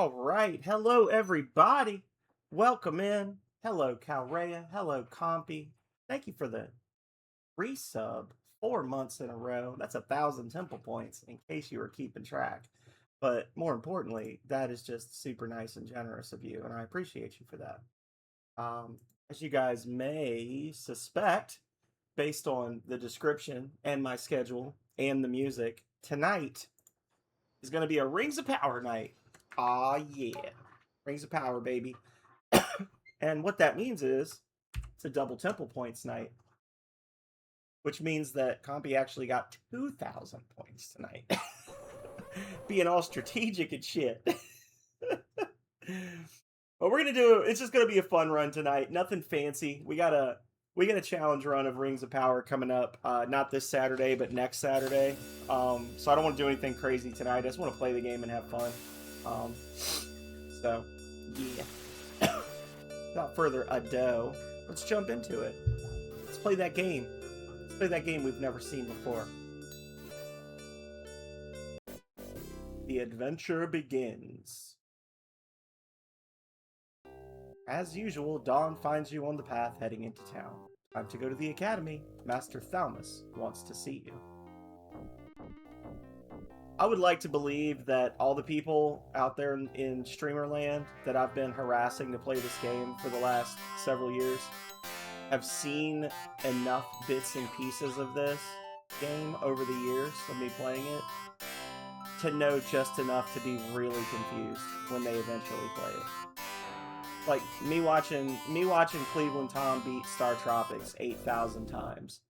All right. Hello, everybody. Welcome in. Hello, Calrea. Hello, Compy. Thank you for the resub 4 months in a row. That's 1,000 temple points in case you were keeping track. But more importantly, that is just super nice and generous of you, and I appreciate you for that. As you guys may suspect, based on the description and my schedule and the music, tonight is going to be a Rings of Power night. Aw, yeah. Rings of Power, baby. And what that means is it's a double temple points night, which means that Compy actually got 2,000 points tonight. Being all strategic and shit. But we're gonna do it's just gonna be a fun run tonight. Nothing fancy. We got a challenge run of Rings of Power coming up, not this Saturday, but next Saturday. So I don't want to do anything crazy tonight. I just want to play the game and have fun. So yeah. Without further ado, let's jump into it. Let's play that game. Let's play that game we've never seen before. The adventure begins. As usual, Dawn finds you on the path heading into town. Time to go to the academy. Master Thalmus wants to see you. I would like to believe that all the people out there in Streamerland that I've been harassing to play this game for the last several years have seen enough bits and pieces of this game over the years of me playing it to know just enough to be really confused when they eventually play it. Like me watching Cleveland Tom beat Star Tropics 8,000 times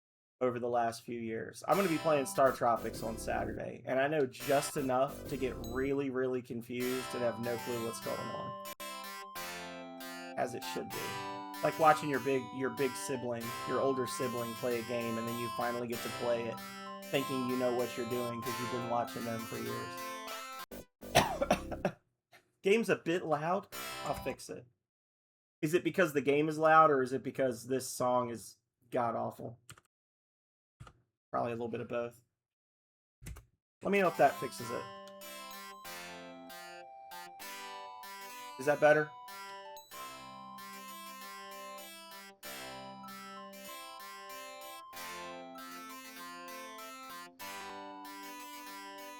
over the last few years. I'm going to be playing Star Tropics on Saturday, and I know just enough to get really, really confused and have no clue what's going on. As it should be. Like watching your big sibling, your older sibling play a game, and then you finally get to play it, thinking you know what you're doing because you've been watching them for years. Game's a bit loud. I'll fix it. Is it because the game is loud, or is it because this song is god-awful? Probably a little bit of both. Let me know if that fixes it. Is that better?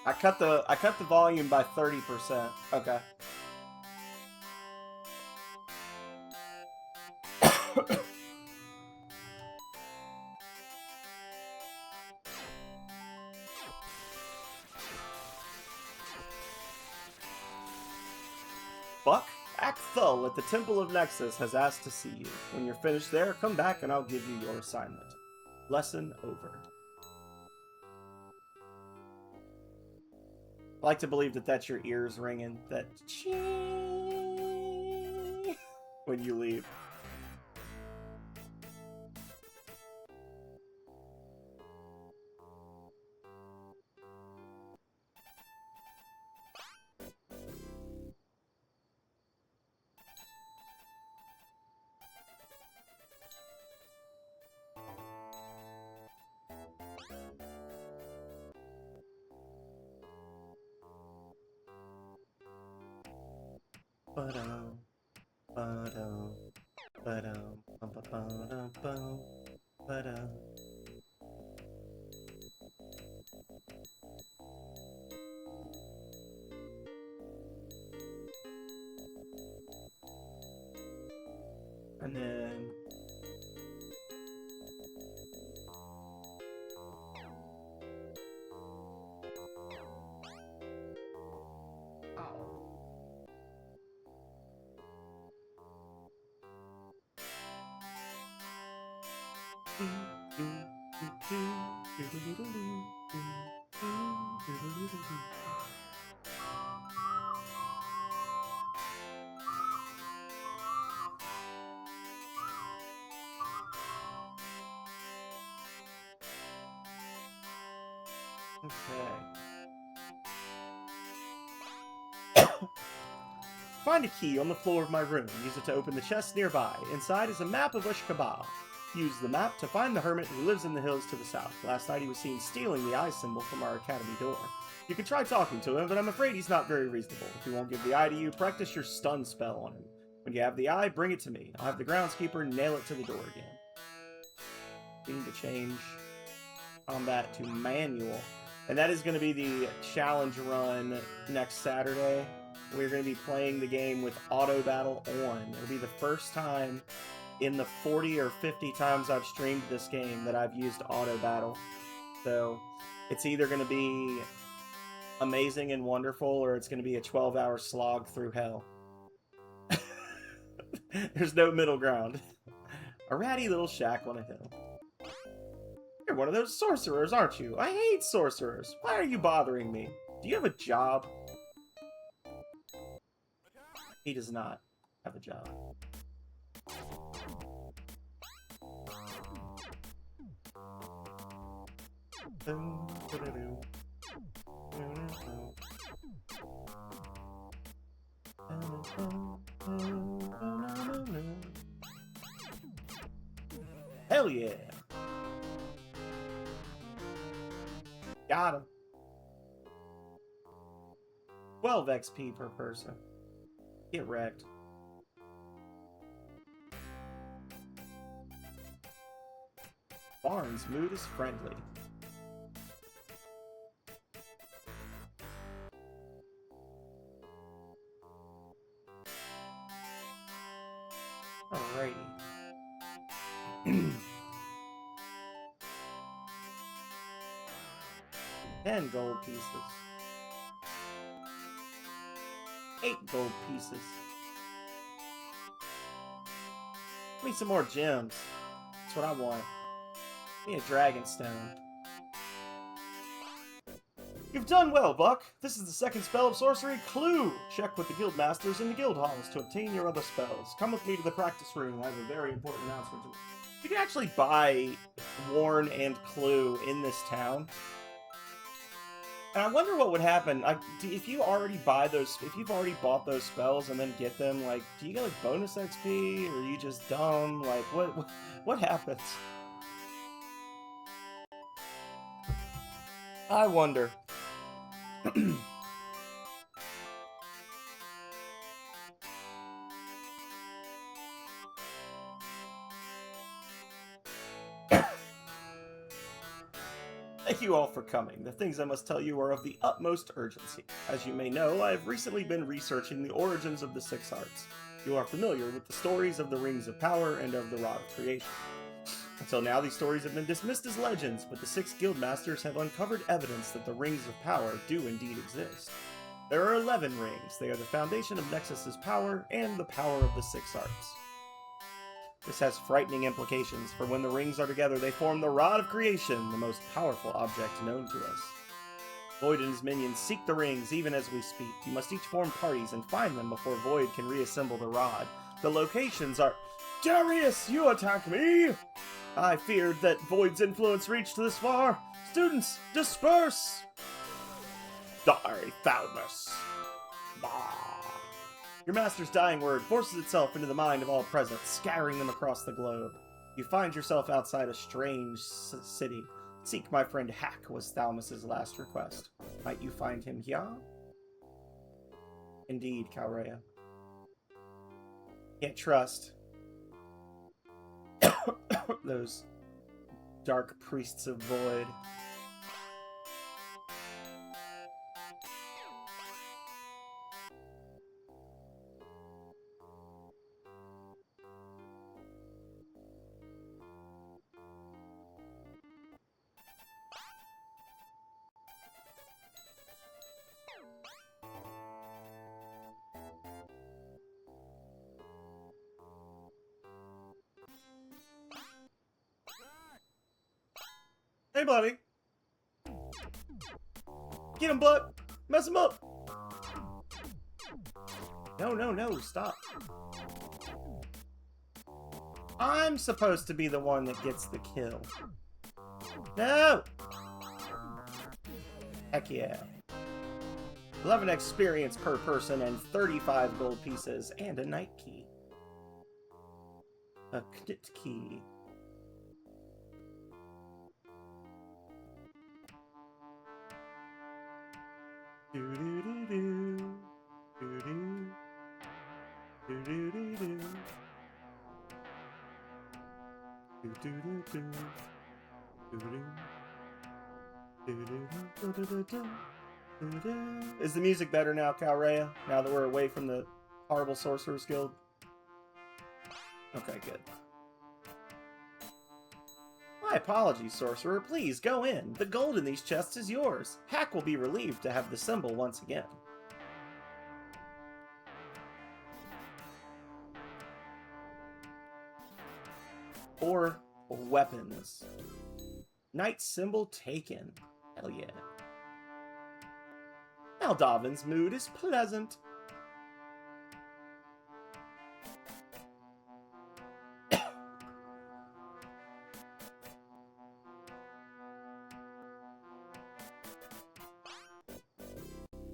I cut the volume by 30%. Okay. Buck, Akthul at the Temple of Nexus has asked to see you. When you're finished there, come back and I'll give you your assignment. Lesson over. I like to believe that that's your ears ringing. That ching when you leave. And then find a key on the floor of my room. Use it to open the chest nearby. Inside is a map of Ushkabal. Use the map to find the hermit who lives in the hills to the south. Last night he was seen stealing the eye symbol from our academy door. You can try talking to him, but I'm afraid he's not very reasonable. If he won't give the eye to you, practice your stun spell on him. When you have the eye, bring it to me. I'll have the groundskeeper nail it to the door again. We need to change combat to manual. And that is going to be the challenge run next Saturday. We're going to be playing the game with auto battle on. It'll be the first time in the 40 or 50 times I've streamed this game that I've used auto battle. So it's either going to be amazing and wonderful, or it's going to be a 12-hour slog through hell. There's no middle ground. A ratty little shack on a hill. You're one of those sorcerers, aren't you? I hate sorcerers. Why are you bothering me? Do you have a job? He does not have a job. Hell yeah! Got him. 12 XP per person. Get wrecked. Barnes' mood is friendly. Alrighty. 10 gold pieces. 8 gold pieces. Give me some more gems. That's what I want. Give me a dragon stone. You've done well, Buck. This is the second spell of sorcery, Clue. Check with the guild masters in the guild halls to obtain your other spells. Come with me to the practice room. I have a very important announcement to. You can actually buy Warn and Clue in this town. And I wonder what would happen. If you already buy those, if you've already bought those spells and then get them, like, do you get like bonus XP, or are you just dumb? Like, what happens? I wonder. Thank you all for coming. The things I must tell you are of the utmost urgency. As you may know, I have recently been researching the origins of the Six Arts. You are familiar with the stories of the Rings of Power and of the Rod of Creation. Until now, these stories have been dismissed as legends, but the 6 guildmasters have uncovered evidence that the Rings of Power do indeed exist. There are 11 rings. They are the foundation of Nexus's power and the power of the 6 arts. This has frightening implications, for when the rings are together, they form the Rod of Creation, the most powerful object known to us. Void and his minions seek the rings even as we speak. You must each form parties and find them before Void can reassemble the rod. The locations are... Darius, you attack me! I feared that Void's influence reached this far. Students, disperse! Die, Thalamus! Your master's dying word forces itself into the mind of all present, scattering them across the globe. You find yourself outside a strange city. Seek my friend Hack was Thalamus's last request. Might you find him here? Indeed, Calrea. Can't trust those dark priests of Void. Hey, buddy. Get him, Buck. Mess him up. No, stop. I'm supposed to be the one that gets the kill. No! Heck yeah. 11 experience per person and 35 gold pieces and a night key. A Knit key. Is the music better now, Calrea? Now that we're away from the horrible Sorcerer's Guild? Okay, good. My apologies, Sorcerer. Please, go in. The gold in these chests is yours. Hack will be relieved to have the symbol once again. Or weapons. Knight symbol taken. Hell yeah. Aldavin's mood is pleasant.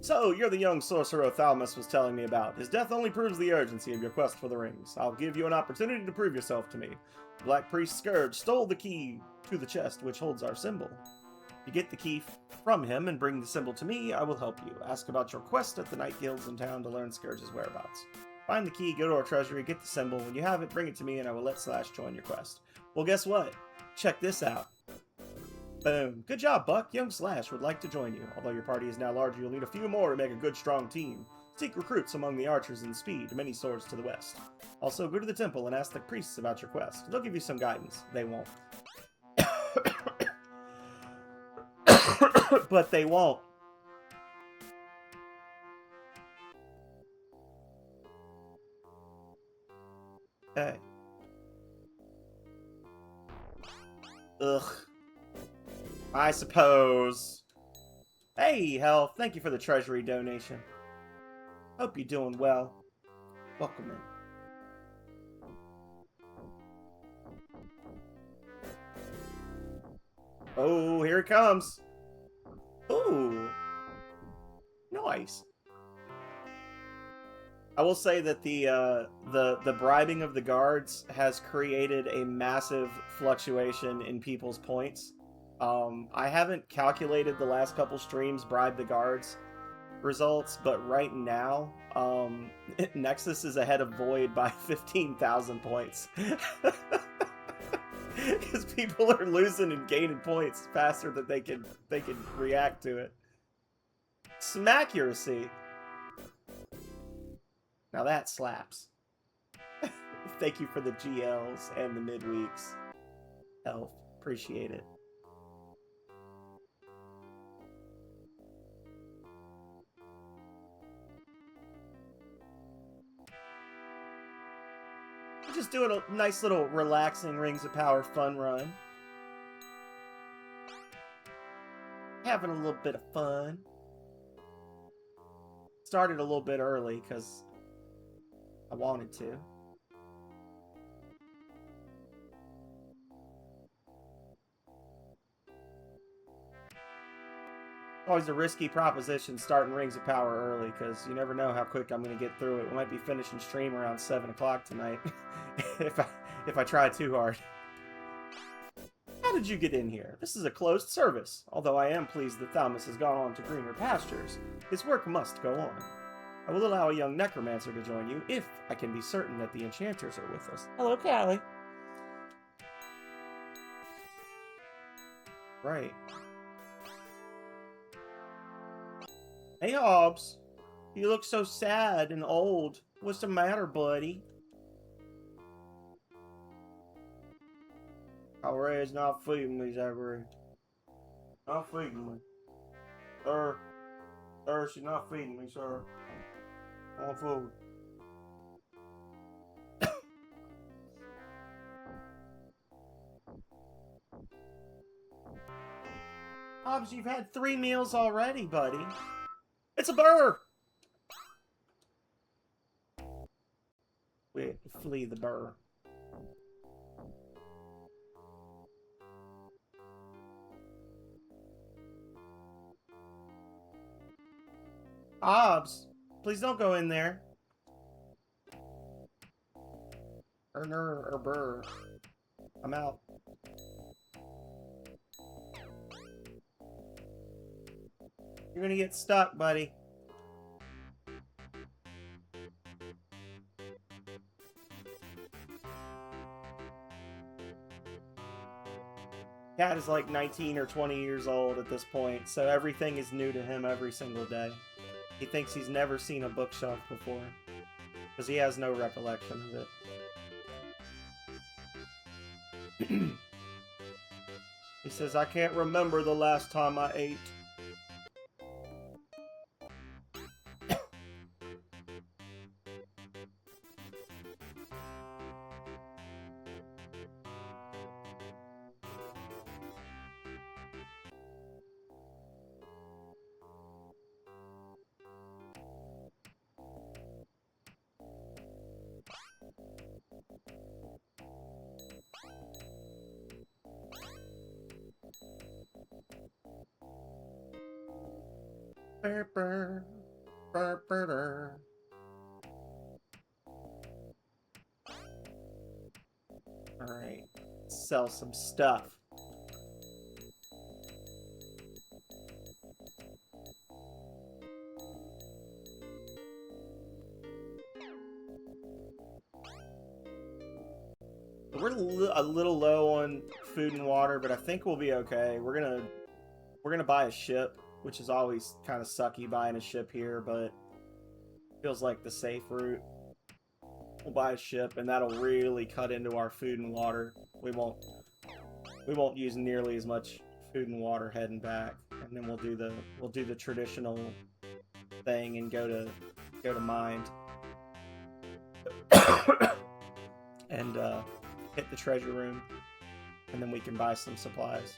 So, you're the young sorcerer Thalmus was telling me about. His death only proves the urgency of your quest for the rings. I'll give you an opportunity to prove yourself to me. Black Priest Scourge stole the key to the chest which holds our symbol. You get the key from him and bring the symbol to me, I will help you. Ask about your quest at the Night Guilds in town to learn Scourge's whereabouts. Find the key, go to our treasury, get the symbol. When you have it, bring it to me and I will let Slash join your quest. Well, guess what? Check this out. Boom. Good job, Buck. Young Slash would like to join you. Although your party is now larger, you'll need a few more to make a good, strong team. Seek recruits among the archers in Speed, many swords to the west. Also, go to the temple and ask the priests about your quest. They'll give you some guidance. They won't. But they won't. Okay. Ugh. I suppose. Hey, Health. Thank you for the treasury donation. Hope you're doing well. Welcome in. Oh, here it comes. Ooh. Nice. I will say that the bribing of the guards has created a massive fluctuation in people's points. I haven't calculated the last couple streams bribe the guards results, but right now, Nexus is ahead of Void by 15,000 points. Because people are losing and gaining points faster than they can react to it. Smaccuracy. Now that slaps. Thank you for the GLs and the midweeks. Health. Appreciate it. Just doing a nice little relaxing Rings of Power fun run. Having a little bit of fun. Started a little bit early because I wanted to. Always a risky proposition starting Rings of Power early because you never know how quick I'm going to get through it. We might be finishing stream around 7 o'clock tonight if I try too hard. How did you get in here? This is a closed service. Although I am pleased that Thalmus has gone on to greener pastures, his work must go on. I will allow a young necromancer to join you if I can be certain that the enchanters are with us. Hello, Callie. Right. Hey, Hobbs. You look so sad and old. What's the matter, buddy? Calrea's not feeding me, Zachary. Not feeding me. Sir, she's not feeding me, sir. On food. Hobbs, you've had 3 meals already, buddy. It's a burr! We have to flee the burr. Hobbs, please don't go in there. Or burr. I'm out. You're gonna get stuck, buddy. Cat is like 19 or 20 years old at this point, so everything is new to him every single day. He thinks he's never seen a bookshelf before, because he has no recollection of it. He says, I can't remember the last time I ate. Alright, sell some stuff. We're a little low on food and water, but I think we'll be okay. We're gonna buy a ship, which is always kind of sucky buying a ship here, but feels like the safe route. We'll buy a ship, and that'll really cut into our food and water. We won't use nearly as much food and water heading back, and then we'll do the traditional thing and go to Mind and hit the treasure room, and then we can buy some supplies.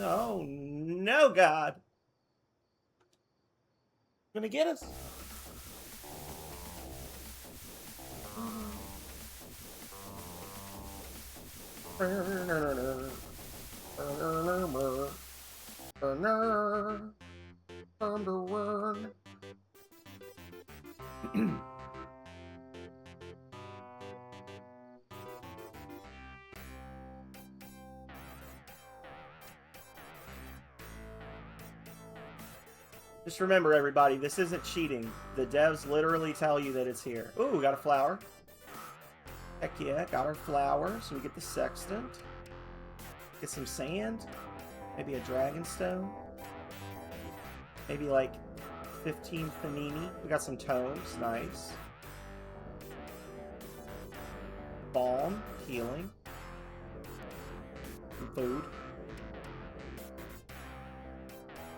Oh no, God! Gonna get us. Number one. Just remember, everybody, this isn't cheating. The devs literally tell you that it's here. Ooh, we got a flower. Heck yeah, got our flower, so we get the sextant. Get some sand. Maybe a dragonstone. Maybe like 15 panini. We got some tomes, nice. Balm, healing. Some food.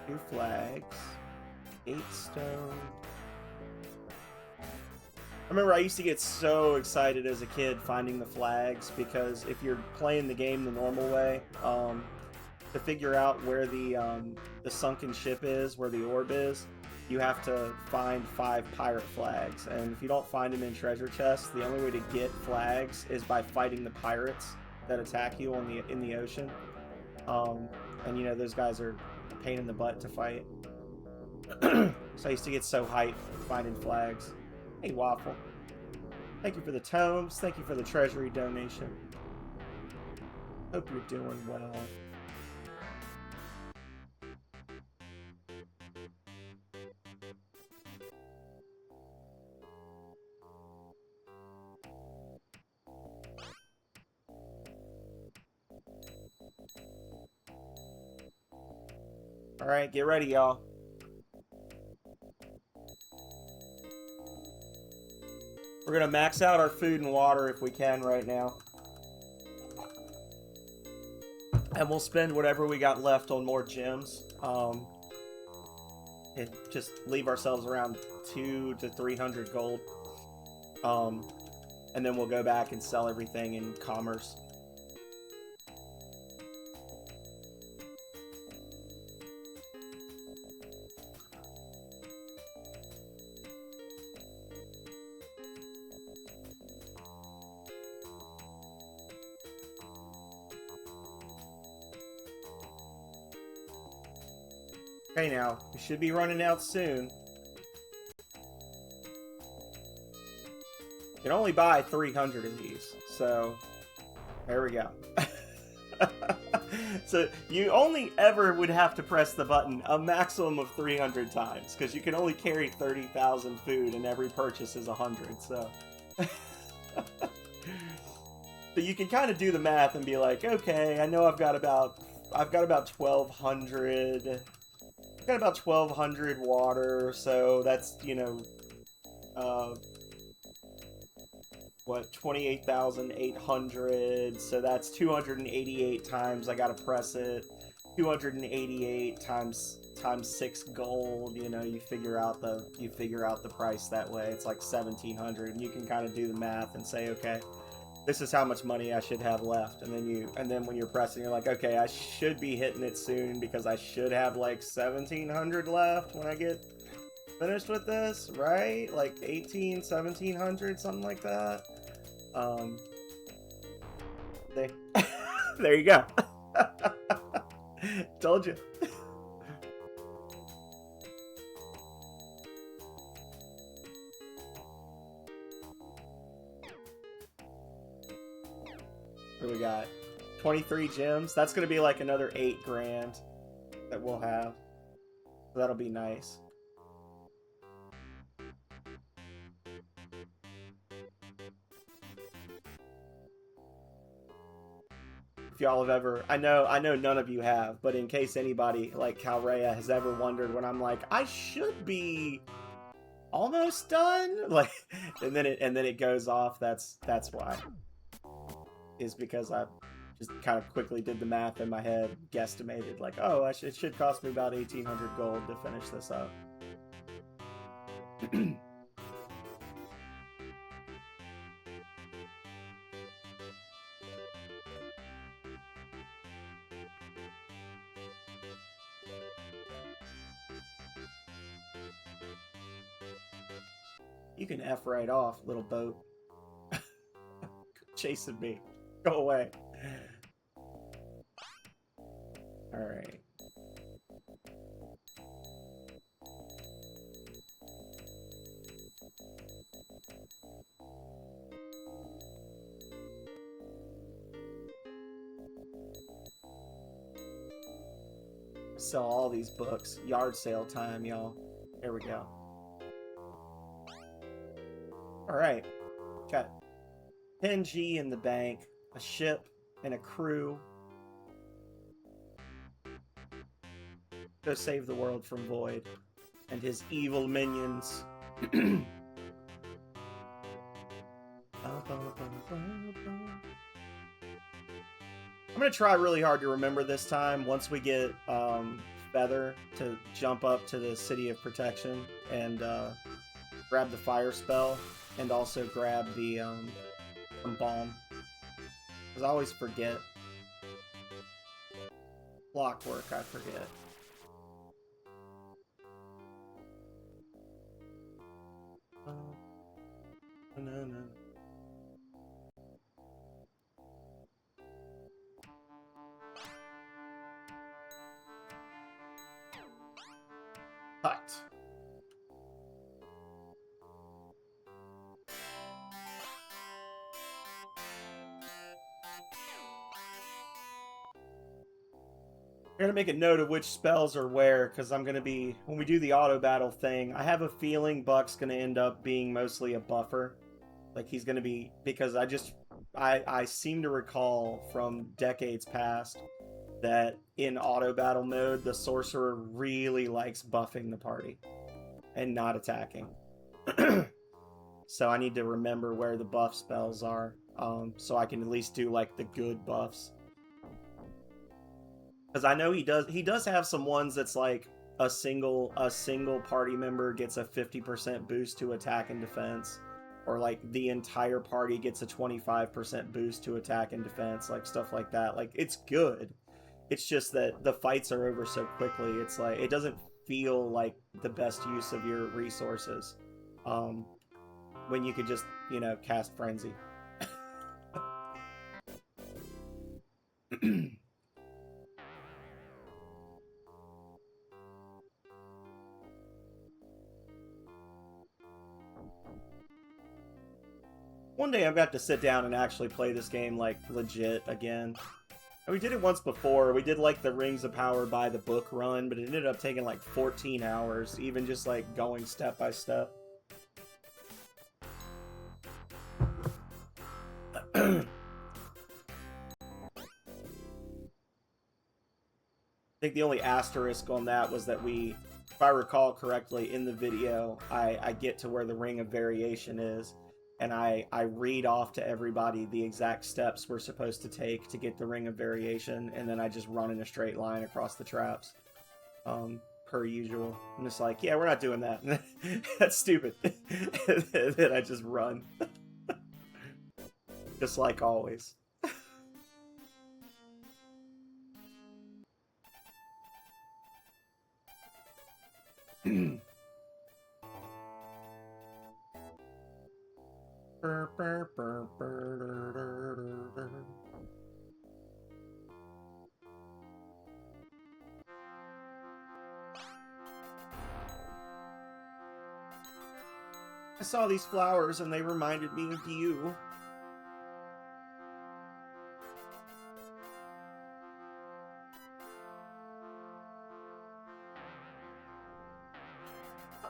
2 flags. 8 stone. I remember I used to get so excited as a kid finding the flags, because if you're playing the game the normal way, to figure out where the sunken ship is, where the orb is, you have to find 5 pirate flags, and if you don't find them in treasure chests, the only way to get flags is by fighting the pirates that attack you in the ocean. And you know, those guys are a pain in the butt to fight. So I used to get so hyped finding flags. Hey, Waffle. Thank you for the tomes. Thank you for the treasury donation. Hope you're doing well. Alright, get ready, y'all. We're gonna max out our food and water if we can right now. And we'll spend whatever we got left on more gems. And just leave ourselves around 200 to 300 gold. And then we'll go back and sell everything in commerce. Okay, now, we should be running out soon. You can only buy 300 of these, so there we go. So you only ever would have to press the button a maximum of 300 times, because you can only carry 30,000 food and every purchase is 100, so... So you can kind of do the math and be like, okay, I know I've got about 1,200... I've got about 1,200 water, so that's, you know... what, 28,800, so that's 288 times I gotta press it. 288 times 6 gold, you know, you figure out the price that way. It's like 1,700, and you can kind of do the math and say, okay, this is how much money I should have left. And then when you're pressing, you're like, okay, I should be hitting it soon because I should have like 1,700 left when I get finished with this, right? Like 1,700, something like that. There, there you go. Told you. What do we got? 23 gems. That's gonna be like another 8 grand that we'll have. So that'll be nice. If y'all have ever, I know none of you have, but in case anybody like Calrea has ever wondered when I'm like, I should be almost done, like, and then it goes off. That's why. Is because I just kind of quickly did the math in my head, guesstimated like, oh, it should cost me about 1,800 gold to finish this up. You can F right off, little boat. Chasing me. Go away. Alright. Sell all these books. Yard sale time, y'all. There we go. Alright. Got 10G in the bank, a ship, and a crew. Go save the world from Void and his evil minions. I'm gonna try really hard to remember this time, once we get Feather, to jump up to the City of Protection and grab the fire spell, and also grab the bomb. Because I always forget. Clockwork, I forget. No. Hut. I'm gonna make a note of which spells are where, because I'm gonna be, when we do the auto battle thing, I have a feeling Buck's gonna end up being mostly a buffer. Like, he's gonna be, because I seem to recall from decades past that in auto battle mode, the sorcerer really likes buffing the party and not attacking. So I need to remember where the buff spells are, so I can at least do like the good buffs. Because I know he does have some ones that's like a single party member gets a 50% boost to attack and defense, or like the entire party gets a 25% boost to attack and defense, like stuff like that. Like, it's good. It's just that the fights are over so quickly. It's like, it doesn't feel like the best use of your resources when you could just, you know, cast Frenzy. One day I've got to sit down and actually play this game, like, legit again. And we did it once before. We did, like, the Rings of Power by the book run, but it ended up taking, like, 14 hours, even just, like, going step by step. I think the only asterisk on that was that we, if I recall correctly, in the video, I get to where the Ring of Variation is, and I read off to everybody the exact steps we're supposed to take to get the Ring of Variation, and then I just run in a straight line across the traps, per usual. I'm just like, yeah, we're not doing that. That's stupid. And then I just run. Just like always. I saw these flowers and they reminded me of you.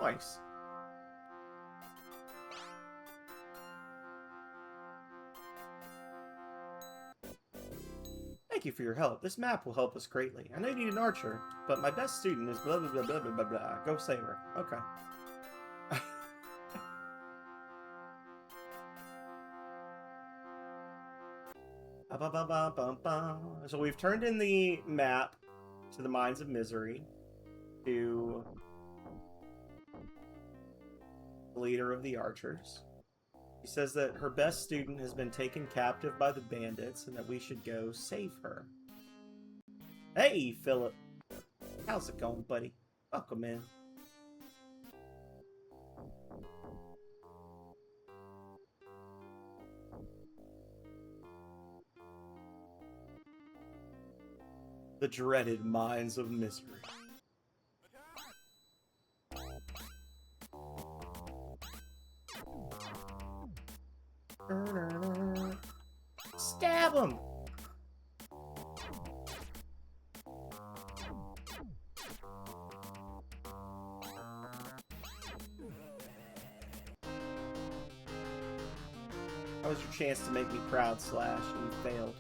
Nice. Thank you for your help. This map will help us greatly. I know you need an archer, but my best student is blah blah blah blah blah blah blah. Go save her. Okay. So we've turned in the map to the Mines of Misery to the leader of the archers. He says that her best student has been taken captive by the bandits and that we should go save her. Hey, Philip. How's it going, buddy? Welcome in. The dreaded Mines of Misery. Stab him! That was your chance to make me proud, Slash, and you failed.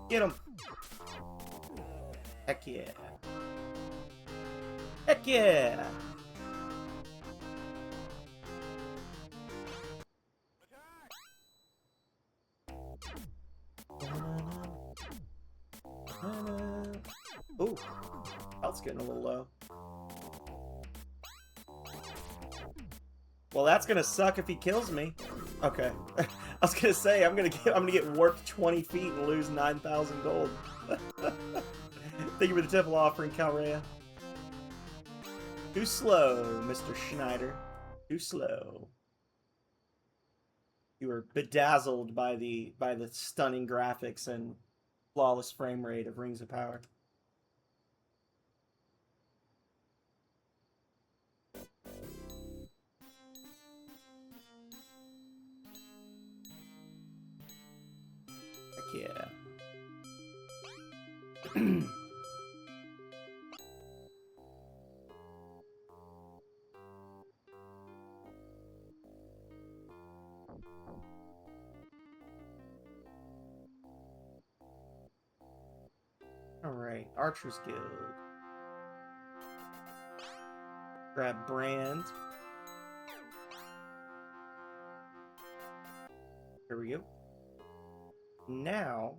Get him! Heck yeah! Heck yeah! Ooh, health's getting a little low. Well, that's gonna suck if he kills me. Okay. I was gonna say I'm gonna get warped 20 feet and lose 9,000 gold. Thank you for the temple offering, Calrea. Too slow, Mr. Schneider. Too slow. You were bedazzled by the stunning graphics and flawless frame rate of Rings of Power. Heck yeah. Alright, Archer's Guild. Grab Brand. There we go. Now,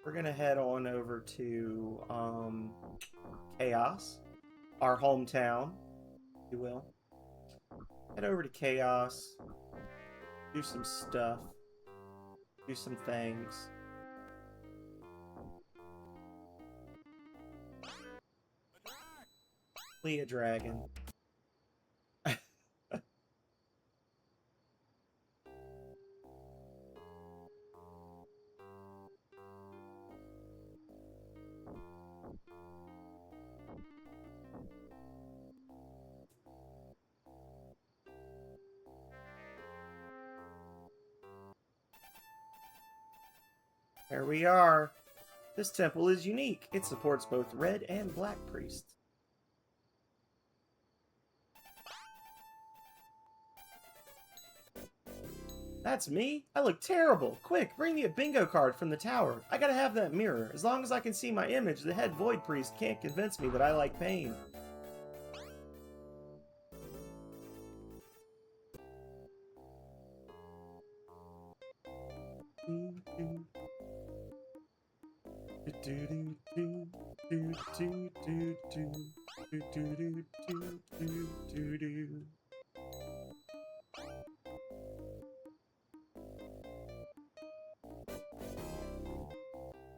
we're gonna head on over to Chaos, our hometown, if you will. Head over to Chaos. Do some stuff. Do some things. Flee a dragon. There we are. This temple is unique. It supports both red and black priests. That's me? I look terrible. Quick, bring me a bingo card from the tower. I gotta have that mirror. As long as I can see my image, the head void priest can't convince me that I like pain.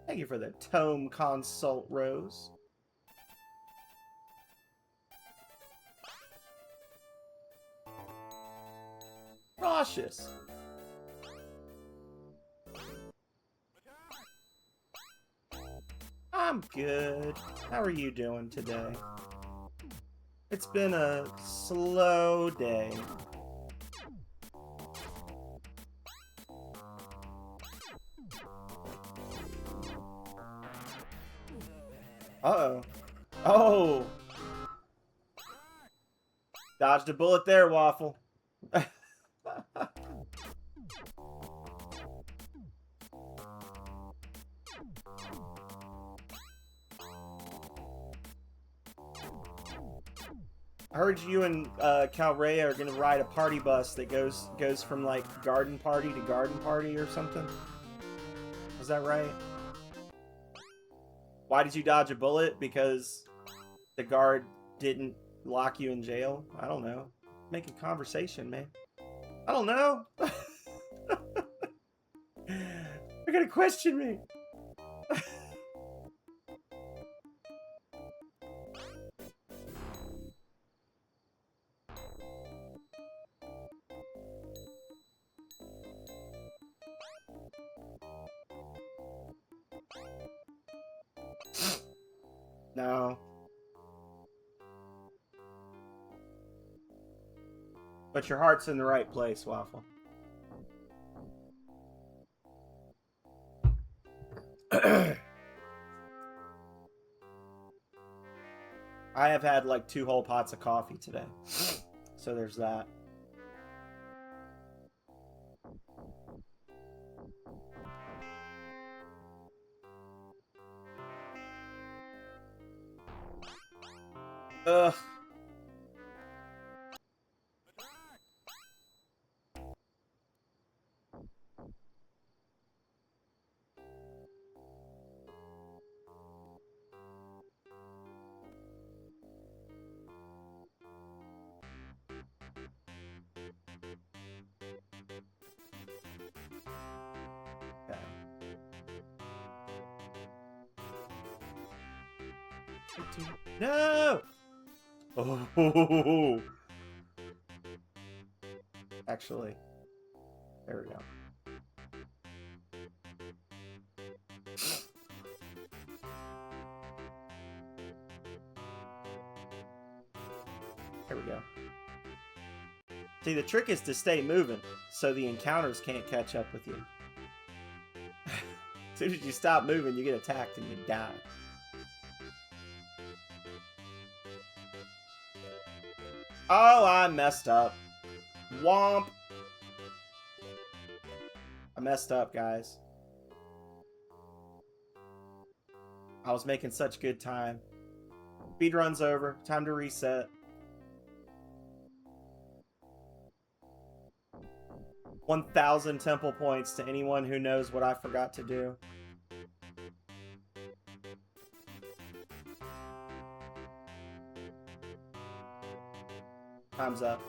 Thank you for the tome consult, Rose. Cautious. I'm good. How are you doing today? It's been a slow day. Uh-oh. Oh! Dodged a bullet there, Waffle. I heard you and Calrea are gonna ride a party bus that goes from like garden party to garden party or something. Is that right? Why did you dodge a bullet? Because the guard didn't lock you in jail? I don't know. Make a conversation, man. I don't know. They're gonna question me. No. But your heart's in the right place, Waffle. I have had like 2 whole pots of coffee today. So there's that. Ugh. Okay. No! Oh. Actually, there we go. There we go. See, the trick is to stay moving, so the encounters can't catch up with you. As soon as you stop moving, you get attacked and you die. Oh, I messed up. Womp. I messed up, guys. I was making such good time. Speed run's over. Time to reset. 1,000 temple points to anyone who knows what I forgot to do. Time's up.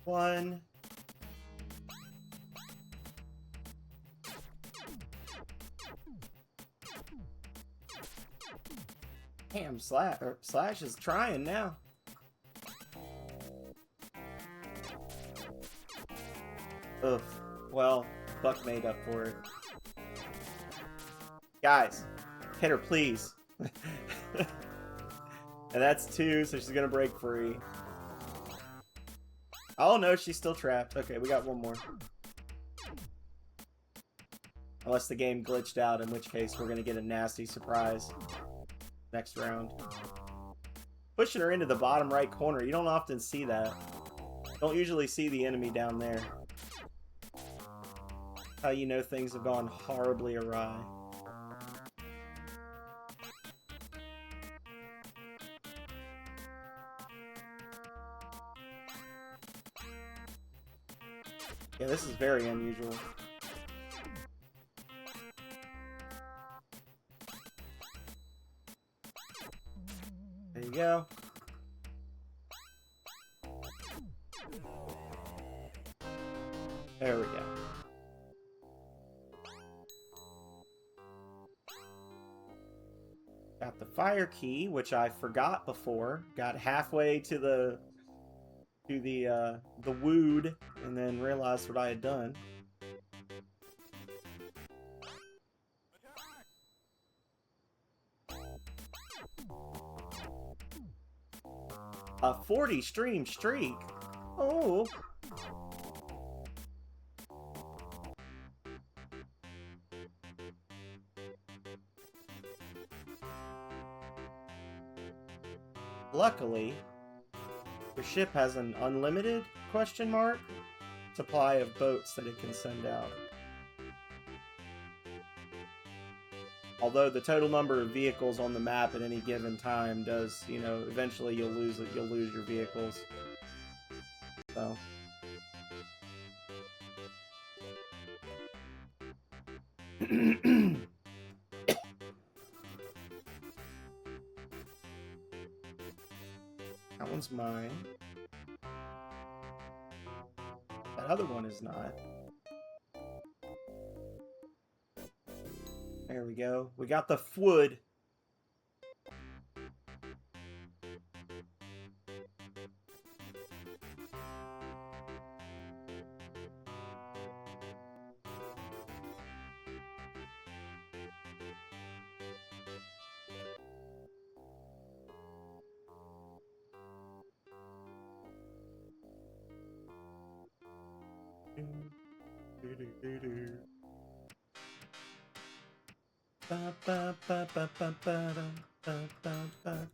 One. Damn, Slash is trying now. Ugh. Well, Buck made up for it. Guys, hit her, please. And that's 2, so she's gonna break free. Oh no, she's still trapped. Okay, we got one more. Unless the game glitched out, in which case we're gonna get a nasty surprise next round. Pushing her into the bottom right corner. You don't often see that. Don't usually see the enemy down there. How you know things have gone horribly awry. Yeah, this is very unusual. There you go. There we go. Got the fire key, which I forgot before. Got halfway to the wood, and then realized what I had done. 40 stream streak. Oh. Luckily, the ship has an unlimited question mark supply of boats that it can send out. Although the total number of vehicles on the map at any given time does, you know, eventually you'll lose your vehicles. So that one's mine. That other one is not. There we go. We got the wood.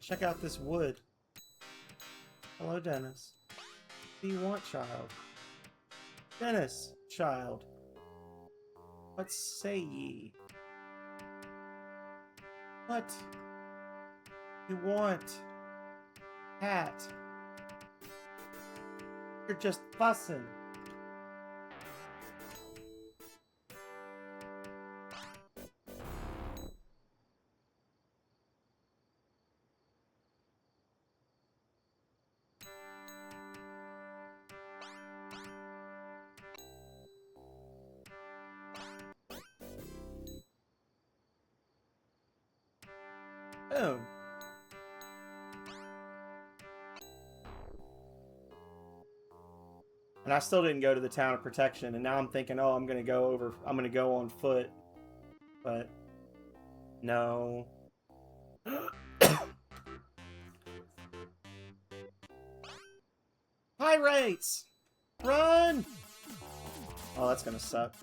Check out this wood. Hello, Dennis. What do you want, child? Dennis, child. What say ye? What you want? Cat. You're just fussing. Boom. And I still didn't go to the town of protection, and now I'm thinking, oh, I'm gonna go on foot. But no. Pirates! Run! Oh, that's gonna suck.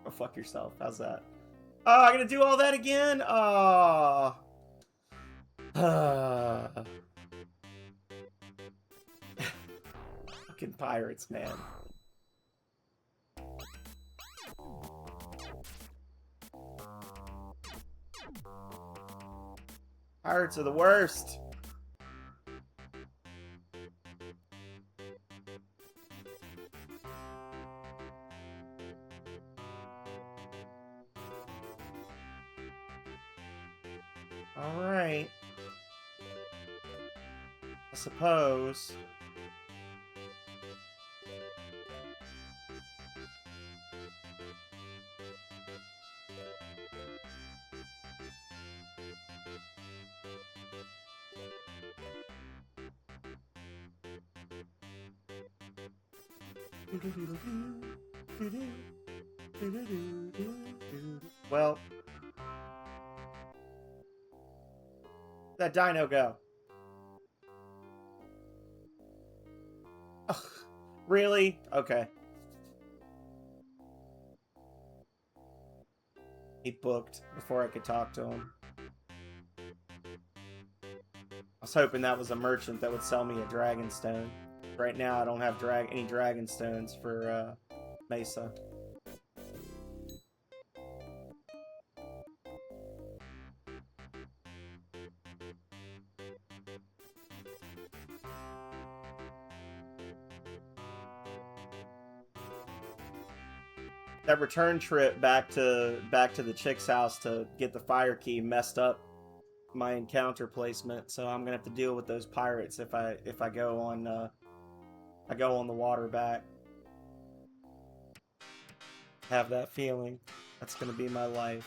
Go fuck yourself. How's that? Oh, I'm gonna do all that again? Oh. Fucking pirates, man. Pirates are the worst. All right. suppose... Well, that dino go. Ugh, really? Okay. He booked before I could talk to him. I was hoping that was a merchant that would sell me a dragon stone. Right now, I don't have any dragon stones for Mesa. That return trip back to the chick's house to get the fire key messed up my encounter placement, so I'm gonna have to deal with those pirates if I go on the water back. Have that feeling. That's gonna be my life.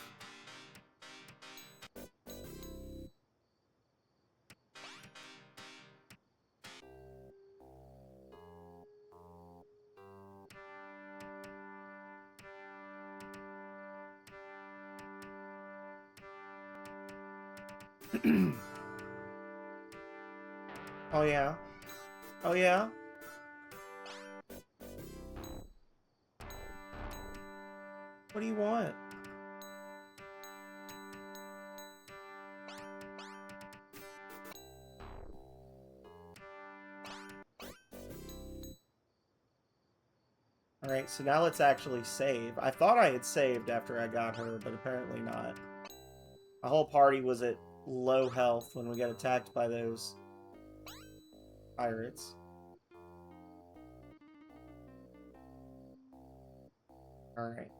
Oh yeah? Oh yeah? What do you want? Alright, so now let's actually save. I thought I had saved after I got her, but apparently not. My whole party was at low health when we got attacked by those pirates. Alright.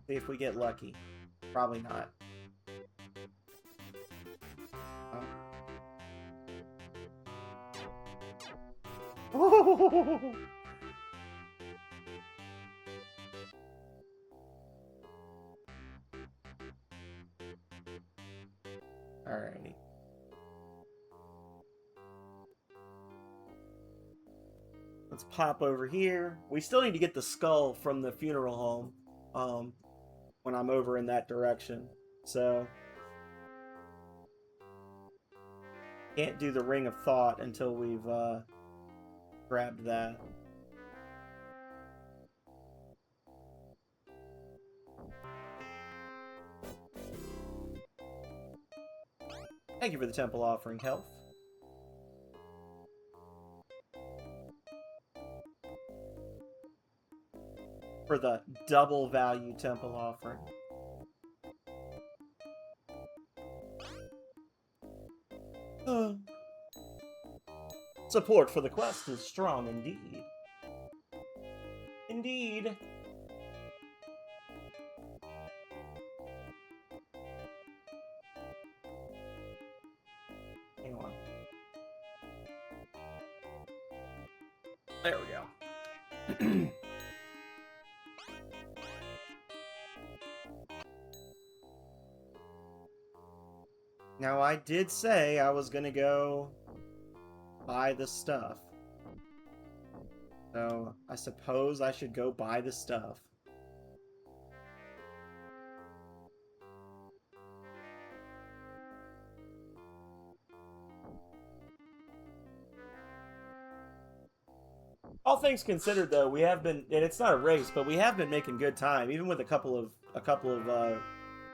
See if we get lucky. Probably not. Oh. Alrighty. Let's pop over here. We still need to get the skull from the funeral home when I'm over in that direction. So can't do the Ring of Thought until we've grabbed that. Thank you for the temple offering, health. For the double value temple offering. Support for the quest is strong indeed. Indeed. Hang on. There we go. Now, I did say I was gonna go buy the stuff. So, I suppose I should go buy the stuff. All things considered, though, we have been, and it's not a race, but we have been making good time, even with a couple of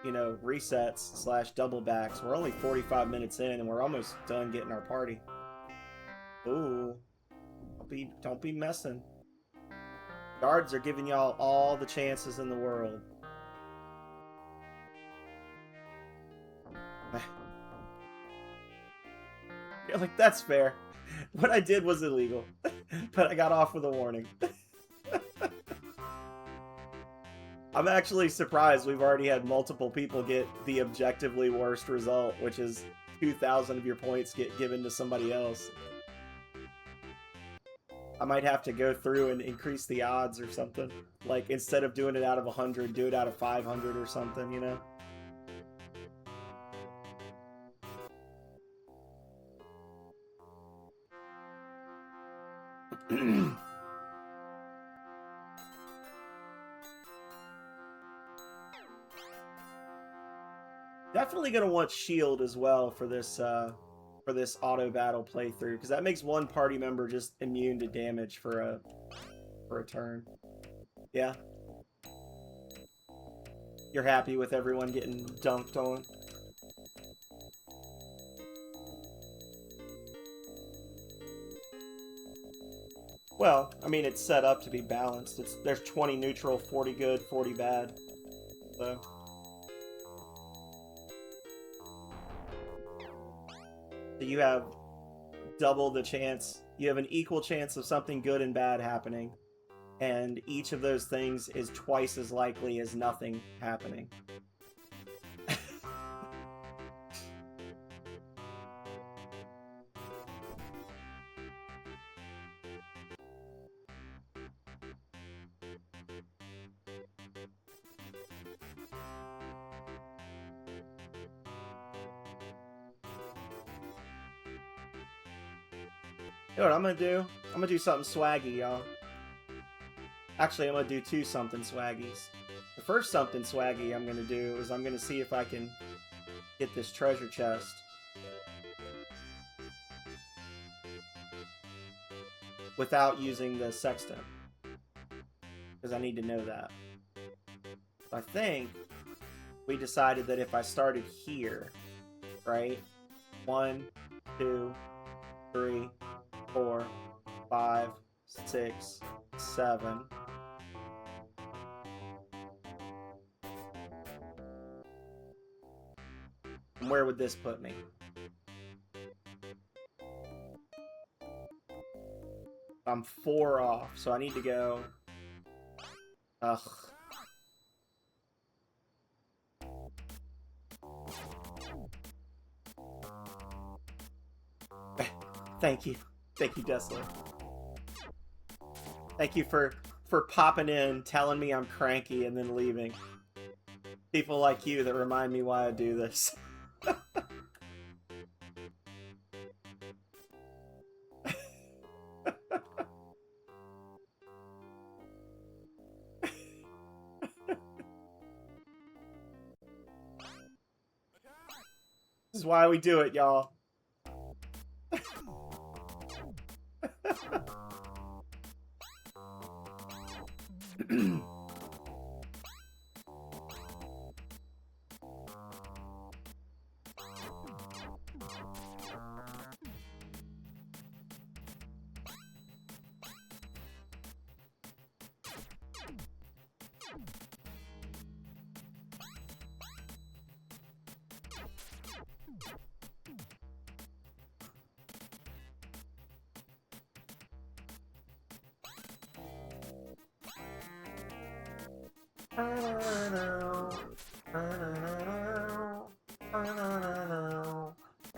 you know, resets / double backs. We're only 45 minutes in, and we're almost done getting our party. Ooh. Don't be messing. Guards are giving y'all all the chances in the world. You're like, that's fair. What I did was illegal, but I got off with a warning. I'm actually surprised we've already had multiple people get the objectively worst result, which is 2,000 of your points get given to somebody else. I might have to go through and increase the odds or something. Like, instead of doing it out of 100, do it out of 500 or something, you know? Definitely gonna want shield as well for this auto battle playthrough, because that makes one party member just immune to damage for a turn. Yeah. You're happy with everyone getting dunked on? Well, I mean, it's set up to be balanced. There's 20 neutral, 40 good, 40 bad. So you have double the chance. You have an equal chance of something good and bad happening. And each of those things is twice as likely as nothing happening. You know what I'm gonna do? I'm gonna do something swaggy, y'all. Actually, I'm gonna do two something swaggies. The first something swaggy I'm gonna do is I'm gonna see if I can get this treasure chest. Without using the sextant. Because I need to know that. I think we decided that if I started here, right? 1, 2, 3, 4, 5, 6, 7. And where would this put me? I'm 4 off, so I need to go... Ugh. Thank you. Thank you, Desolate. Thank you for popping in, telling me I'm cranky, and then leaving. People like you that remind me why I do this. This is why we do it, y'all.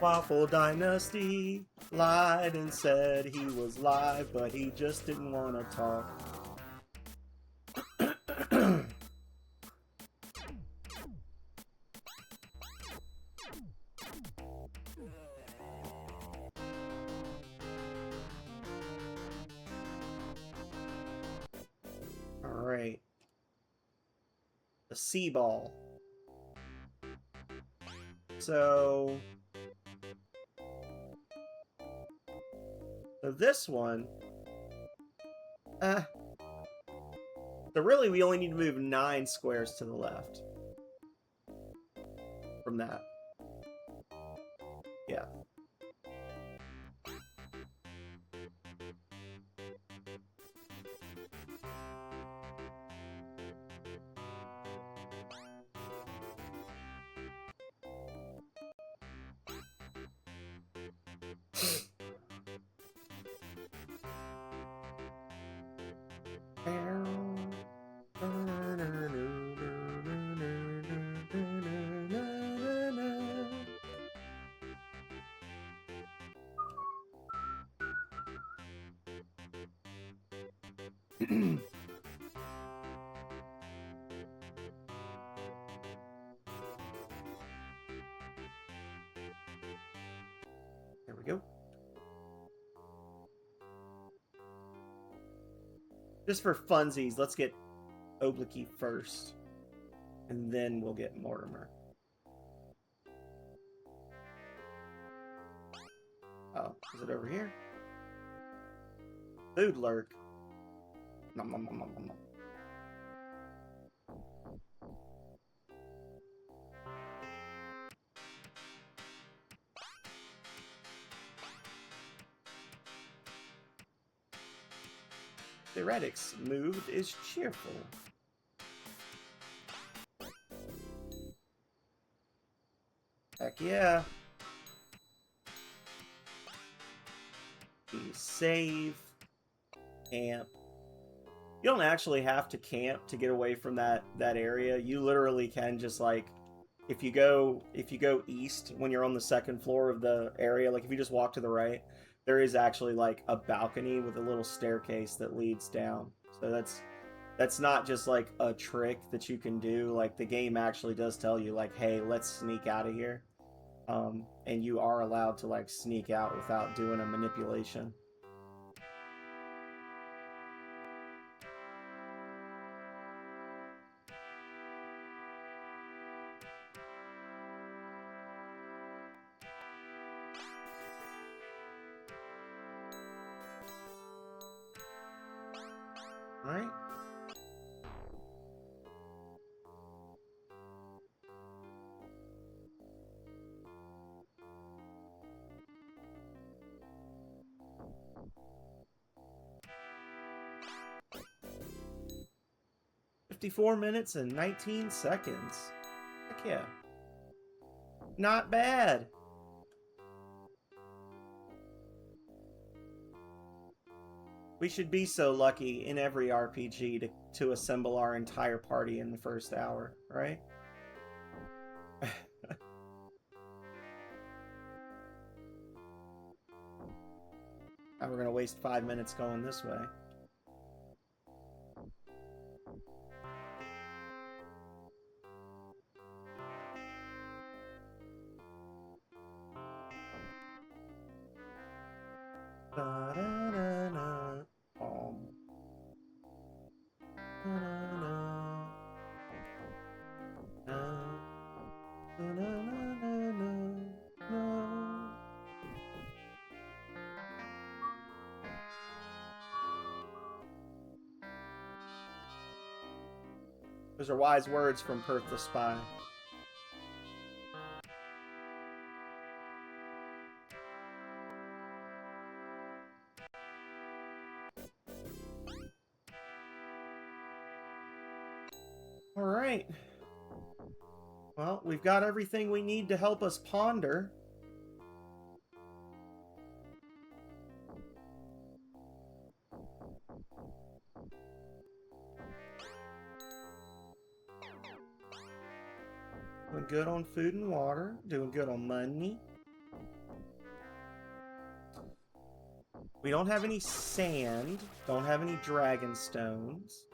Waffle Dynasty lied and said he was live, but he just didn't want to talk. Alright. The sea ball. So this one, so really we only need to move 9 squares to the left from that. Yeah. There we go. Just for funsies, let's get Oblique first. And then we'll get Mortimer. Oh, is it over here? Food lurk. Nom, nom, nom, nom, nom. Theoretic's mood is cheerful. Heck yeah. Save. Camp. You don't actually have to camp to get away from that area. You literally can just like if you go east when you're on the second floor of the area, like if you just walk to the right, there is actually like a balcony with a little staircase that leads down. So that's not just like a trick that you can do. Like the game actually does tell you like, hey, let's sneak out of here. And you are allowed to like sneak out without doing a manipulation. All right. $54 minutes and 19 seconds. Heck yeah. Not bad. We should be so lucky in every RPG to assemble our entire party in the first hour, right? Now we're going to waste 5 minutes going this way. Those are wise words from Perth the Spy. All right. Well, we've got everything we need to help us ponder. Doing good on food and water. Doing good on money. We don't have any sand. Don't have any dragon stones.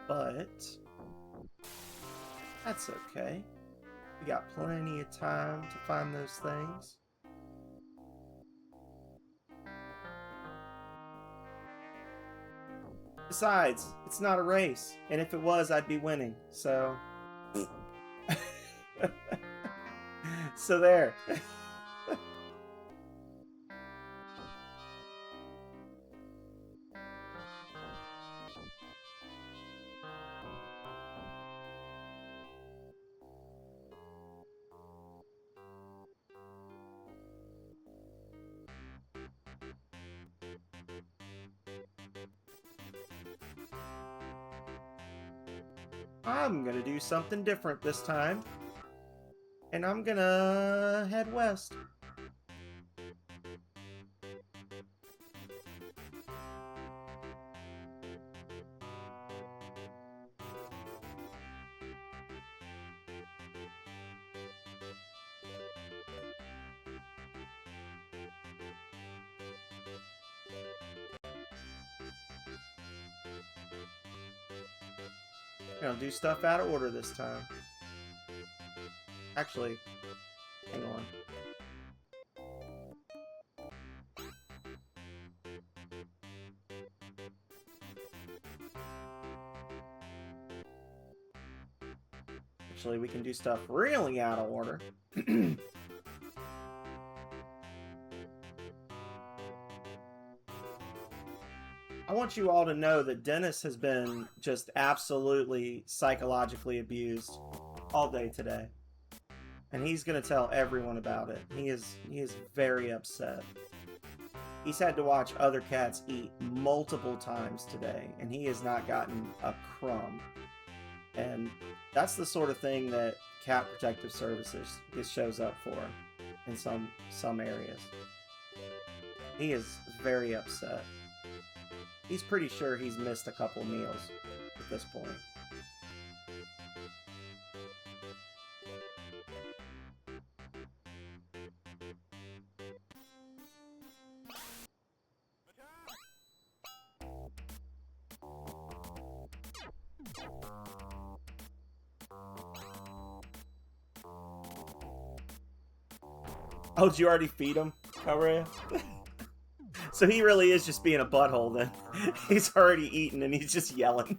But that's okay. We got plenty of time to find those things. Besides, it's not a race. And if it was, I'd be winning. So... so there. I'm gonna do something different this time. And I'm gonna head west. Gonna do stuff out of order this time. Actually, hang on. Actually, we can do stuff really out of order. I want you all to know that Dennis has been just absolutely psychologically abused all day today. And he's going to tell everyone about it. He is very upset. He's had to watch other cats eat multiple times today, and he has not gotten a crumb. And that's the sort of thing that Cat Protective Services shows up for in some areas. He is very upset. He's pretty sure he's missed a couple meals at this point. Oh, did you already feed him, Calrea? So he really is just being a butthole then. He's already eaten and he's just yelling.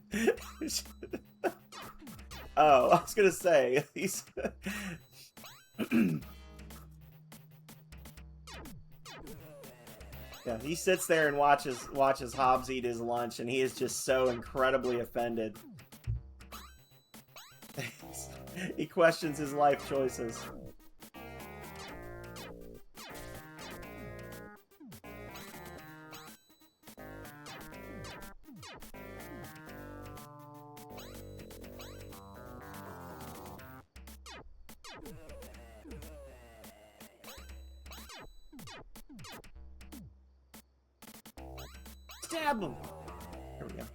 Oh, I was gonna say, he's... Yeah, he sits there and watches Hobbs eat his lunch, and he is just so incredibly offended. He questions his life choices. Stab him! There we go.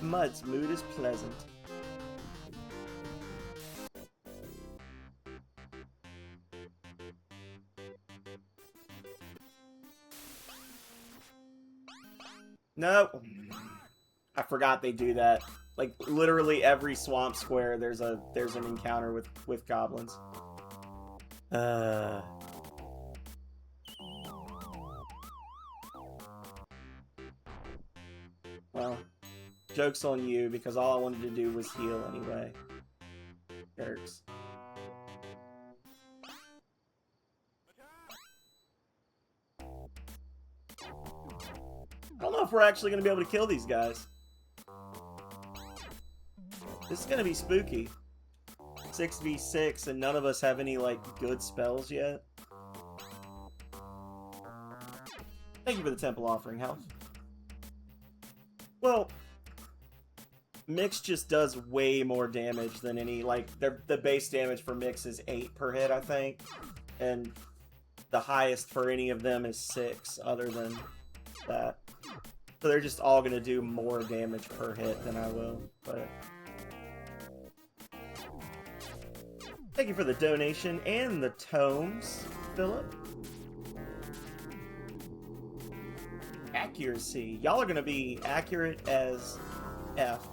Mud's mood is pleasant. No! I forgot they do that. Like, literally every swamp square there's an encounter with goblins. Well, joke's on you, because all I wanted to do was heal anyway. Jerks. I don't know if we're actually going to be able to kill these guys. This is going to be spooky. 6v6, and none of us have any, like, good spells yet. Thank you for the temple offering, House. Well, Mix just does way more damage than any, like, the base damage for Mix is 8 per hit, I think. And the highest for any of them is 6, other than that. So they're just all going to do more damage per hit than I will, but... Thank you for the donation and the tomes, Philip. Accuracy. Y'all are going to be accurate as F.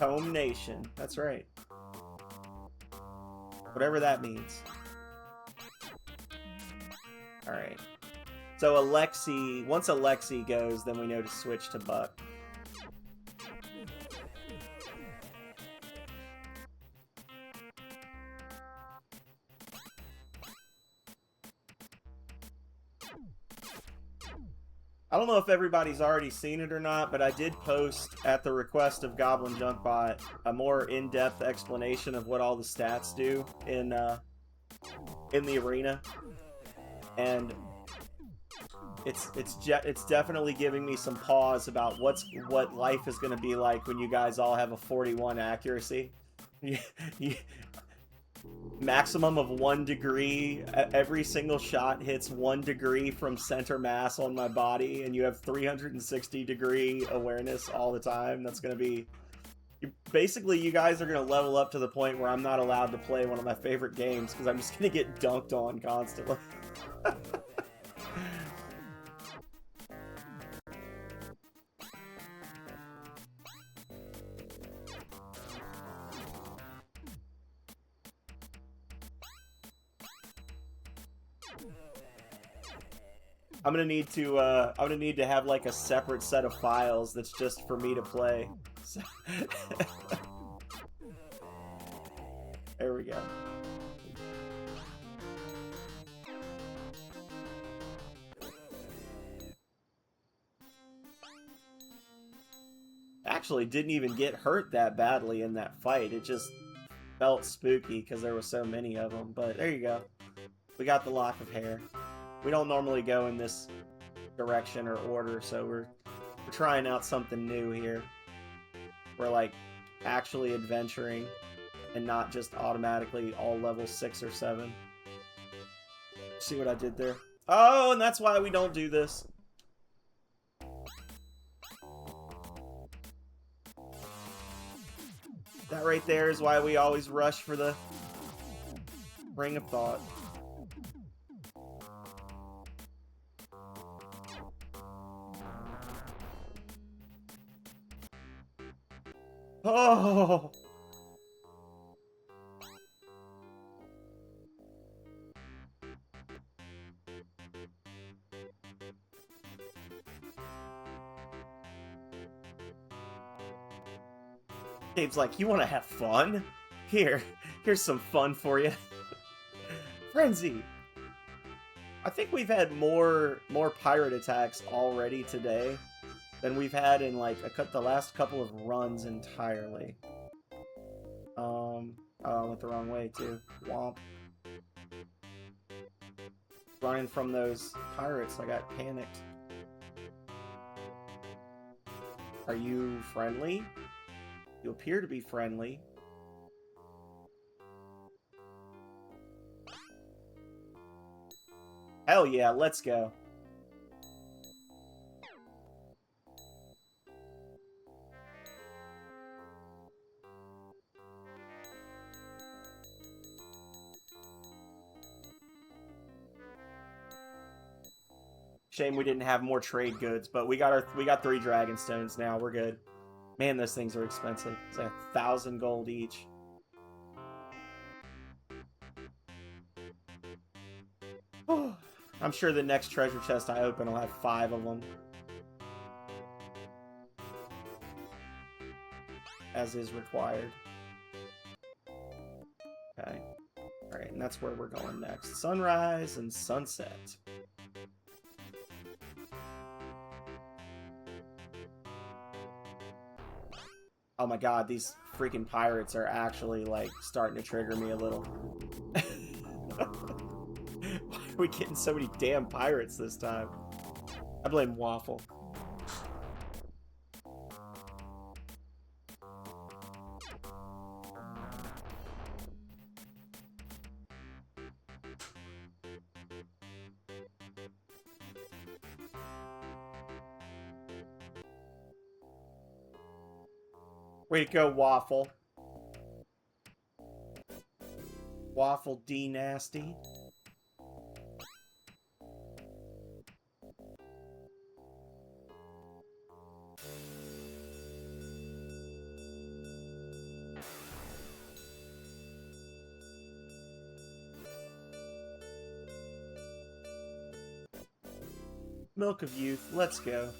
Home Nation. That's right. Whatever that means. Alright. So Alexi, once Alexi goes, then we know to switch to Buck. I don't know if everybody's already seen it or not, but I did post, at the request of Goblin Junkbot, a more in-depth explanation of what all the stats do in the arena, and it's definitely giving me some pause about what life is going to be like when you guys all have a 41 accuracy. maximum of 1 degree. Every single shot hits 1 degree from center mass on my body, and you have 360-degree awareness all the time. That's going to be... Basically, you guys are going to level up to the point where I'm not allowed to play one of my favorite games, because I'm just going to get dunked on constantly. I'm gonna need to have like a separate set of files that's just for me to play. So there we go. Actually, didn't even get hurt that badly in that fight. It just felt spooky because there were so many of them. But there you go. We got the lock of hair. We don't normally go in this direction or order, so we're trying out something new here. We're like actually adventuring and not just automatically all level 6 or 7. See what I did there? Oh, and that's why we don't do this. That right there is why we always rush for the Ring of Thought. Oh! Dave's like, you want to have fun? Here's some fun for you. Frenzy! I think we've had more pirate attacks already today than we've had in like the last couple of runs entirely. Oh, I went the wrong way too. Womp. Running from those pirates, I got panicked. Are you friendly? You appear to be friendly. Hell yeah, let's go. Shame we didn't have more trade goods, but we got 3 dragon stones now. We're good. Man, those things are expensive. It's like 1,000 gold each. I'm sure the next treasure chest I open will have 5 of them. As is required. Okay. Alright, and that's where we're going next. Sunrise and sunset. Oh my god, these freaking pirates are actually, like, starting to trigger me a little. Why are we getting so many damn pirates this time? I blame Waffle. Way to go, Waffle. Waffle D nasty. Milk of Youth, let's go.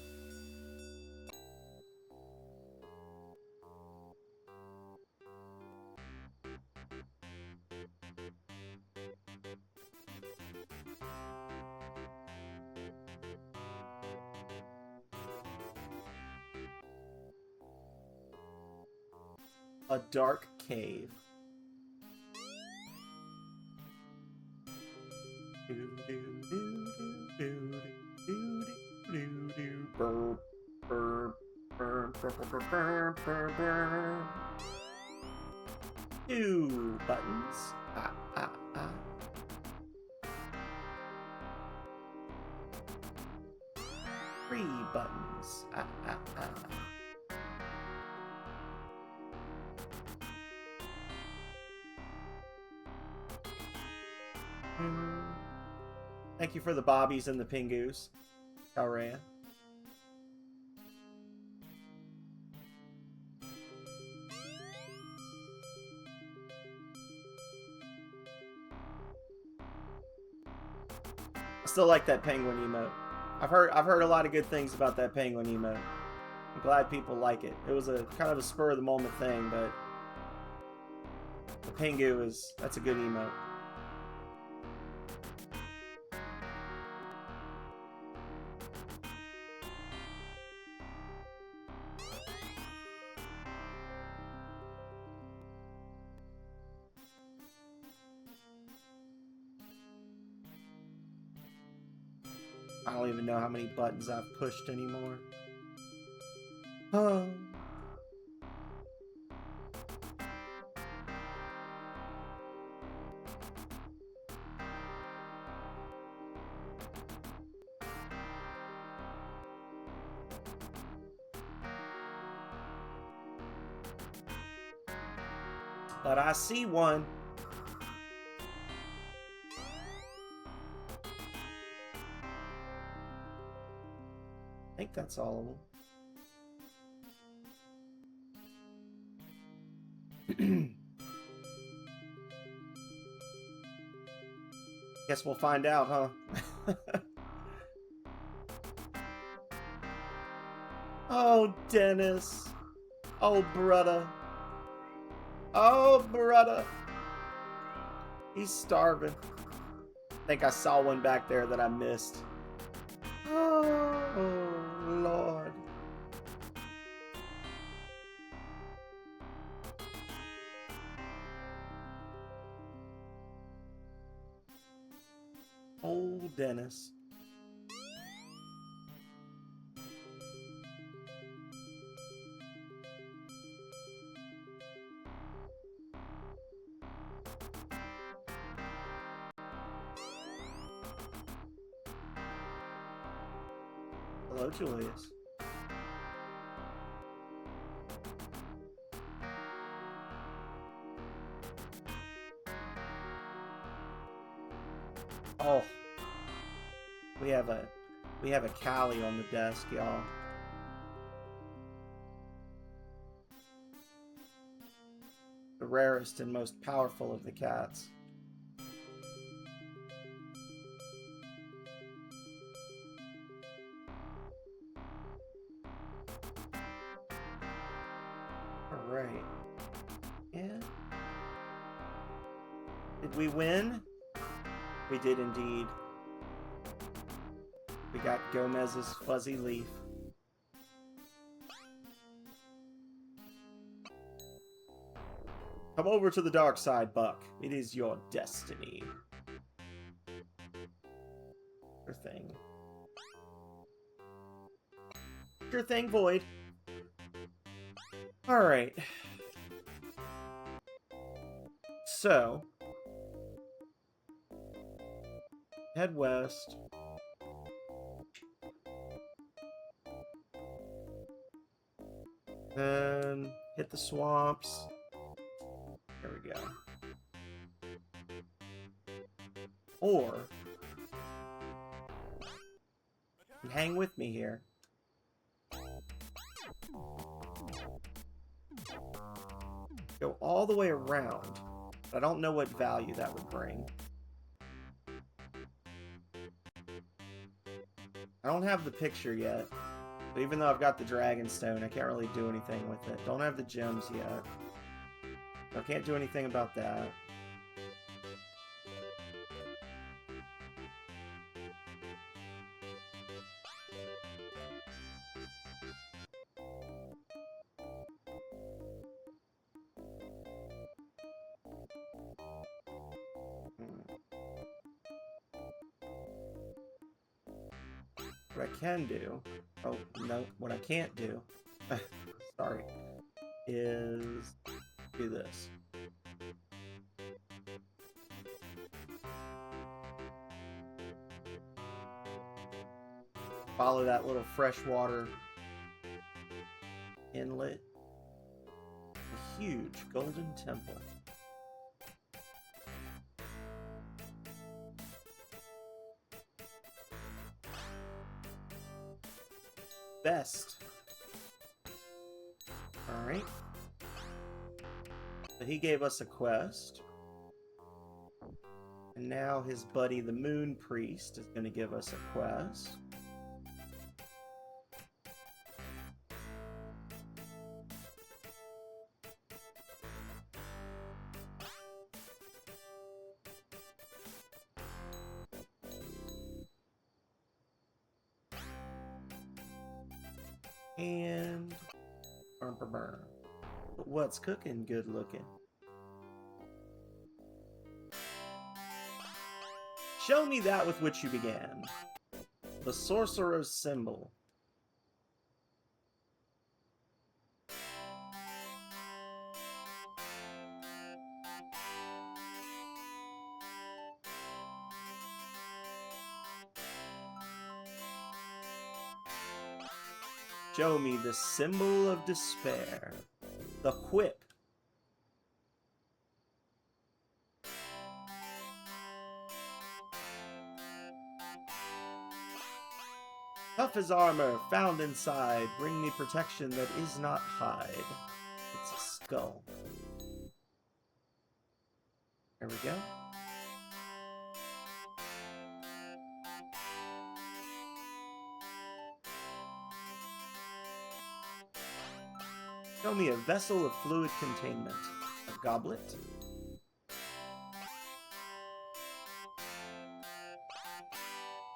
A dark cave. Two buttons. Ah, ah, ah. Three buttons. Ah, ah, ah. Thank you for the bobbies and the pingoos, Calrea. I still like that penguin emote. I've heard a lot of good things about that penguin emote. I'm glad people like it. It was a kind of a spur of the moment thing, but the pingu that's a good emote. I don't even know how many buttons I've pushed anymore. Oh. But I see one. I think that's all of them. Guess we'll find out, huh? Oh, Dennis. Oh, brother. Oh, brother. He's starving. I think I saw one back there that I missed. Oh, Lord. Old Dennis. Hello, Julius. Oh, we have a Callie on the desk, y'all. The rarest and most powerful of the cats. All right. Yeah. Did we win? We did indeed. We got Gomez's fuzzy leaf. Come over to the dark side, Buck. It is your destiny. Sure thing. Sure thing, Void. Alright. So. Head west. Then hit the swamps. There we go. Or hang with me here. Go all the way around. But I don't know what value that would bring. I don't have the picture yet. But even though I've got the Dragon Stone, I can't really do anything with it. Don't have the gems yet. I can't do anything about that. What I can do... Oh, no. What I can't do... sorry. Is... do this. Follow that little freshwater inlet. A huge golden temple. Best. Alright. So he gave us a quest. And now his buddy, the Moon Priest, is going to give us a quest. And... But what's cooking good looking? Show me that with which you began. The Sorcerer's Symbol. Show me the symbol of despair. The whip. Tough as armor, found inside. Bring me protection that is not hide. It's a skull. There we go. Show me a vessel of fluid containment. A goblet.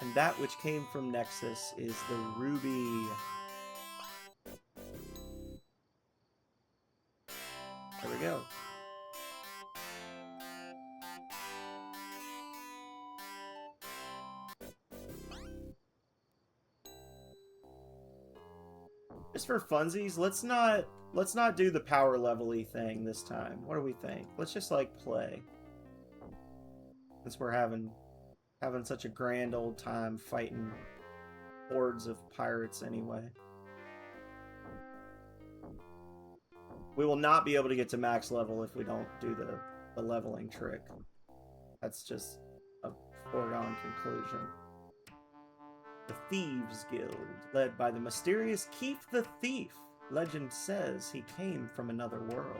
And that which came from Nexus is the ruby. There we go. Just for funsies, let's not do the power level-y thing this time. What do we think? Let's just like play. Since we're having such a grand old time fighting hordes of pirates anyway. We will not be able to get to max level if we don't do the leveling trick. That's just a foregone conclusion. The Thieves Guild, led by the mysterious Keith the Thief. Legend says he came from another world.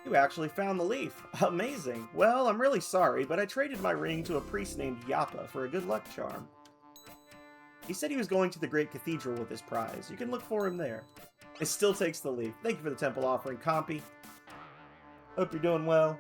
You actually found the leaf. Amazing. Well, I'm really sorry, but I traded my ring to a priest named Yappa for a good luck charm. He said he was going to the Great Cathedral with his prize. You can look for him there. It still takes the leaf. Thank you for the temple offering, Compy. Hope you're doing well.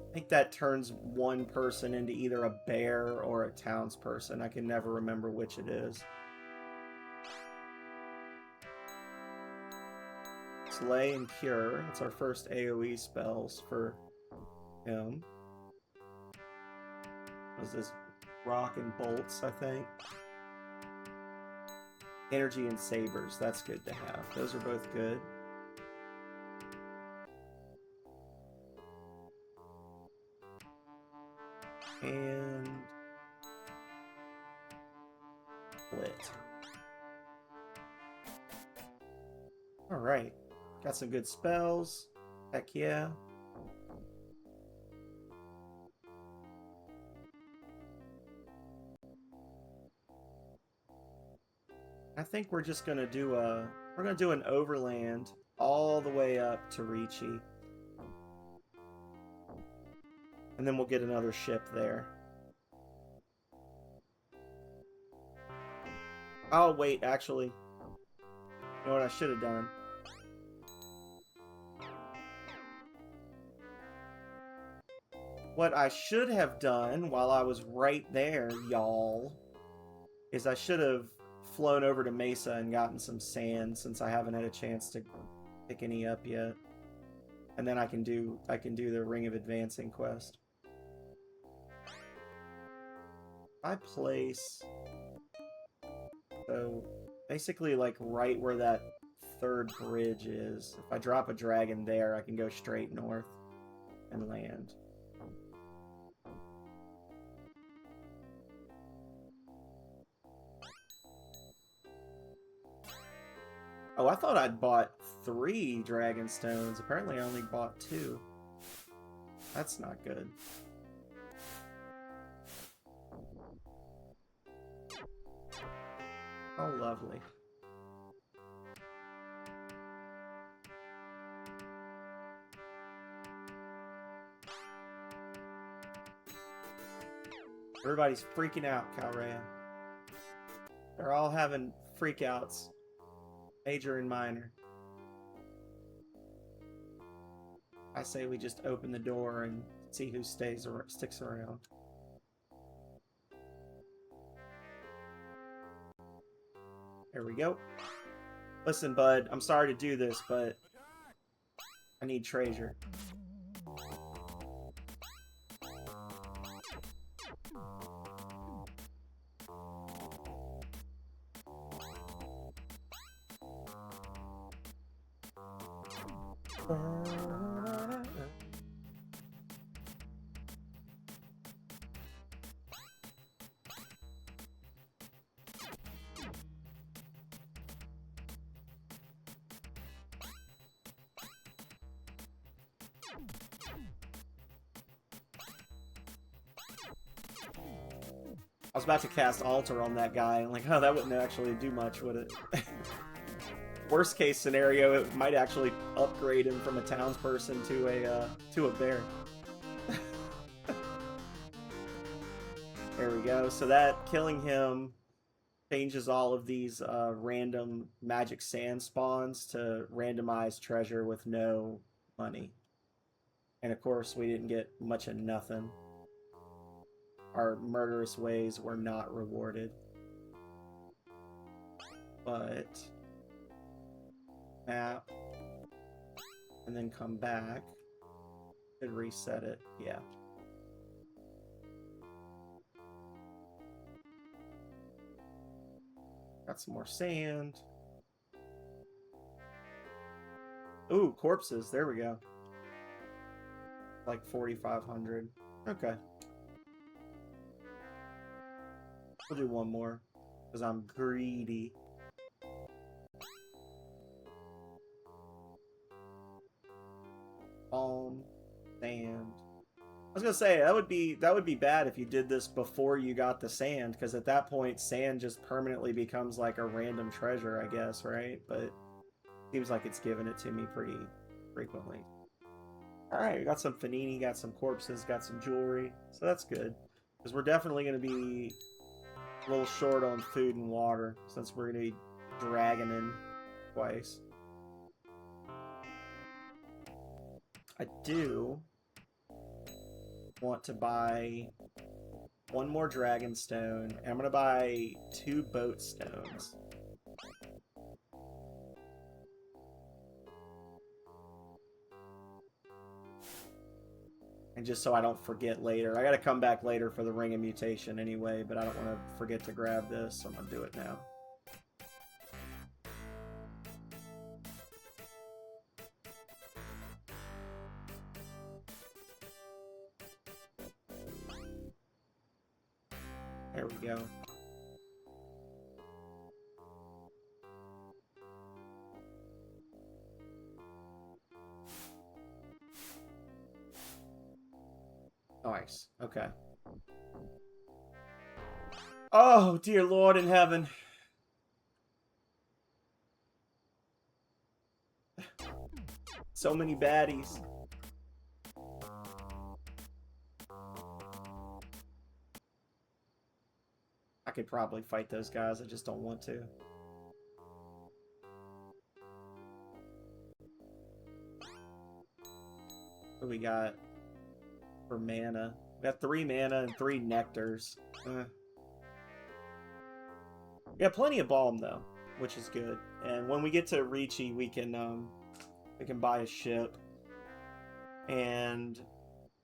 I think that turns one person into either a bear or a townsperson. I can never remember which it is. Slay and Cure. That's our first AoE spells for him. Was this Rock and Bolts, I think? Energy and Sabers. That's good to have. Those are both good. And lit. Alright. Got some good spells. Heck yeah. I think we're just gonna do an overland all the way up to Ricci. And then we'll get another ship there. Oh, wait, actually. You know what I should have done? What I should have done while I was right there, y'all, is I should have flown over to Mesa and gotten some sand since I haven't had a chance to pick any up yet. And then I can do the Ring of Advancing quest. I place, so basically like right where that third bridge is. If I drop a dragon there, I can go straight north and land. Oh, I thought I'd bought 3 dragon stones. Apparently I only bought 2. That's not good. Oh, lovely. Everybody's freaking out, Calrea. They're all having freakouts. Major and minor. I say we just open the door and see who sticks around. There we go. Listen, bud, I'm sorry to do this, but I need treasure. I was about to cast Altar on that guy, and like, oh, that wouldn't actually do much, would it? Worst case scenario, it might actually upgrade him from a townsperson to a bear. There we go. So that killing him changes all of these random magic sand spawns to randomized treasure with no money. And of course, we didn't get much of nothing. Our murderous ways were not rewarded. But map and then come back and reset it. Yeah. Got some more sand. Ooh, corpses. There we go. Like 4,500. Okay. We'll do one more, because I'm greedy. Sand. I was gonna say that would be bad if you did this before you got the sand, because at that point sand just permanently becomes like a random treasure, I guess, right? But seems like it's giving it to me pretty frequently. Alright, we got some Fanini, got some corpses, got some jewelry, so that's good. Because we're definitely going to be a little short on food and water, since we're going to be dragoning twice. I do want to buy one more dragon stone, and I'm going to buy 2 boat stones. And just so I don't forget later. I gotta come back later for the Ring of Mutation anyway, but I don't want to forget to grab this, so I'm gonna do it now. There we go. Nice. Okay. Oh, dear Lord in heaven. So many baddies. I could probably fight those guys, I just don't want to. What do we got? for mana. We got 3 mana and 3 nectars. We got plenty of balm though, which is good. And when we get to Ricci, we can buy a ship and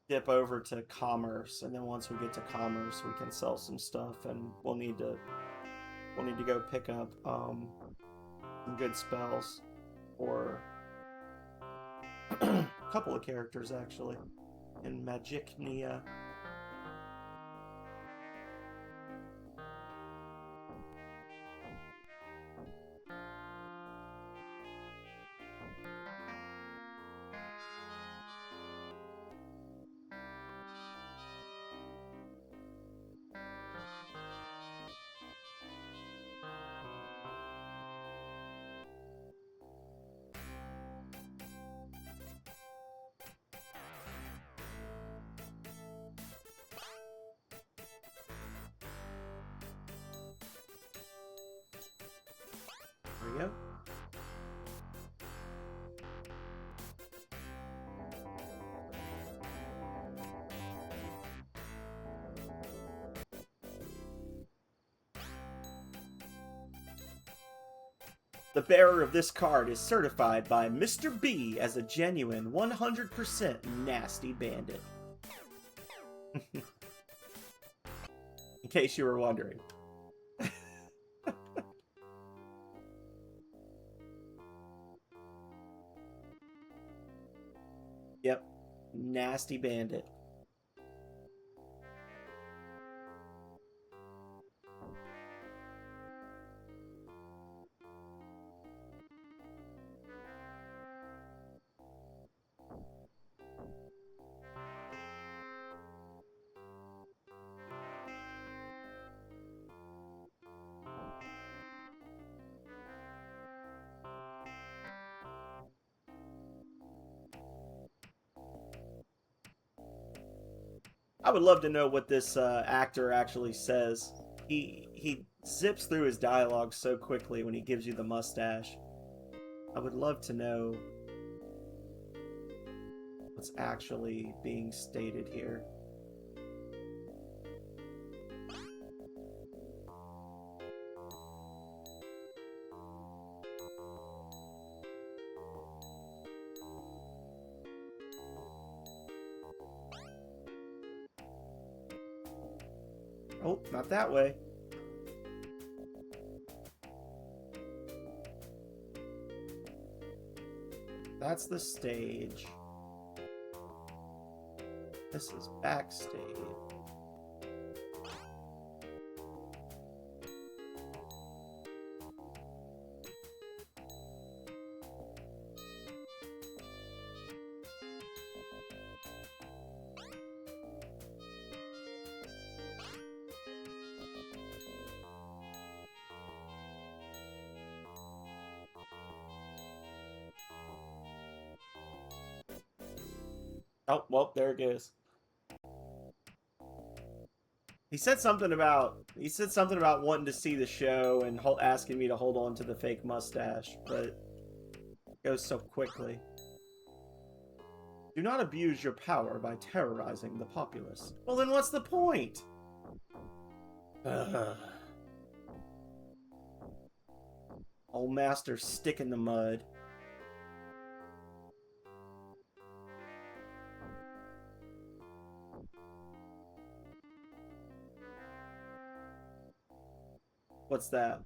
dip over to commerce. And then once we get to commerce, we can sell some stuff, and we'll need to go pick up some good spells for a couple of characters actually in Magicnia. There we go. The bearer of this card is certified by Mr. B as a genuine 100% nasty bandit. In case you were wondering. Yep. Nasty bandit. I would love to know what this actor actually says. He zips through his dialogue so quickly when he gives you the mustache. I would love to know what's actually being stated here. Oh, not that way. That's the stage. This is backstage. Oh, well, there it goes. He said something about wanting to see the show and asking me to hold on to the fake mustache, but it goes so quickly. Do not abuse your power by terrorizing the populace. Well, then what's the point? Old master stick in the mud. What's that?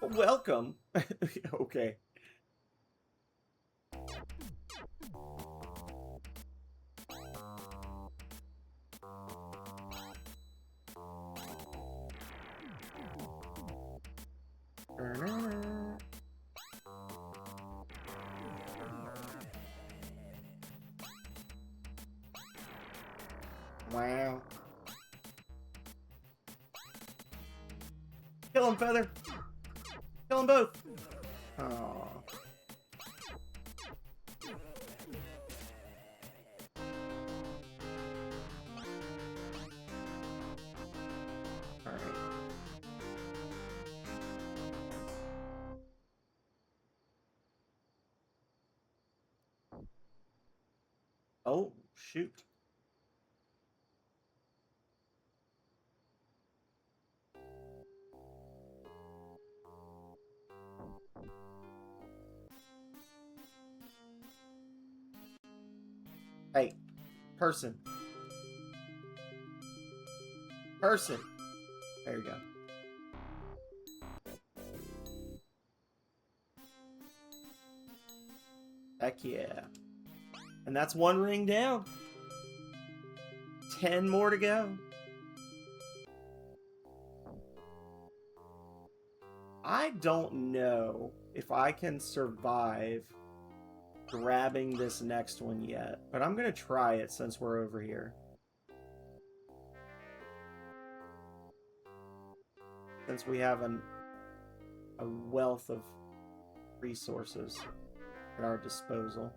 Welcome. Okay. Wow. Kill him, Feather. Kill them both. Oh. Alright. Oh, shoot. Hey, person. Person. There you go. Heck yeah. And that's one ring down. 10 more to go. I don't know if I can survive grabbing this next one yet, but I'm going to try it since we're over here. Since we have a wealth of resources at our disposal.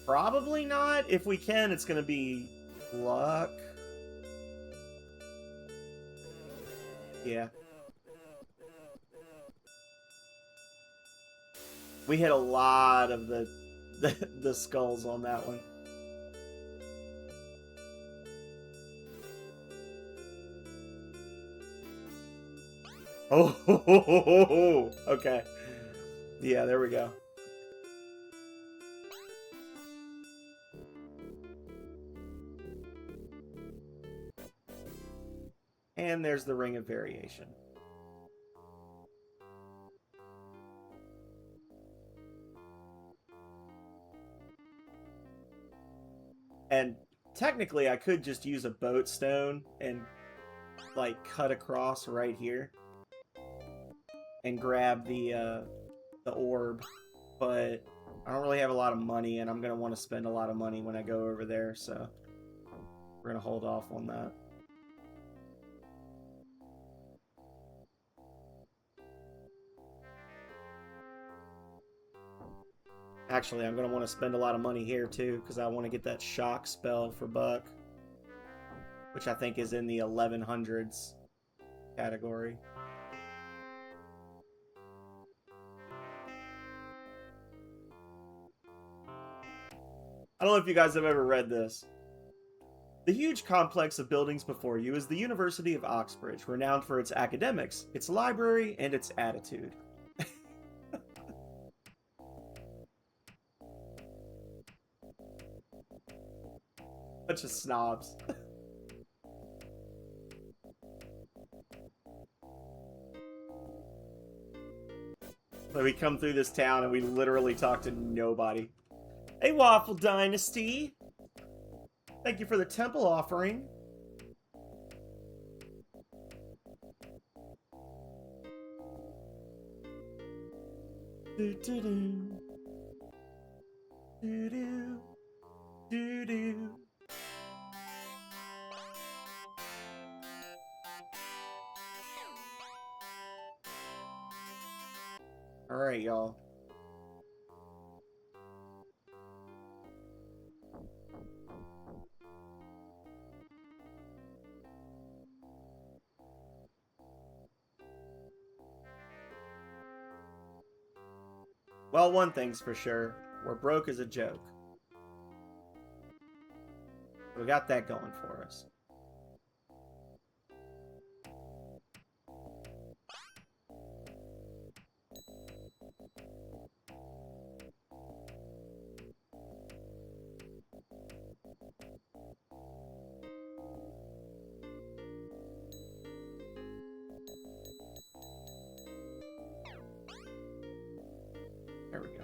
Probably not. If we can, it's going to be luck. Yeah. We hit a lot of the skulls on that one. Oh, okay. Yeah, there we go. And there's the Ring of Variation. And technically, I could just use a boat stone and, like, cut across right here and grab the orb, but I don't really have a lot of money, and I'm going to want to spend a lot of money when I go over there, so we're going to hold off on that. Actually, I'm going to want to spend a lot of money here, too, because I want to get that shock spell for Buck, which I think is in the 1100s category. I don't know if you guys have ever read this. The huge complex of buildings before you is the University of Oxbridge, renowned for its academics, its library, and its attitude. Bunch of snobs. So we come through this town and we literally talk to nobody. Hey, Waffle Dynasty! Thank you for the temple offering. Do-do-do. Do-do. Do-do. Alright, y'all. Well, one thing's for sure. We're broke as a joke. We got that going for us. There we go.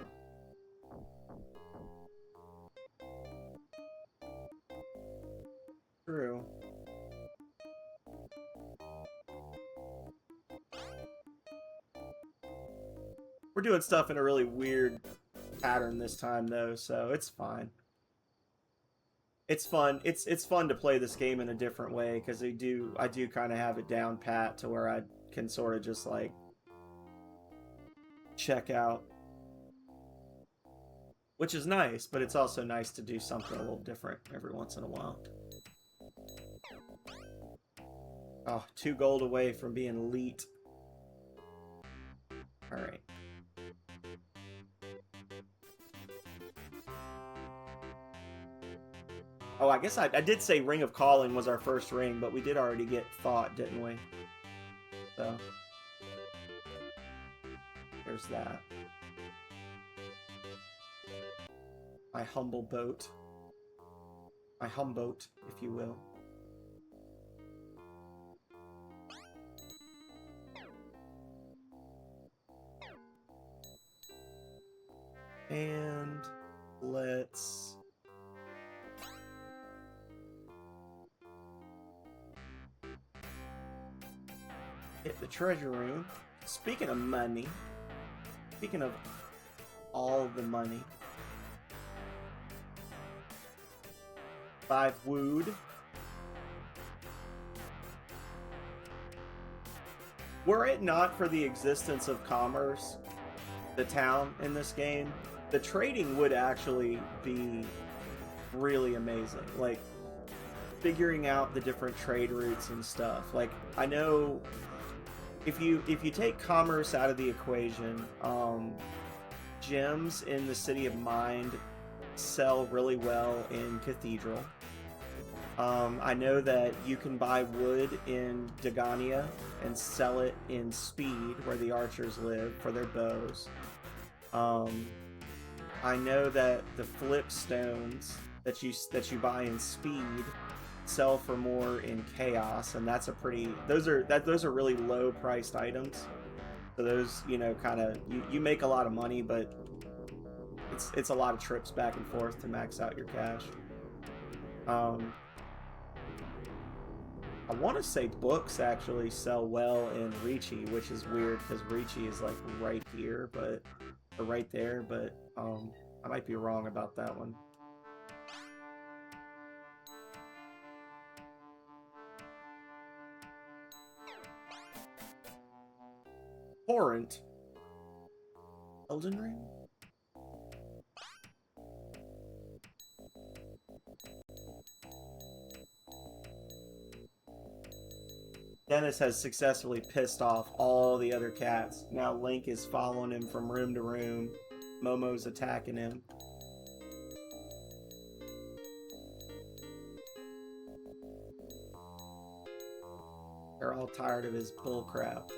True. We're doing stuff in a really weird pattern this time, though, so it's fine. It's fun. It's fun to play this game in a different way because I do kind of have it down pat to where I can sort of just like check out, which is nice. But it's also nice to do something a little different every once in a while. Oh, 2 gold away from being elite. Alright. Oh, I guess I did say Ring of Calling was our first ring, but we did already get Thought, didn't we? So, there's that. My humble boat. My humboat, if you will. And let's... hit the treasure room. Speaking of money, speaking of all the money, 5 wood. Were it not for the existence of commerce, the town in this game, the trading would actually be really amazing. Like, figuring out the different trade routes and stuff. Like, I know if you take commerce out of the equation, gems in the City of Mind sell really well in Cathedral. I know that you can buy wood in Dagania and sell it in Speed, where the archers live, for their bows. I know that the flip stones that you buy in Speed sell for more in Chaos, and that's a pretty... those are really low priced items. So those, you know, kind of you make a lot of money, but it's a lot of trips back and forth to max out your cash. I want to say books actually sell well in Ricci, which is weird because Ricci is like right here, or right there, but I might be wrong about that one. Torrent. Elden Ring? Dennis has successfully pissed off all the other cats. Now Link is following him from room to room. Momo's attacking him. They're all tired of his bullcrap.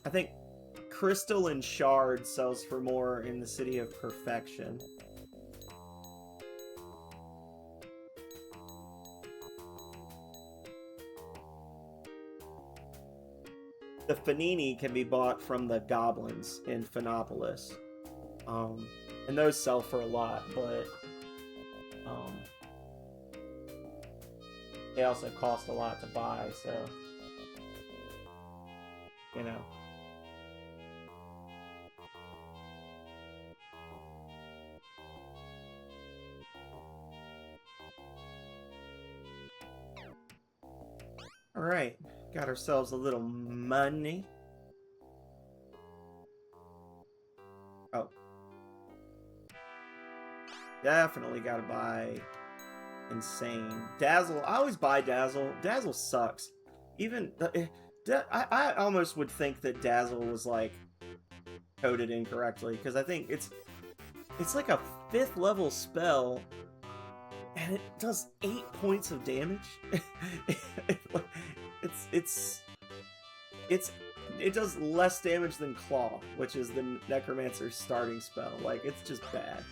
I think Crystal and Shard sells for more in the City of Perfection. The Fanini can be bought from the goblins in Phenopolis. And those sell for a lot, but they also cost a lot to buy, so, you know. Alright, got ourselves a little money. Oh. Definitely gotta buy Insane. Dazzle, I always buy Dazzle. Dazzle sucks. Even, I almost would think that Dazzle was, like, coded incorrectly, because I think it's like a 5th level spell, and it does 8 points of damage. It does less damage than Claw, which is the Necromancer's starting spell. Like, it's just bad.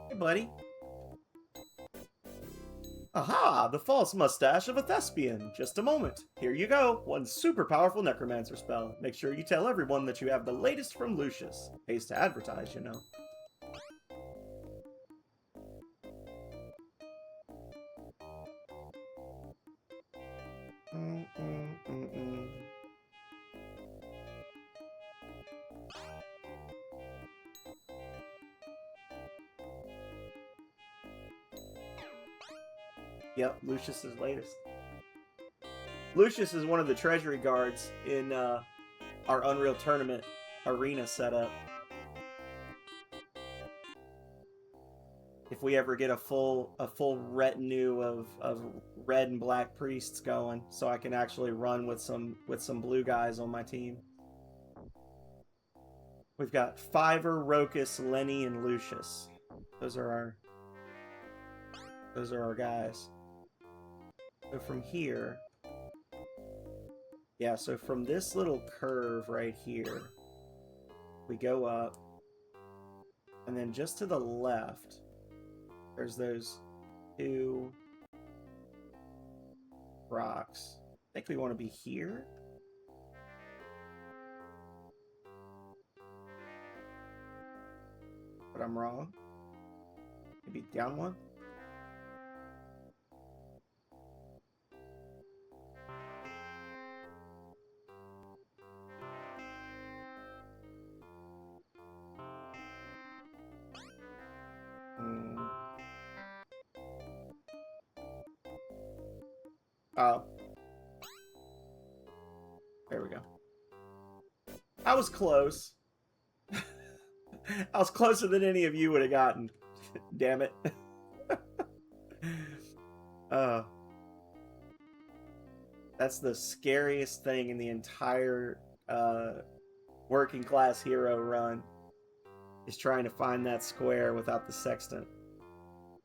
Hey, buddy. Aha! The false mustache of a thespian. Just a moment. Here you go. One super powerful necromancer spell. Make sure you tell everyone that you have the latest from Lucius. Pays to advertise, you know. Yep, Lucius is latest. Lucius is one of the treasury guards in our Unreal Tournament arena setup. If we ever get a full retinue of red and black priests going, so I can actually run with some blue guys on my team. We've got Fiver, Rokus, Lenny, and Lucius. Those are our guys. So from here, yeah, so from this little curve right here, we go up, and then just to the left, there's those two rocks. I think we want to be here. But I'm wrong. Maybe down one? Oh. There we go. I was close. I was closer than any of you would have gotten. Damn it. That's the scariest thing in the entire working class hero run, is trying to find that square without the sextant,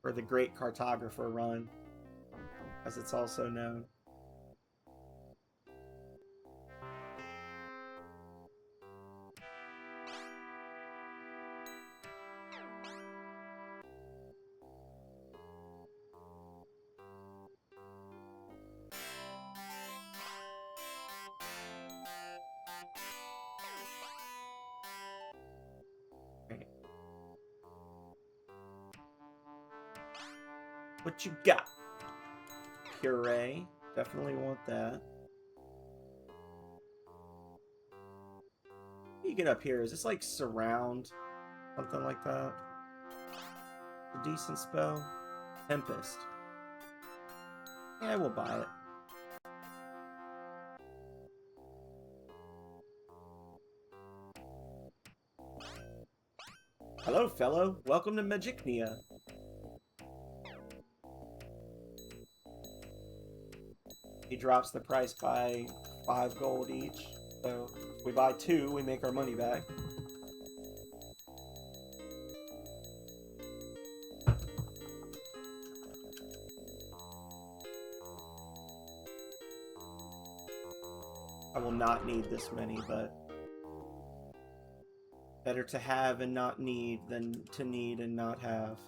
or the great cartographer run, as it's also known. What you got? Puree. Definitely want that. You get up here. Is this like surround? Something like that? A decent spell? Tempest. Yeah, we'll buy it. Hello, fellow. Welcome to Magicnia. He drops the price by 5 gold each. So if we buy 2, we make our money back. I will not need this many, but better to have and not need than to need and not have.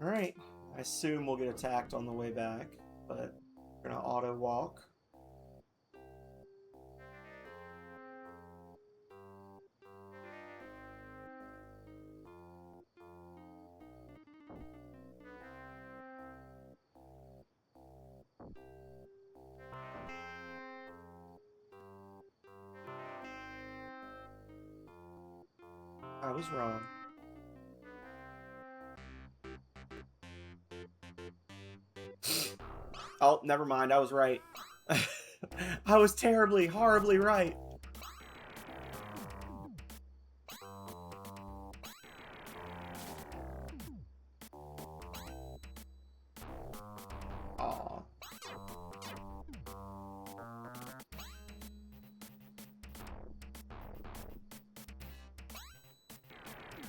Alright, I assume we'll get attacked on the way back, but we're gonna auto walk. I was wrong. Oh, never mind. I was right. I was terribly, horribly right. Aw.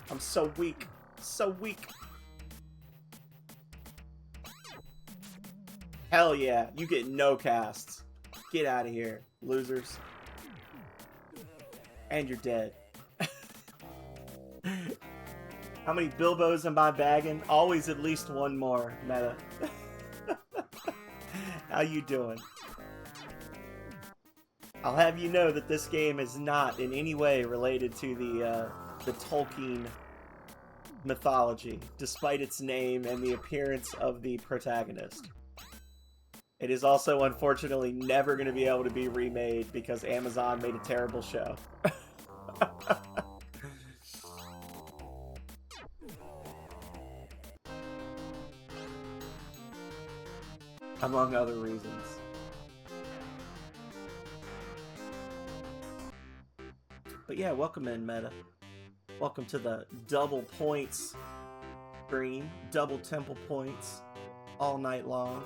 I'm so weak. So weak. Hell yeah. You get no casts. Get out of here, losers. And you're dead. How many Bilbos am I bagging? Always at least one more, meta. How you doing? I'll have you know that this game is not in any way related to the Tolkien mythology, despite its name and the appearance of the protagonist. It is also, unfortunately, never going to be able to be remade because Amazon made a terrible show. among other reasons. But yeah, welcome in, Meta. Welcome to the double points stream, double temple points, all night long.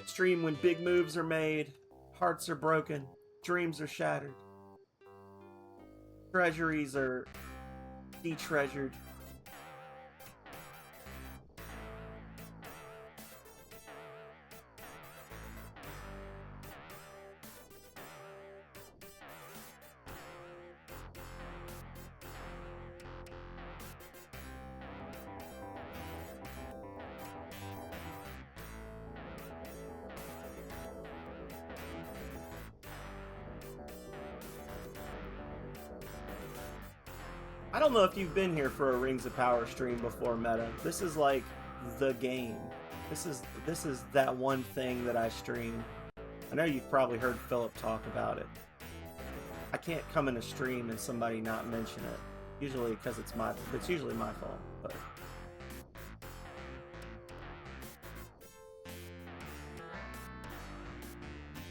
Stream when big moves are made, hearts are broken, dreams are shattered, treasuries are de-treasured. I don't know if you've been here for a Rings of Power stream before, Meta. This is like the game. This is that one thing that I stream. I know you've probably heard Philip talk about it. I can't come in a stream and somebody not mention it. Usually because it's usually my fault, but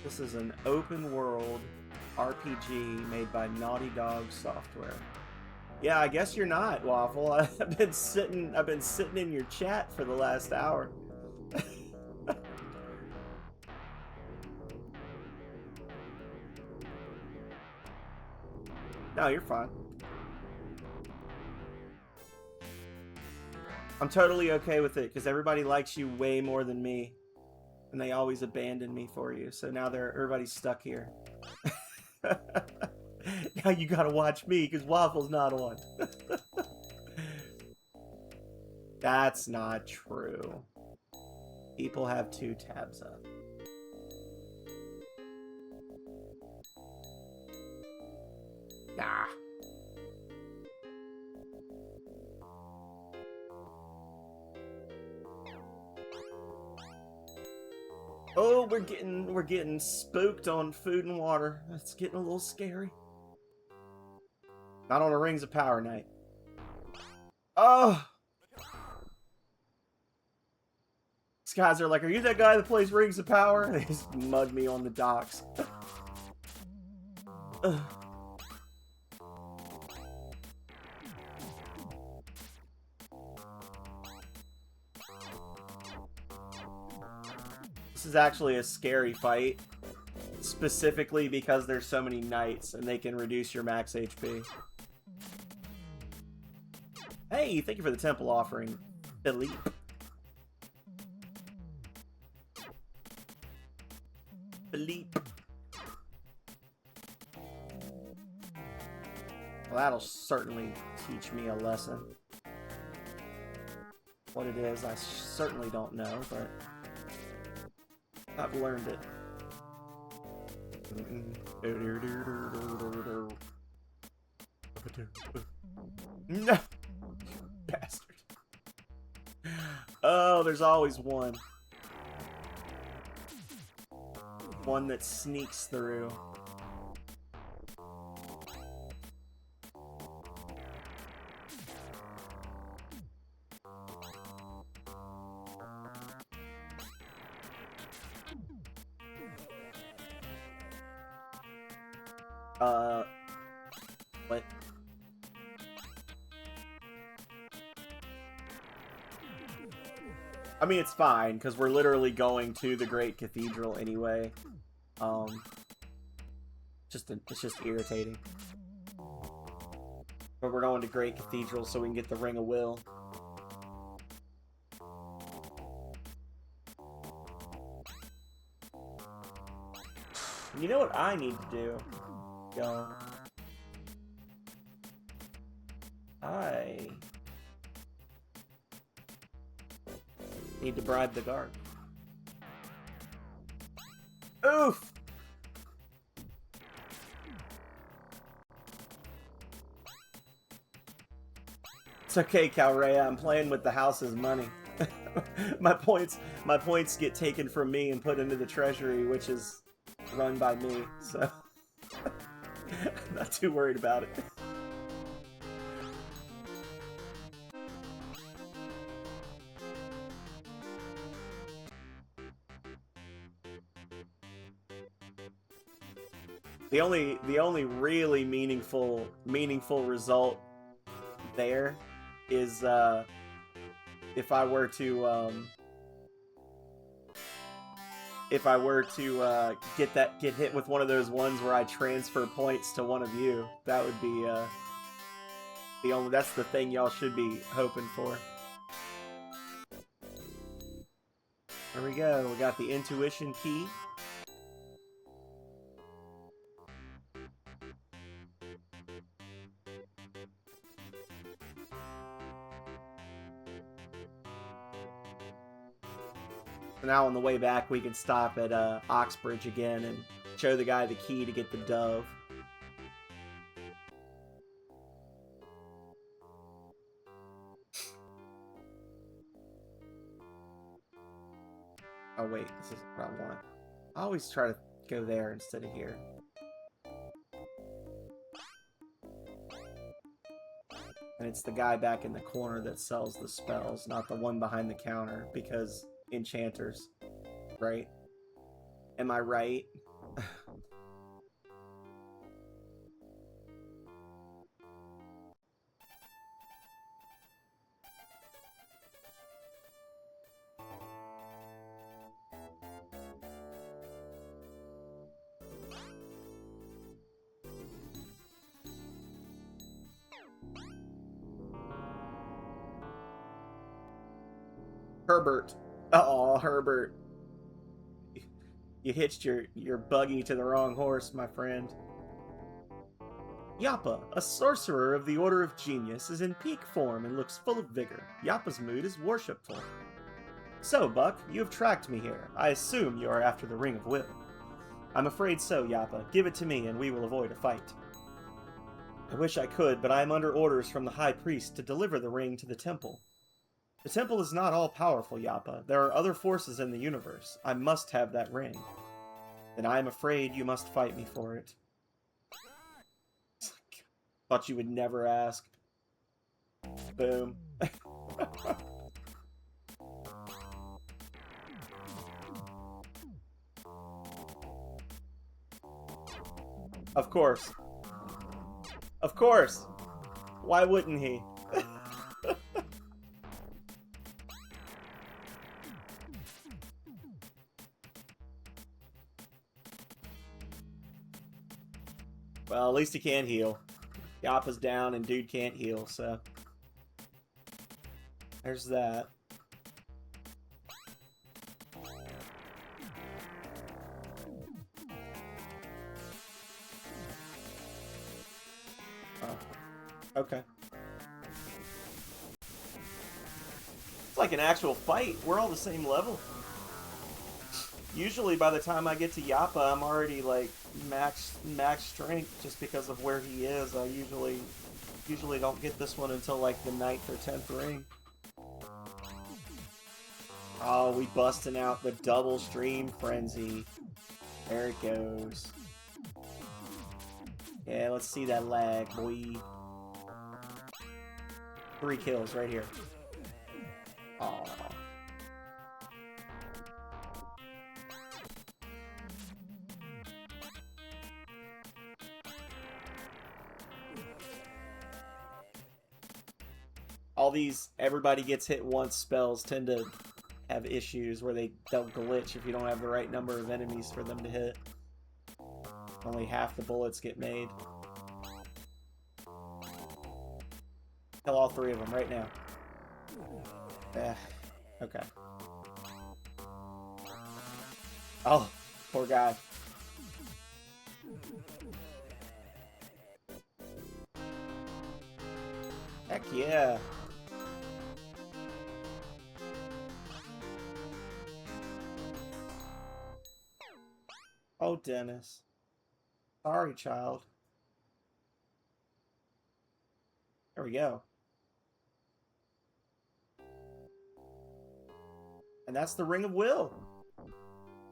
this is an open world RPG made by Naughty Dog Software. Yeah, I guess you're not, Waffle. I've been sitting in your chat for the last hour. No, you're fine. I'm totally okay with it because everybody likes you way more than me, and they always abandon me for you. So now everybody's stuck here. Now you gotta watch me because Waffle's not on. That's not true. People have 2 tabs up. Nah. Oh, we're getting spooked on Food and Water. It's getting a little scary. Not on a Rings of Power night. Oh! These guys are like, are you that guy that plays Rings of Power? They just mug me on the docks. This is actually a scary fight. Specifically because there's so many knights and they can reduce your max HP. Hey, thank you for the temple offering, Philippe. Philippe. Well, that'll certainly teach me a lesson. What it is, I certainly don't know, but I've learned it. No! Bastard. Oh, there's always one. One that sneaks through. What? I mean, it's fine, because we're literally going to the Great Cathedral anyway. It's just irritating. But we're going to Great Cathedral so we can get the Ring of Will. You know what I need to do? Yo. I need to bribe the guard. Oof! It's okay, Calrea. I'm playing with the house's money. my points get taken from me and put into the treasury, which is run by me, so I'm not too worried about it. the only really meaningful result there is if I were to get hit with one of those ones where I transfer points to one of you. That would be that's the thing y'all should be hoping for. There we go. We got the intuition key. So now on the way back, we can stop at Oxbridge again and show the guy the key to get the dove. Oh wait, this isn't what I want. I always try to go there instead of here. And it's the guy back in the corner that sells the spells, not the one behind the counter, because enchanters, right? Am I right? Herbert. Oh, Herbert. You hitched your buggy to the wrong horse, my friend. Yappa, a sorcerer of the Order of Genius, is in peak form and looks full of vigor. Yappa's mood is worshipful. So, Buck, you have tracked me here. I assume you are after the Ring of Will. I'm afraid so, Yappa. Give it to me and we will avoid a fight. I wish I could, but I am under orders from the High Priest to deliver the ring to the temple. The temple is not all-powerful, Yappa. There are other forces in the universe. I must have that ring. Then I am afraid you must fight me for it. Thought you would never ask. Boom. Of course. Of course. Why wouldn't he? Well, at least he can't heal. Yappa's down and dude can't heal, so... There's that. Oh. Okay. It's like an actual fight. We're all the same level. Usually by the time I get to Yappa, I'm already like max strength just because of where he is. I usually don't get this one until like the 9th or 10th ring. Oh, we busting out the double stream frenzy. There it goes. Yeah, let's see that lag, boy. 3 kills right here. Aww. All these everybody gets hit once spells tend to have issues where they'll glitch if you don't have the right number of enemies for them to hit. Only half the bullets get made. Kill all 3 of them right now. Okay. Oh, poor guy. Heck yeah. Oh, Dennis. Sorry, child. There we go. And that's the Ring of Will.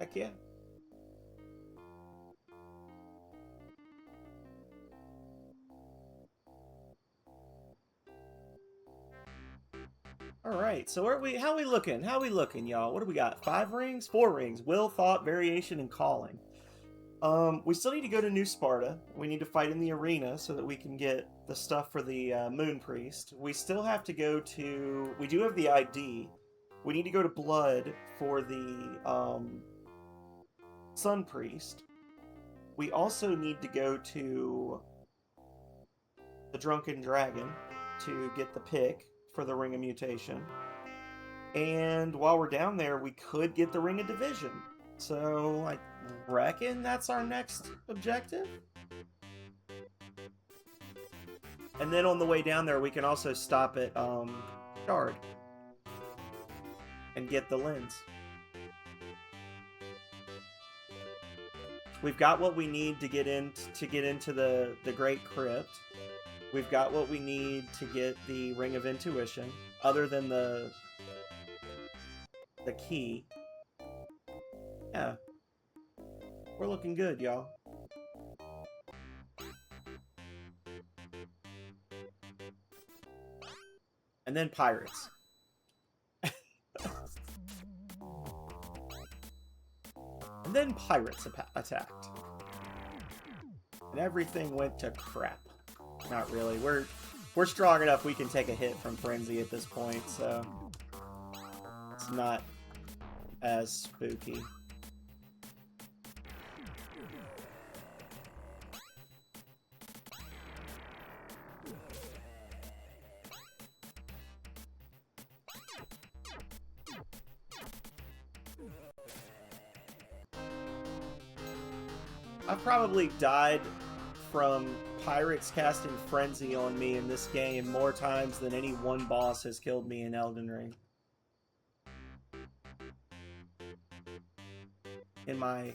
Heck yeah. Alright, so how are we looking? How are we looking, y'all? What do we got? 5 rings? 4 rings. Will, Thought, Variation, and Calling. We still need to go to New Sparta. We need to fight in the arena so that we can get the stuff for the Moon Priest. We still have to go to... We do have the ID. We need to go to Blood for the Sun Priest. We also need to go to the Drunken Dragon to get the pick for the Ring of Mutation. And while we're down there, we could get the Ring of Division. So I reckon that's our next objective. And then on the way down there, we can also stop at Shard and get the lens. We've got what we need to get into the Great Crypt. We've got what we need to get the Ring of Intuition, other than the key. Yeah. We're looking good, y'all. And then pirates. And then pirates attacked. And everything went to crap. Not really. We're strong enough we can take a hit from Frenzy at this point, so it's not as spooky. I've probably died from pirates casting Frenzy on me in this game more times than any one boss has killed me in Elden Ring. In my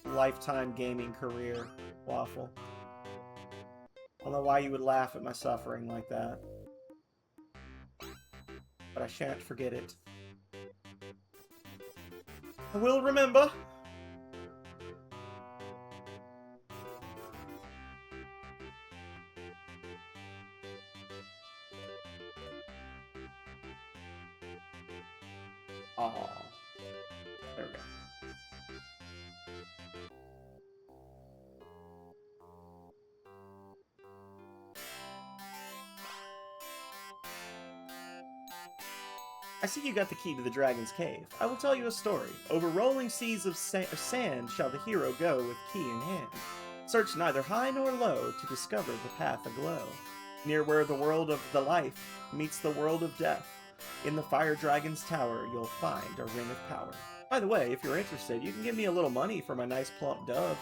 lifetime gaming career, Waffle. I don't know why you would laugh at my suffering like that. But I shan't forget it. I will remember. Oh, there we go. I see you got the key to the Dragon's Cave. I will tell you a story. Over rolling seas of sand shall the hero go with key in hand. Search neither high nor low to discover the path aglow. Near where the world of the life meets the world of death, in the Fire Dragon's Tower, you'll find a Ring of Power. By the way, if you're interested, you can give me a little money for my nice plump dove.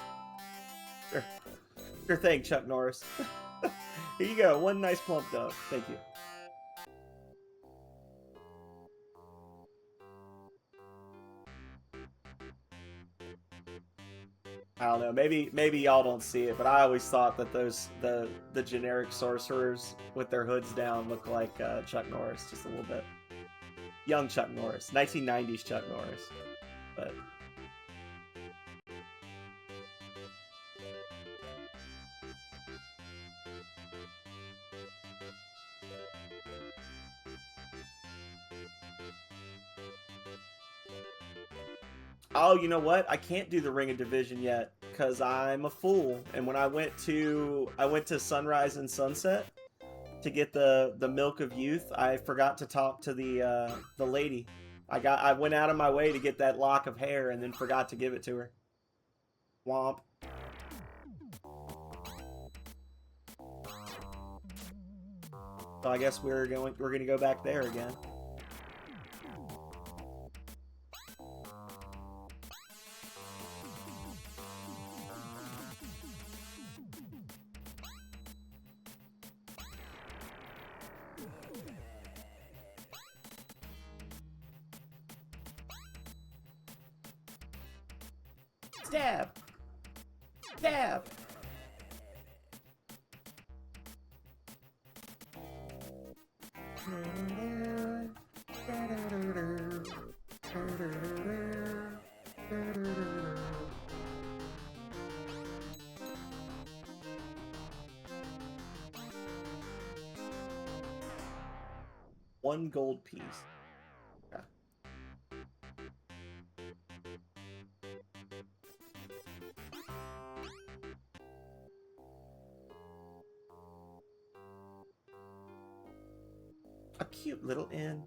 Sure thing, Chuck Norris. Here you go, one nice plump dove. Thank you. I don't know, maybe y'all don't see it, but I always thought that the generic sorcerers with their hoods down look like Chuck Norris, just a little bit. Young Chuck Norris, 1990s Chuck Norris, but... Oh, you know what? I can't do the Ring of Division yet because I'm a fool. And when I went to Sunrise and Sunset to get the Milk of Youth, I forgot to talk to the lady. I went out of my way to get that lock of hair and then forgot to give it to her. Womp. So I guess we're gonna go back there again. Stab! Stab! One gold piece. Yeah. A cute little inn.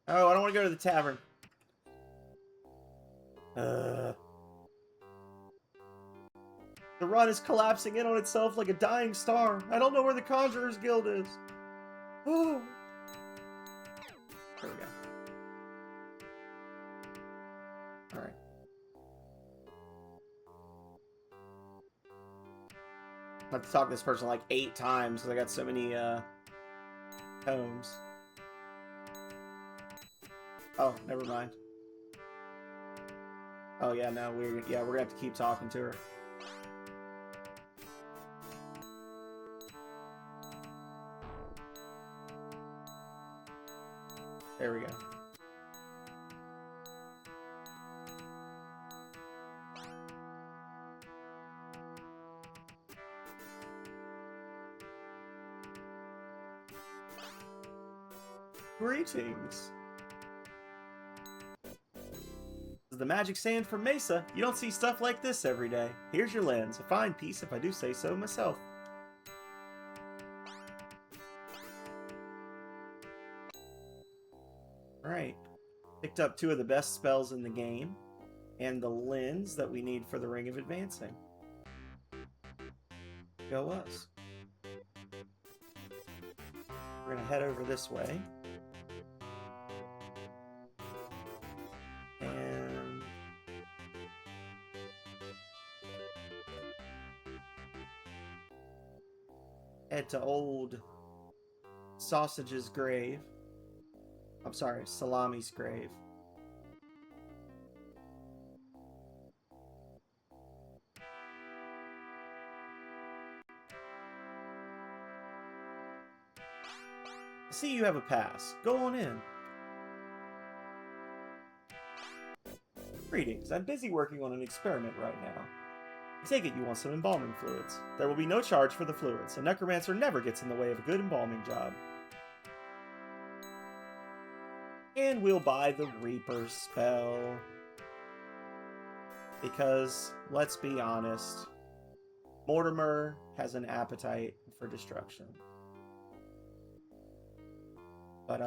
Oh, I don't want to go to the tavern. The run is collapsing in on itself like a dying star. I don't know where the Conjurer's Guild is. Oh. There we go. Alright. I have to talk to this person like 8 times because I got so many tomes. Oh, never mind. Oh yeah, no, we're gonna have to keep talking to her. There we go. Greetings. This is the magic sand from Mesa. You don't see stuff like this every day. Here's your lens. A fine piece if I do say so myself. Alright. Picked up 2 of the best spells in the game. And the lens that we need for the Ring of Advancing. Go us. We're gonna head over this way. And head to old Sausage's grave. I'm sorry, Salami's grave. I see you have a pass. Go on in. Greetings. I'm busy working on an experiment right now. I take it you want some embalming fluids. There will be no charge for the fluids. A necromancer never gets in the way of a good embalming job. And we'll buy the Reaper spell. Because, let's be honest, Mortimer has an appetite for destruction. But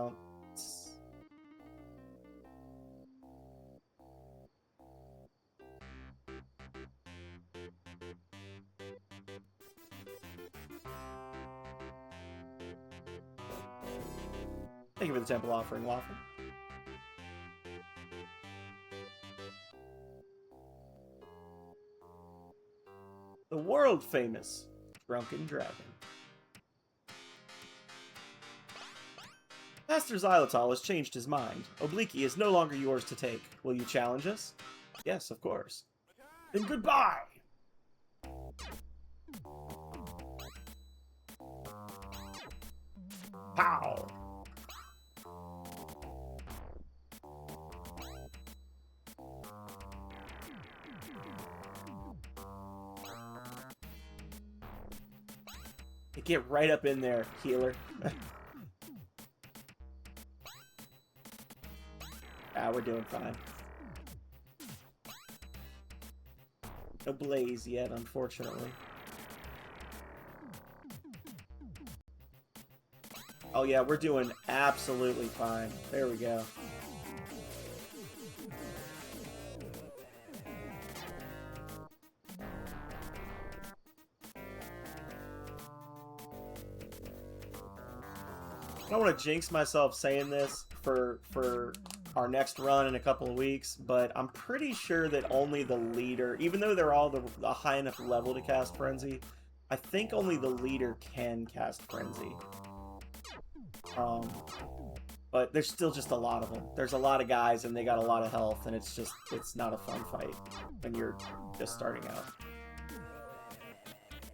thank you for the temple offering, Waffle. The world-famous Drunken Dragon. Master Xylitol has changed his mind. Oblique is no longer yours to take. Will you challenge us? Yes, of course. Then goodbye! Pow! Get right up in there, healer. We're doing fine. No blaze yet, unfortunately. Oh yeah, we're doing absolutely fine. There we go. I don't want to jinx myself saying this for our next run in a couple of weeks, but I'm pretty sure that only the leader, even though they're all the high enough level to cast Frenzy, I think only the leader can cast Frenzy. But there's still just a lot of them. There's a lot of guys and they got a lot of health, and it's not a fun fight when you're just starting out.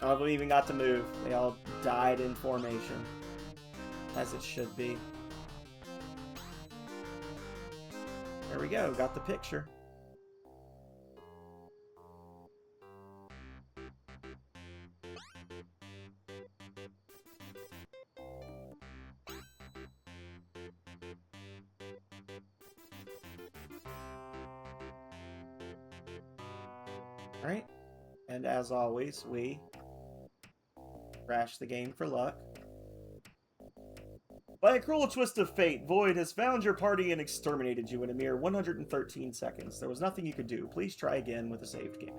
None of them even got to move. They all died in formation. As it should be. There we go, got the picture. Alright, and as always, we crash the game for luck. By a cruel twist of fate, Void has found your party and exterminated you in a mere 113 seconds. There was nothing you could do. Please try again with a saved game.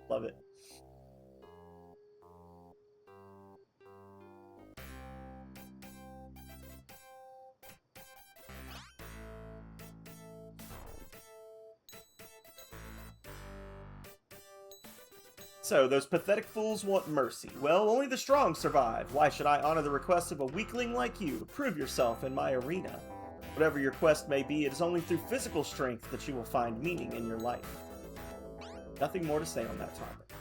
Love it. So, those pathetic fools want mercy. Well, only the strong survive. Why should I honor the request of a weakling like you? Prove yourself in my arena. Whatever your quest may be, it is only through physical strength that you will find meaning in your life. Nothing more to say on that topic.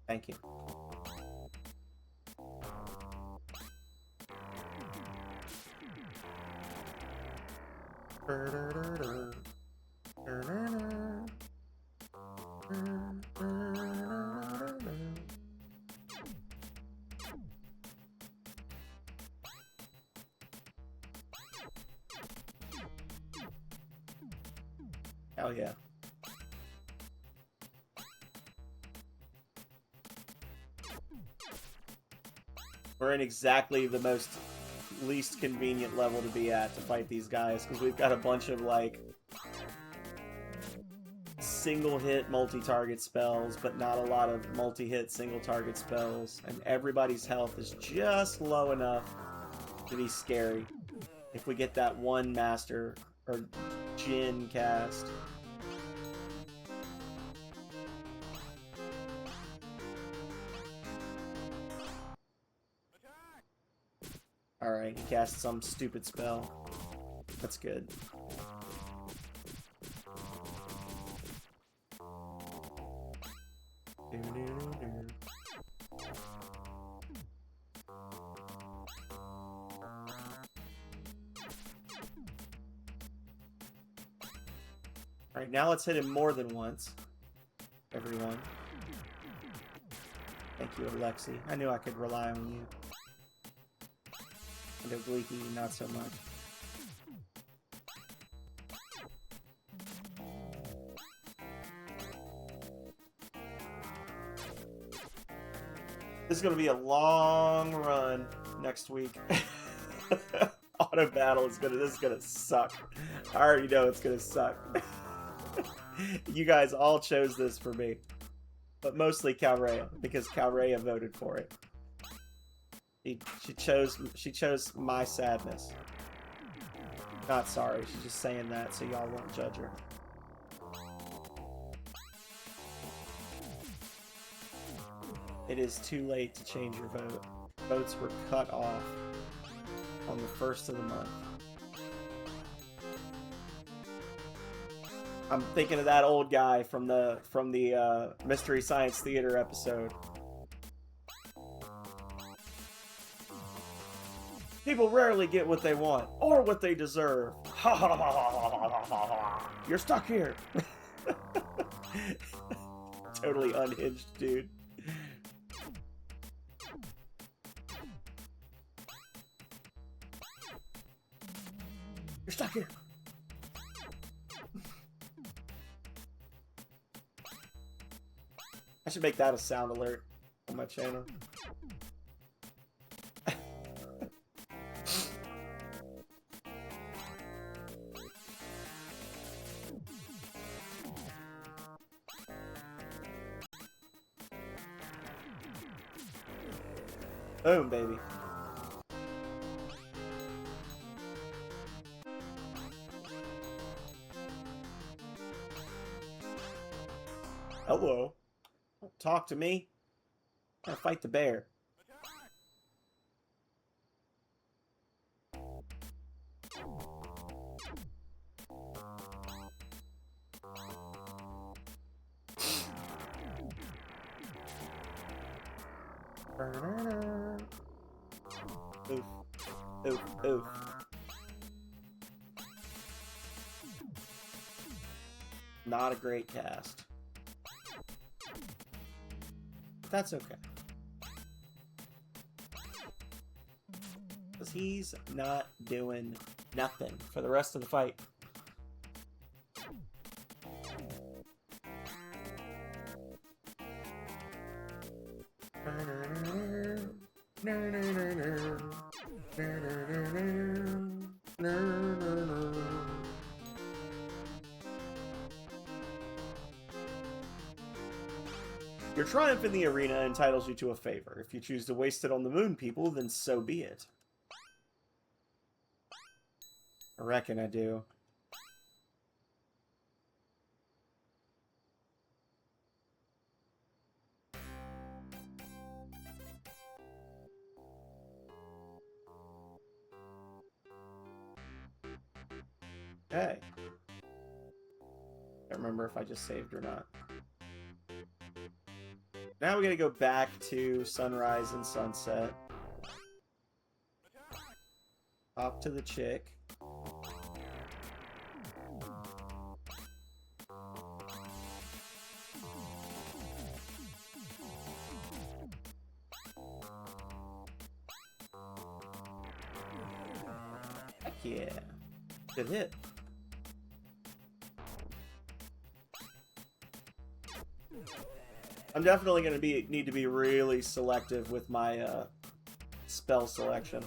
Thank you. Hell yeah. We're in exactly the most least convenient level to be at to fight these guys, because we've got a bunch of, like, single-hit multi-target spells, but not a lot of multi-hit single-target spells, and everybody's health is just low enough to be scary if we get that one master or Jin cast. Alright, he cast some stupid spell. That's good. Alright, now let's hit him more than once. Everyone. Thank you, Alexi. I knew I could rely on you. And Oblique, not so much. This is going to be a long run next week. Auto battle is this is gonna suck. I already know it's gonna suck. You guys all chose this for me, but mostly Calrea, because Calrea voted for it. She chose my sadness. Not sorry, she's just saying that so y'all won't judge her. It is too late to change your vote. Votes were cut off on the 1st of the month. I'm thinking of that old guy from the Mystery Science Theater episode. People rarely get what they want or what they deserve. Ha ha ha ha ha ha ha. You're stuck here. Totally unhinged, dude. You're stuck here. I should make that a sound alert on my channel. Boom, baby. Hello. Don't talk to me. I'm gonna fight the bear. Oof. Oof. Oof. Not a great cast. That's okay. Because he's not doing nothing for the rest of the fight. Your triumph in the arena entitles you to a favor. If you choose to waste it on the moon people, then so be it. I reckon I do. Okay. Can't remember if I just saved or not. Now we gotta go back to sunrise and sunset. Up to the chick. Heck yeah. Good hit. I'm definitely going to need to be really selective with my spell selection.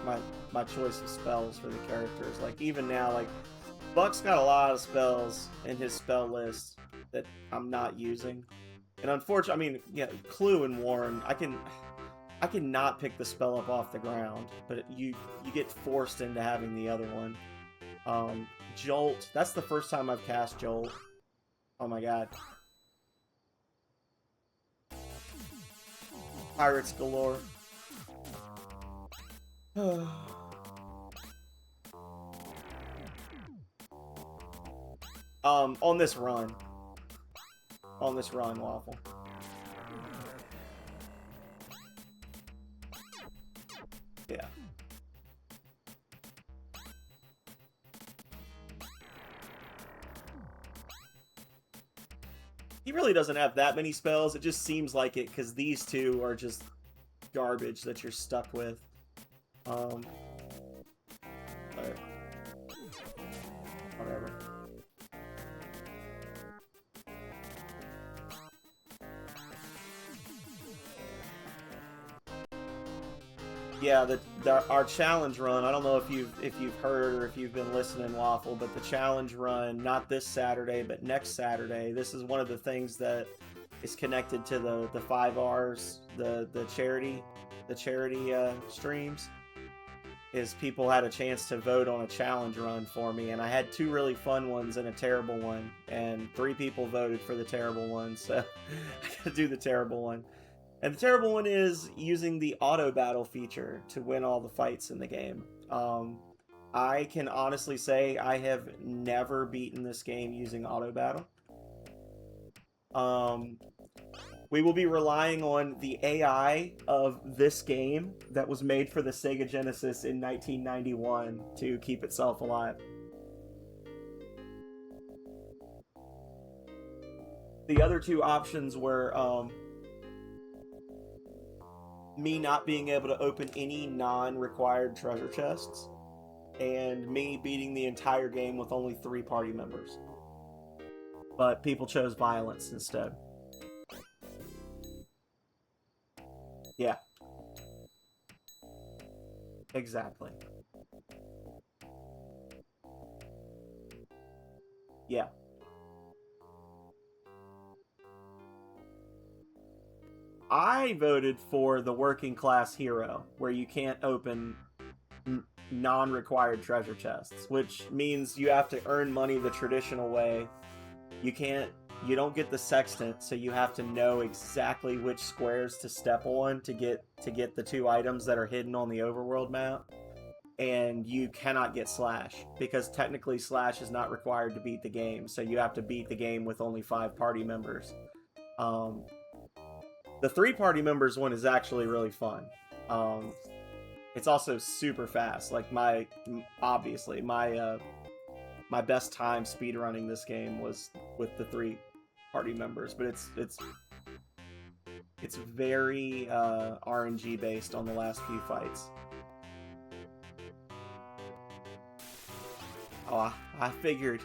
My choice of spells for the characters. Like even now, like Buck's got a lot of spells in his spell list that I'm not using, and unfortunately, I mean, yeah, Clue and Warren, I can not pick the spell up off the ground, but you get forced into having the other one. Jolt. That's the first time I've cast Jolt. Oh my god. Pirates galore. On this run. On this run, Waffle. Yeah. He really doesn't have that many spells. It just seems like it because these two are just garbage that you're stuck with. But whatever. Yeah, our challenge run. I don't know if you've heard or if you've been listening, Waffle, but the challenge run, not this Saturday, but next Saturday. This is one of the things that is connected to the 5Rs, the charity streams. Is people had a chance to vote on a challenge run for me, and I had 2 really fun ones and a terrible one, and 3 people voted for the terrible one, so I gotta do the terrible one. And the terrible one is using the auto battle feature to win all the fights in the game. I can honestly say I have never beaten this game using auto battle. We will be relying on the AI of this game that was made for the Sega Genesis in 1991 to keep itself alive. The other 2 options were me not being able to open any non-required treasure chests, and me beating the entire game with only 3 party members. But people chose violence instead. Yeah. Exactly. Yeah. I voted for the working class hero, where you can't open non-required treasure chests, which means you have to earn money the traditional way. You don't get the sextant, so you have to know exactly which squares to step on to get the 2 items that are hidden on the overworld map. And you cannot get Slash, because technically Slash is not required to beat the game, so you have to beat the game with only 5 party members. The 3 party members one is actually really fun. It's also super fast. Like my best time speedrunning this game was with the 3 party members, but it's very RNG based on the last few fights. Oh, I figured.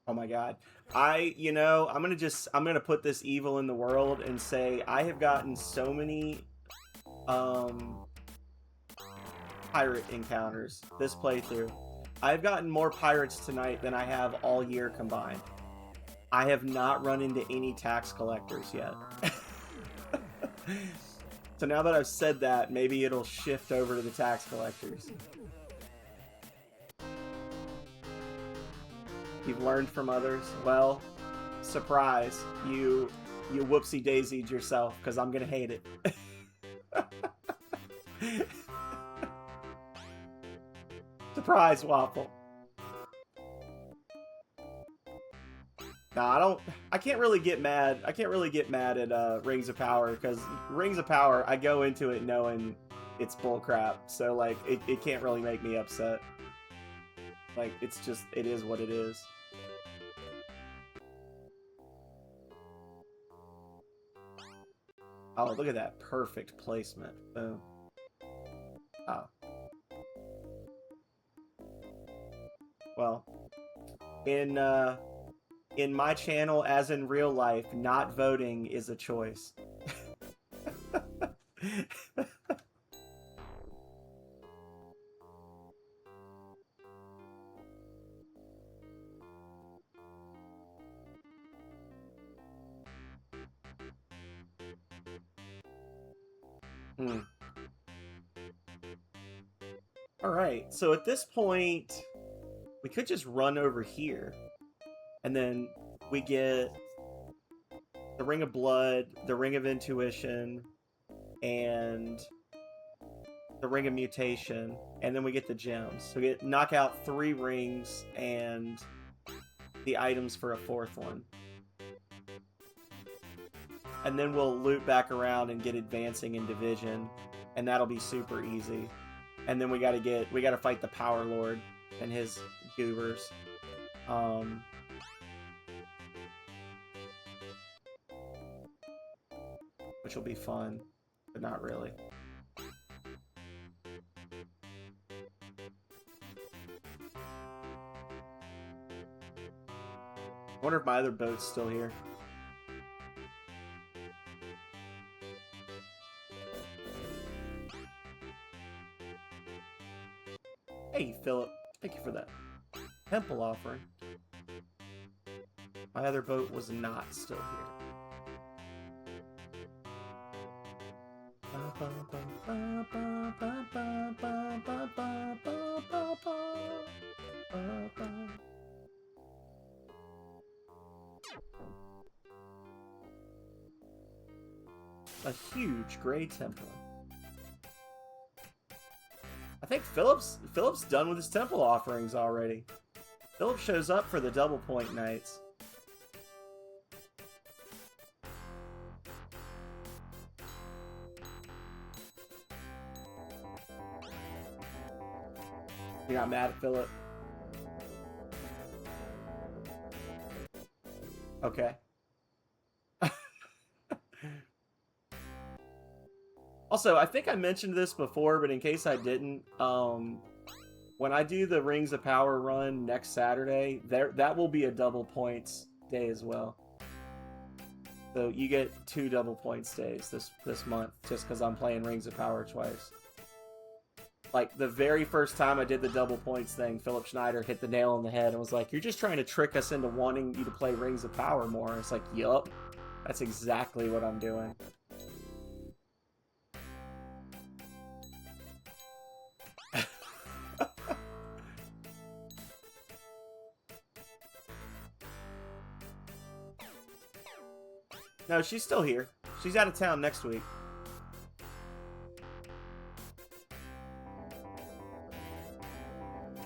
Oh my god. god. I'm gonna put this evil in the world and say I have gotten so many pirate encounters this playthrough. I've gotten more pirates tonight than I have all year combined. I have not run into any tax collectors yet. So now that I've said that, maybe it'll shift over to the tax collectors. You've learned from others. Well, surprise, you whoopsie daisied yourself, because I'm gonna hate it. Surprise, Waffle. Nah, I can't really get mad. I can't really get mad at Rings of Power, because Rings of Power, I go into it knowing it's bullcrap. So, like, it can't really make me upset. Like, it's just, it is what it is. Oh, look at that perfect placement. Boom. Oh. Well, in my channel, as in real life, not voting is a choice. Alright, so at this point, we could just run over here. And then we get the Ring of Blood, the Ring of Intuition, and the Ring of Mutation, and then we get the gems. So we knock out 3 rings and the items for a 4th one. And then we'll loop back around and get advancing in Division, and that'll be super easy. And then we gotta fight the Power Lord and his goobers. Which will be fun, but not really. I wonder if my other boat's still here. Hey, Philip. Thank you for that temple offering. My other boat was not still here. A huge gray temple. I think Philip's done with his temple offerings already. Philip shows up for the double point nights. You're not mad at Philip? Okay. Also, I think I mentioned this before, but in case I didn't, when I do the Rings of Power run next Saturday, that will be a double points day as well. So you get 2 double points days this month, just because I'm playing Rings of Power twice. Like, the very first time I did the double points thing, Philip Schneider hit the nail on the head and was like, "You're just trying to trick us into wanting you to play Rings of Power more." And it's like, yup, that's exactly what I'm doing. No, she's still here. She's out of town next week.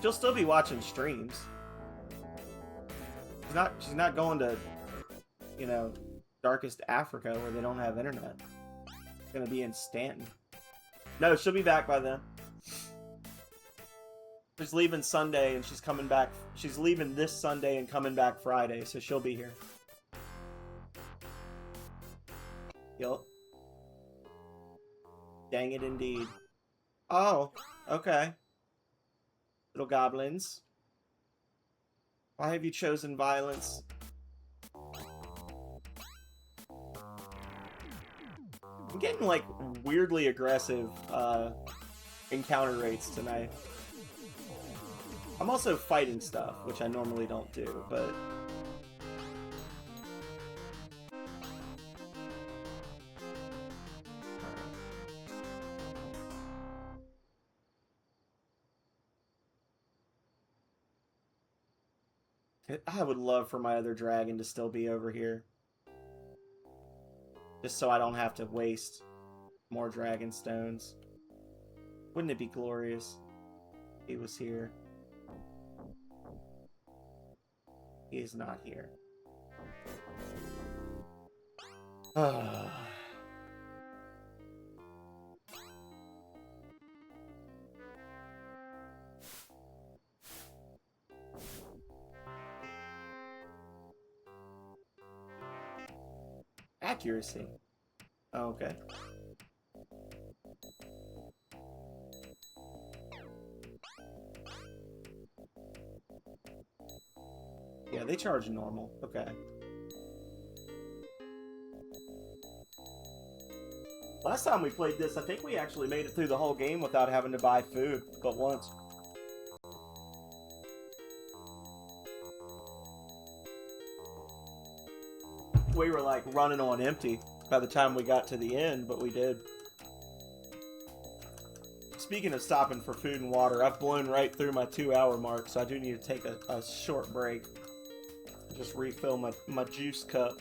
She'll still be watching streams. She's not going to, you know, darkest Africa where they don't have internet. She's gonna be in Stanton. No, she'll be back by then. She's leaving Sunday and she's coming back. She's leaving this Sunday and coming back Friday, so she'll be here. Yup. Dang it indeed. Oh, okay. Little goblins. Why have you chosen violence? I'm getting, like, weirdly aggressive encounter rates tonight. I'm also fighting stuff, which I normally don't do, but... I would love for my other dragon to still be over here. Just so I don't have to waste more dragon stones. Wouldn't it be glorious? He was here. He is not here. Accuracy. Oh, okay. Yeah, they charge normal. Okay. Last time we played this, I think we actually made it through the whole game without having to buy food, but once. We were like running on empty by the time we got to the end, but we did. Speaking of stopping for food and water, I've blown right through my 2-hour mark, so I do need to take a short break. Just refill my juice cup.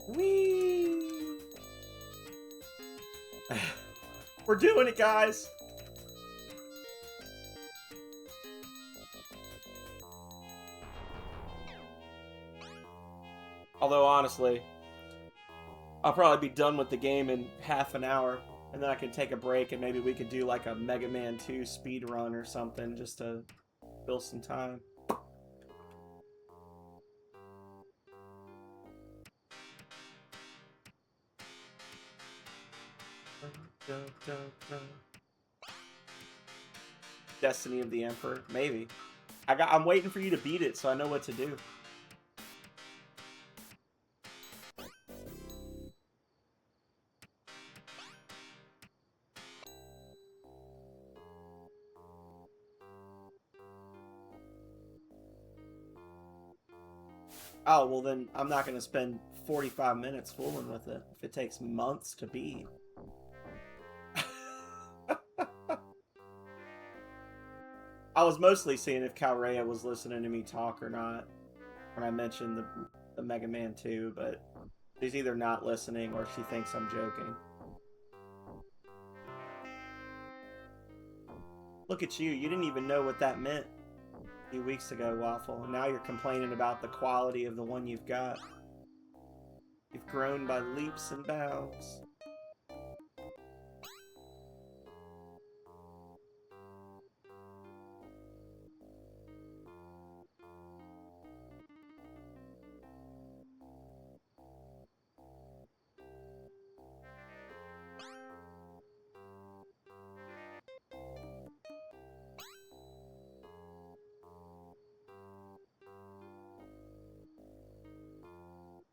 Whee! We're doing it, guys! Although, honestly, I'll probably be done with the game in half an hour, and then I can take a break, and maybe we could do like a Mega Man 2 speed run or something, just to fill some time. Destiny of the Emperor, maybe. I'm waiting for you to beat it, so I know what to do. Oh, well then, I'm not going to spend 45 minutes fooling with it if it takes months to beat. I was mostly seeing if Calrea was listening to me talk or not when I mentioned the Mega Man 2, but she's either not listening or she thinks I'm joking. Look at you, you didn't even know what that meant a few weeks ago, Waffle, and now you're complaining about the quality of the one you've got. You've grown by leaps and bounds.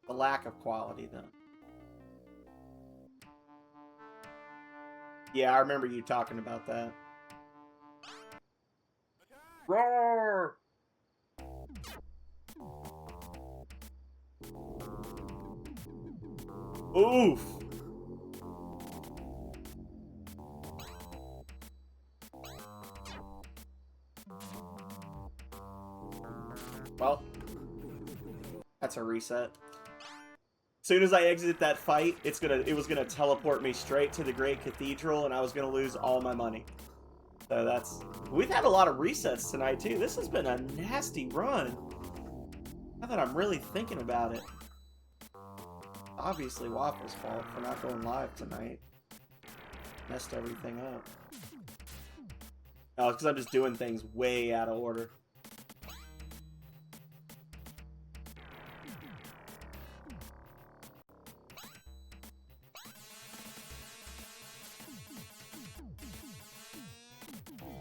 The lack of quality, though. Yeah, I remember you talking about that. Roar! Oof! Well, that's a reset. As soon as I exit that fight, it was gonna teleport me straight to the Great Cathedral, and I was gonna lose all my money. So that's... We've had a lot of resets tonight, too. This has been a nasty run. Now that I'm really thinking about it. Obviously Waffle's fault for not going live tonight. Messed everything up. Oh, it's because I'm just doing things way out of order.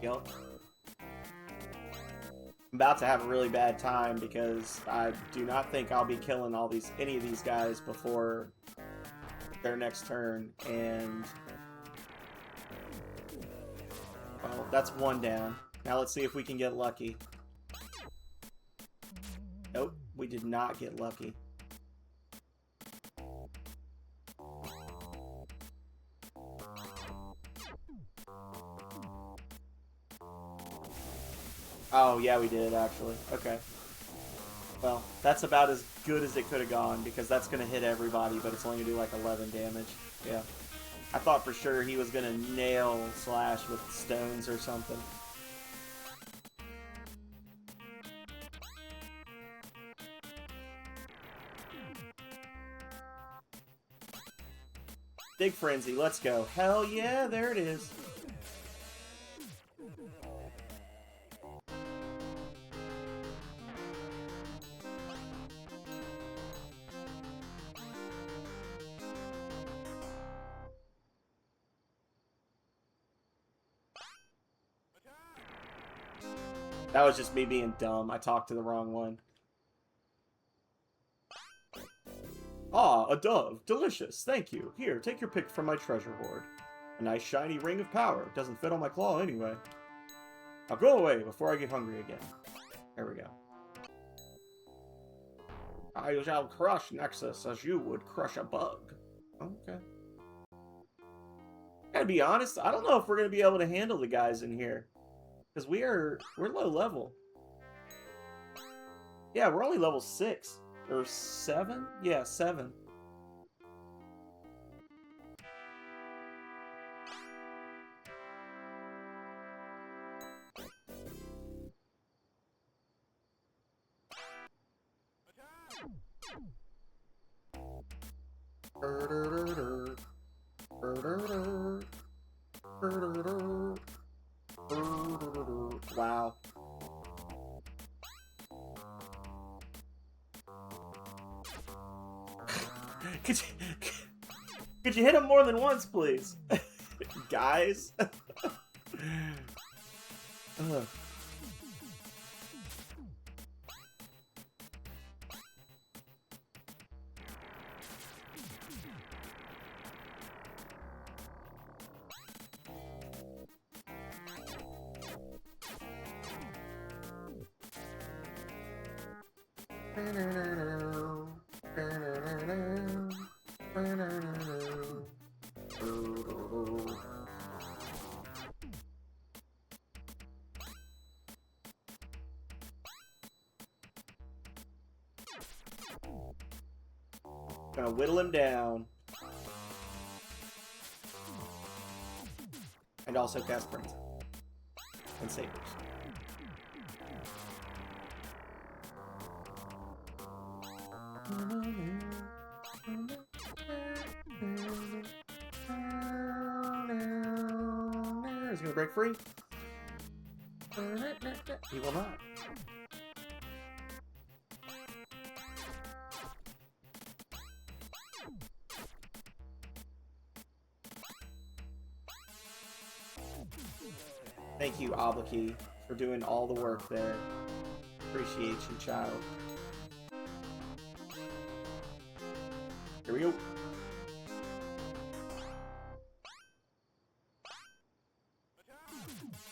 Yup. I'm about to have a really bad time because I do not think I'll be killing any of these guys before their next turn, and well, that's one down. Now let's see if we can get lucky. Nope, we did not get lucky. Oh, yeah, we did, actually. Okay. Well, that's about as good as it could have gone, because that's going to hit everybody, but it's only going to do like 11 damage. Yeah. I thought for sure he was going to nail Slash with stones or something. Big Frenzy, let's go. Hell yeah, there it is. That was just me being dumb. I talked to the wrong one. Ah, a dove. Delicious. Thank you. Here, take your pick from my treasure hoard. A nice shiny ring of power. Doesn't fit on my claw anyway. Now go away before I get hungry again. There we go. I shall crush Nexus as you would crush a bug. Okay. Gotta be honest, I don't know if we're gonna be able to handle the guys in here. Because we're low level. Yeah, we're only level 6. Or 7? Yeah, 7. Wow. Could you hit him more than once, please? Guys? Ugh. Gonna whittle him down. And also cast Prince. And Sabers. He's gonna break free. He will not. Thank you, Ablaki, for doing all the work there. Appreciate you, child. Here we go.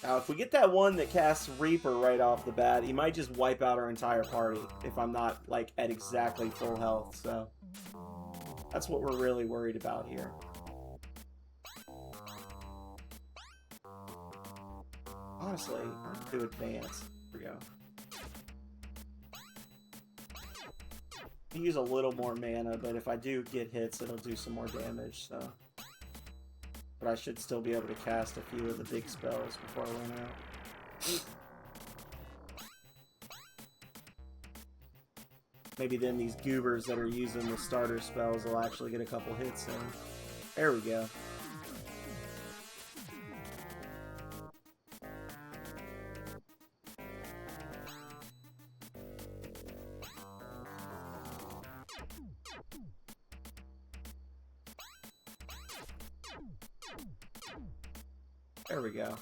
Now, if we get that one that casts Reaper right off the bat, he might just wipe out our entire party if I'm not, like, at exactly full health, so... That's what we're really worried about here. Honestly, let's do advance. Here we go. I use a little more mana, but if I do get hits, it'll do some more damage, so... But I should still be able to cast a few of the big spells before I run out. Maybe then these goobers that are using the starter spells will actually get a couple hits in. There we go. There we go.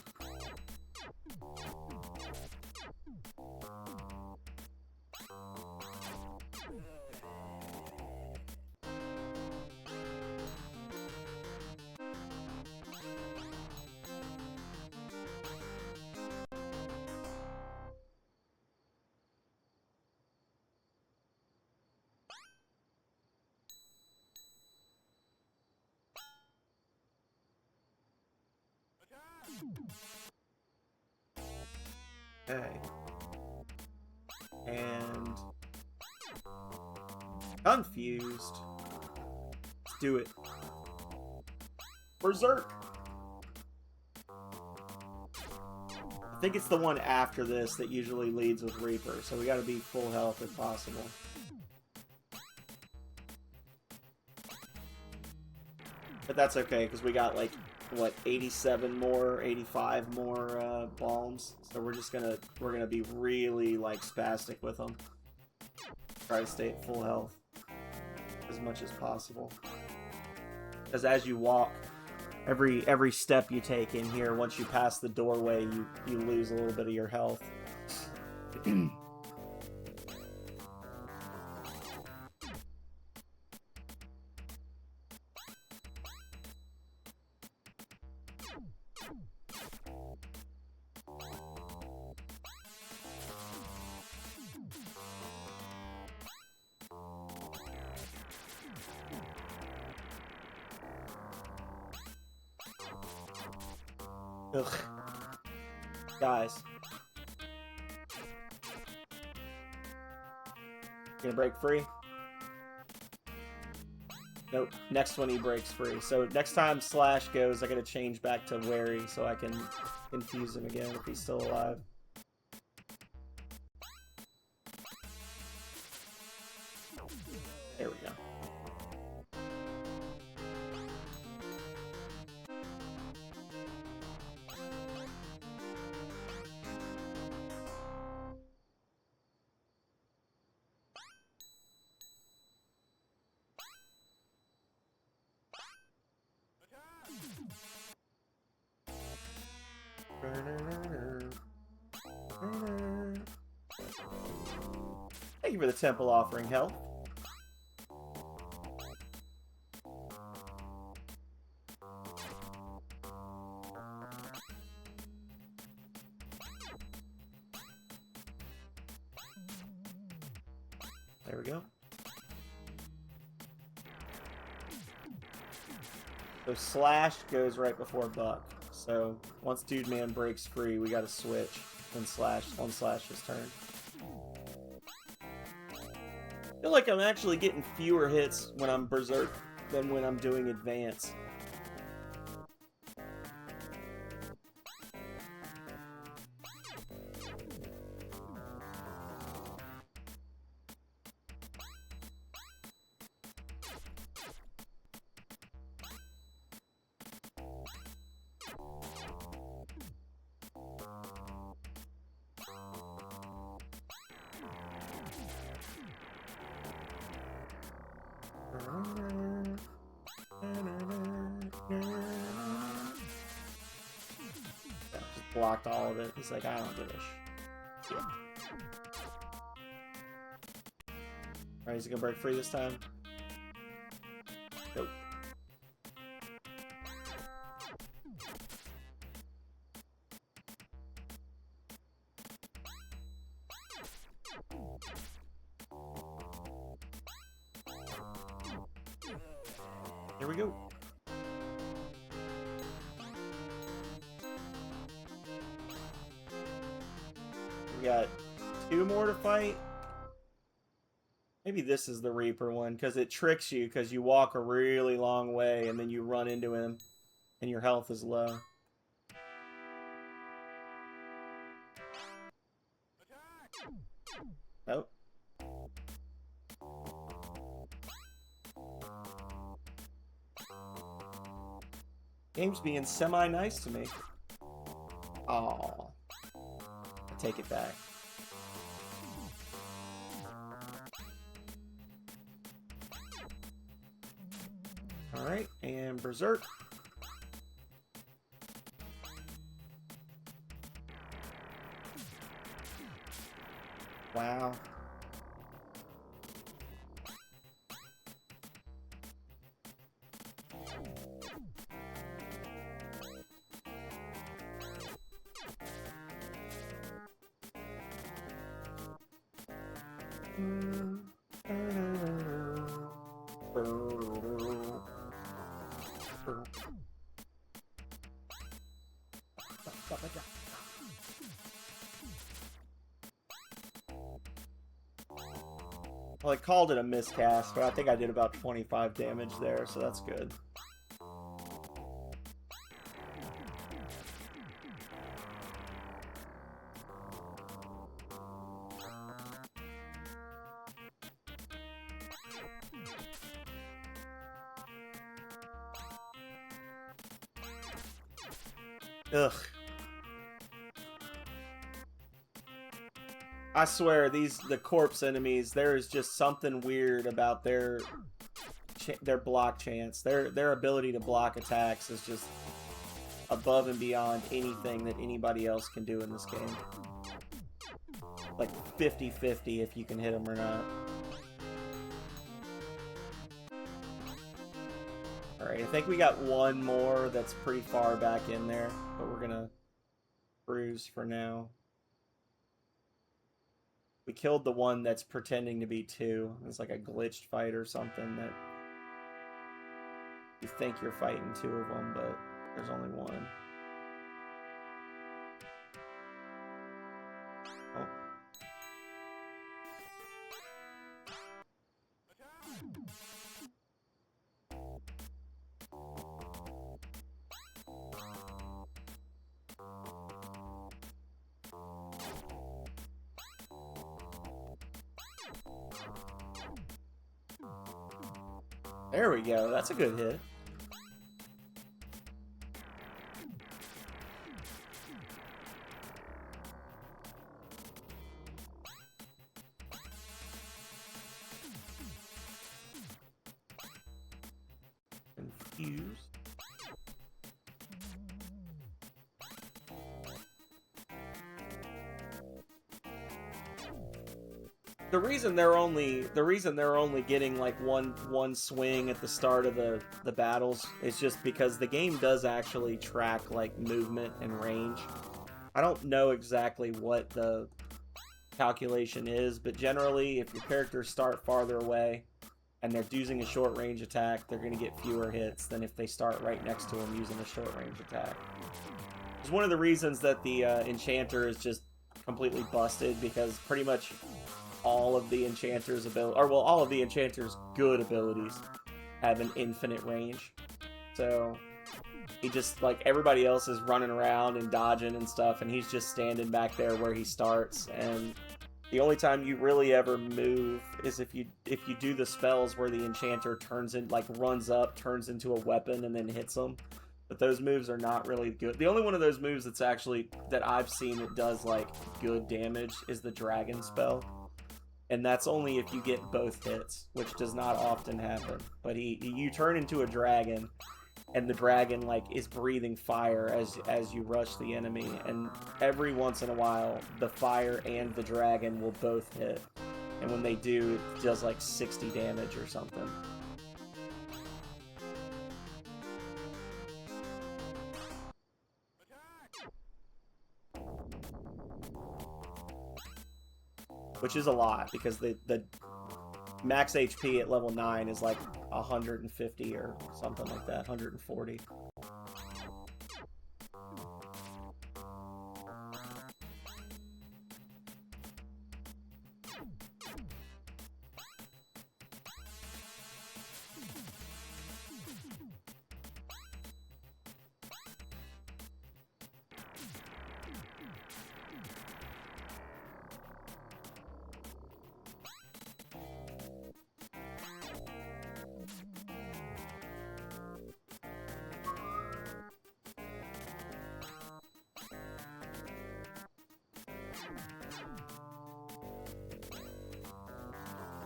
Okay. And confused. Let's do it. Berserk. I think it's the one after this that usually leads with Reaper, so we gotta be full health if possible. But that's okay, because we got like, what, 87 more, 85 more bombs. So we're gonna be really like spastic with them. Try to stay at full health as much as possible. Because as you walk, every step you take in here, once you pass the doorway, you lose a little bit of your health. Ugh. Guys. Gonna break free? Nope. Next one he breaks free. So next time Slash goes, I gotta change back to Wary so I can confuse him again if he's still alive. There we go. Thank you for the temple offering, health. There we go. So Slash goes right before Buck. So once Dude Man breaks free, we gotta switch on Slash's turn. I feel like I'm actually getting fewer hits when I'm Berserk than when I'm doing Advance. Just blocked all of it. He's like, I don't give a shit. Alright, is he gonna break free this time? Nope. Here we go. We got 2 more to fight. Maybe this is the Reaper one, because it tricks you, because you walk a really long way, and then you run into him, and your health is low. Nope. Game's being semi-nice to me. Aww. I take it back. Alright, and Berserk. Wow. Well, I called it a miscast, but I think I did about 25 damage there, so that's good. Ugh. I swear, the corpse enemies, there is just something weird about their block chance. Their ability to block attacks is just above and beyond anything that anybody else can do in this game. Like 50-50 if you can hit them or not. Alright, I think we got one more that's pretty far back in there, but we're gonna cruise for now. We killed the one that's pretending to be two. It's like a glitched fight or something that you think you're fighting two of them, but there's only one. Oh. There we go. That's a good hit. Confused. The reason they're only getting like one swing at the start of the battles is just because the game does actually track like movement and range. I don't know exactly what the calculation is, but generally if your characters start farther away and they're using a short range attack, they're going to get fewer hits than if they start right next to them using a short range attack. It's one of the reasons that the Enchanter is just completely busted, because pretty much all of the Enchanter's ability, or well, all of the Enchanter's good abilities have an infinite range. So he just, like, everybody else is running around and dodging and stuff, and he's just standing back there where he starts. And the only time you really ever move is if you do the spells where the Enchanter runs up, turns into a weapon, and then hits them. But those moves are not really good. The only one of those moves that I've seen that does like good damage is the Dragon spell. And that's only if you get both hits, which does not often happen. But you turn into a dragon, and the dragon like is breathing fire as you rush the enemy, and every once in a while the fire and the dragon will both hit. And when they do, it does like 60 damage or something. Which is a lot, because the max HP at level 9 is like 150 or something like that, 140.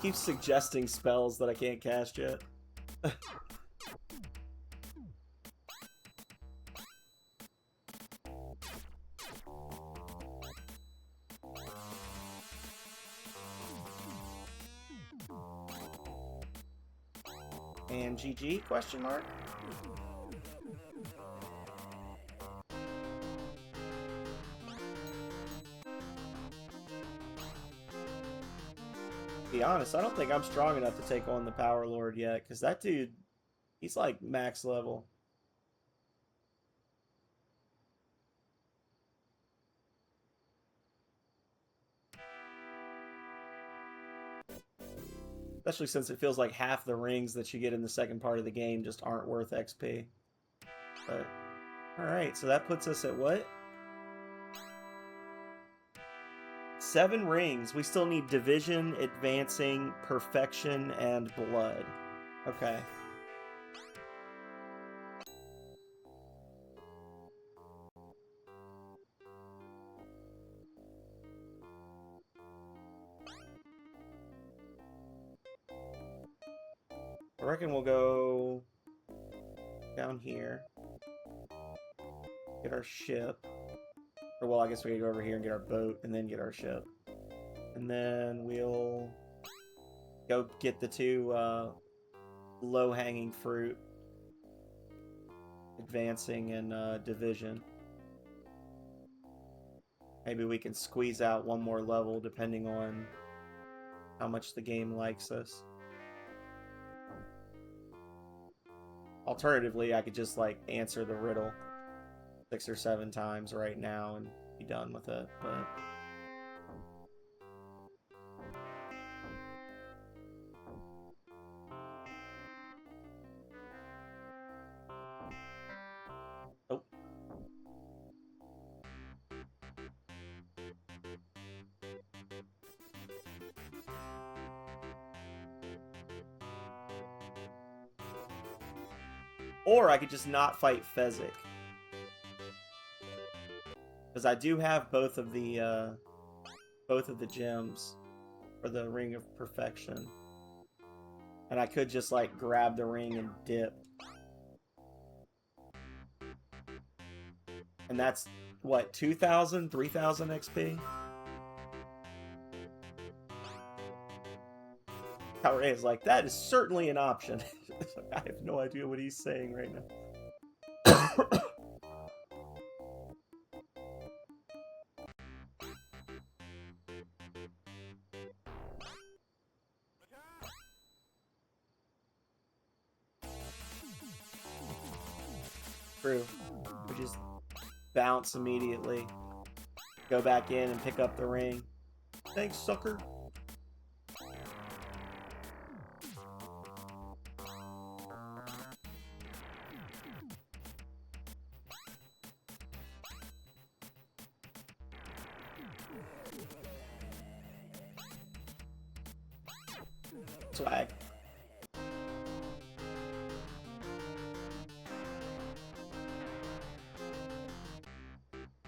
Keeps suggesting spells that I can't cast yet. And GG, question mark? To be honest, I don't think I'm strong enough to take on the Power Lord yet, because that dude, he's like max level. Especially since it feels like half the rings that you get in the second part of the game just aren't worth XP. But, alright, so that puts us at what? 7 rings. We still need Division, Advancing, Perfection, and Blood. Okay. I reckon we'll go down here. Get our ship. Or, well, I guess we could go over here and get our boat, and then get our ship. And then we'll go get the 2 low-hanging fruit. Advancing and Division. Maybe we can squeeze out one more level, depending on how much the game likes us. Alternatively, I could just, like, answer the riddle 6 or 7 times right now and be done with it, but... Oh. Or I could just not fight Fezzik. Because I do have both of the gems for the Ring of Perfection. And I could just, like, grab the ring and dip. And that's, what, 2,000? 3,000 XP? Power A is like, that is certainly an option. I have no idea what he's saying right now. True. We just bounce immediately. Go back in and pick up the ring. Thanks, sucker. Swag.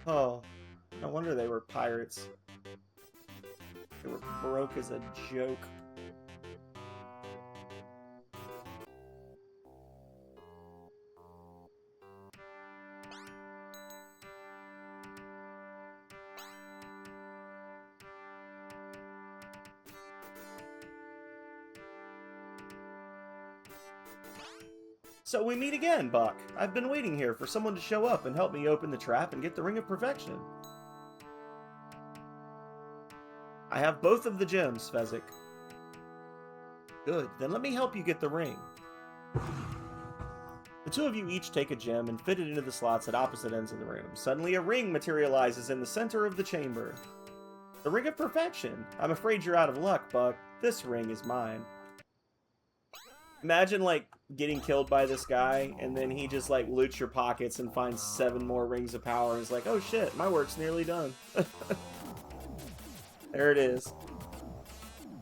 Oh, no wonder they were pirates. They were broke as a joke. So we meet again, Buck. I've been waiting here for someone to show up and help me open the trap and get the Ring of Perfection. I have both of the gems, Fezzik. Good, then let me help you get the ring. The 2 of you each take a gem and fit it into the slots at opposite ends of the room. Suddenly a ring materializes in the center of the chamber. The Ring of Perfection. I'm afraid you're out of luck, Buck. This ring is mine. Imagine, like, getting killed by this guy, and then he just, like, loots your pockets and finds 7 more rings of power, and is like, oh shit, my work's nearly done. There it is.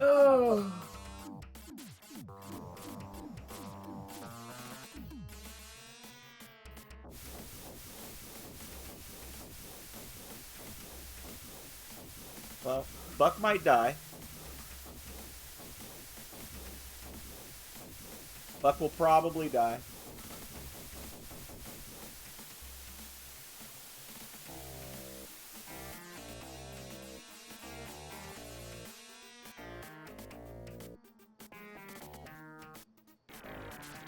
Oh. Well, Buck might die. Buck will probably die.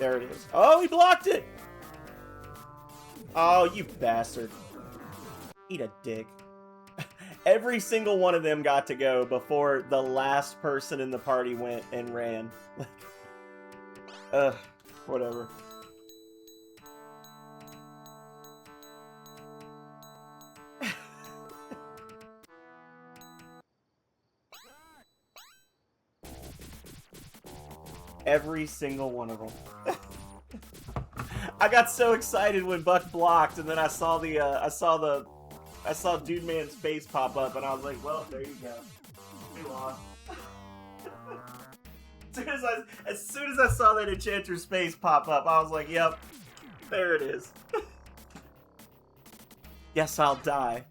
There it is. Oh, he blocked it! Oh, you bastard. Eat a dick. Every single one of them got to go before the last person in the party went and ran. Ugh, whatever. Every single one of them. I got so excited when Buck blocked, and then I saw Dude Man's face pop up, and I was like, well, there you go. We lost. As soon as I saw that Enchanter's face pop up, I was like, yep, there it is. Yes, I'll die.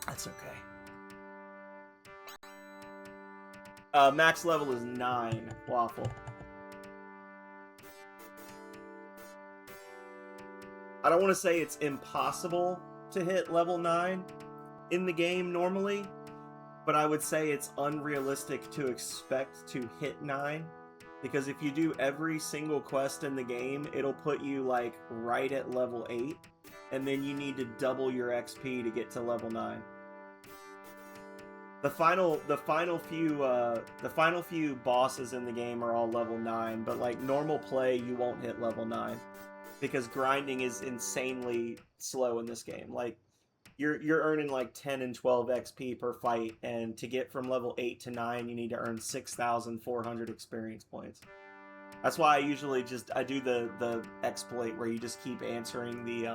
That's okay. Max level is 9, Waffle. I don't want to say it's impossible to hit level 9 in the game normally, but I would say it's unrealistic to expect to hit 9, because if you do every single quest in the game, it'll put you like right at level 8, and then you need to double your XP to get to level 9. The final few bosses in the game are all level 9, but like normal play, you won't hit level 9 because grinding is insanely slow in this game. Like you're earning like 10 and 12 XP per fight, and to get from level 8 to 9, you need to earn 6,400 experience points. That's why I usually I do the exploit where you just keep answering the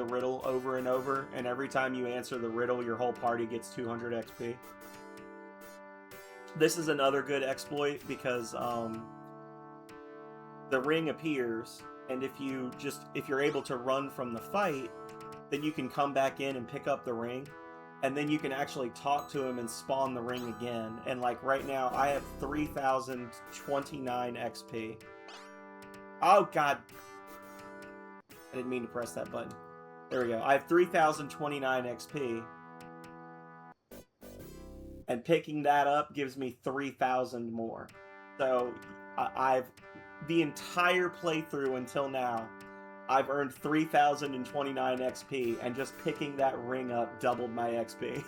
riddle over and over, and every time you answer the riddle, your whole party gets 200 XP. This is another good exploit because the ring appears, and if you're able to run from the fight, then you can come back in and pick up the ring, and then you can actually talk to him and spawn the ring again. And like right now, I have 3,029 XP. Oh god. I didn't mean to press that button. There we go. I have 3,029 XP. And picking that up gives me 3,000 more. So, the entire playthrough until now, I've earned 3,029 XP, and just picking that ring up doubled my XP.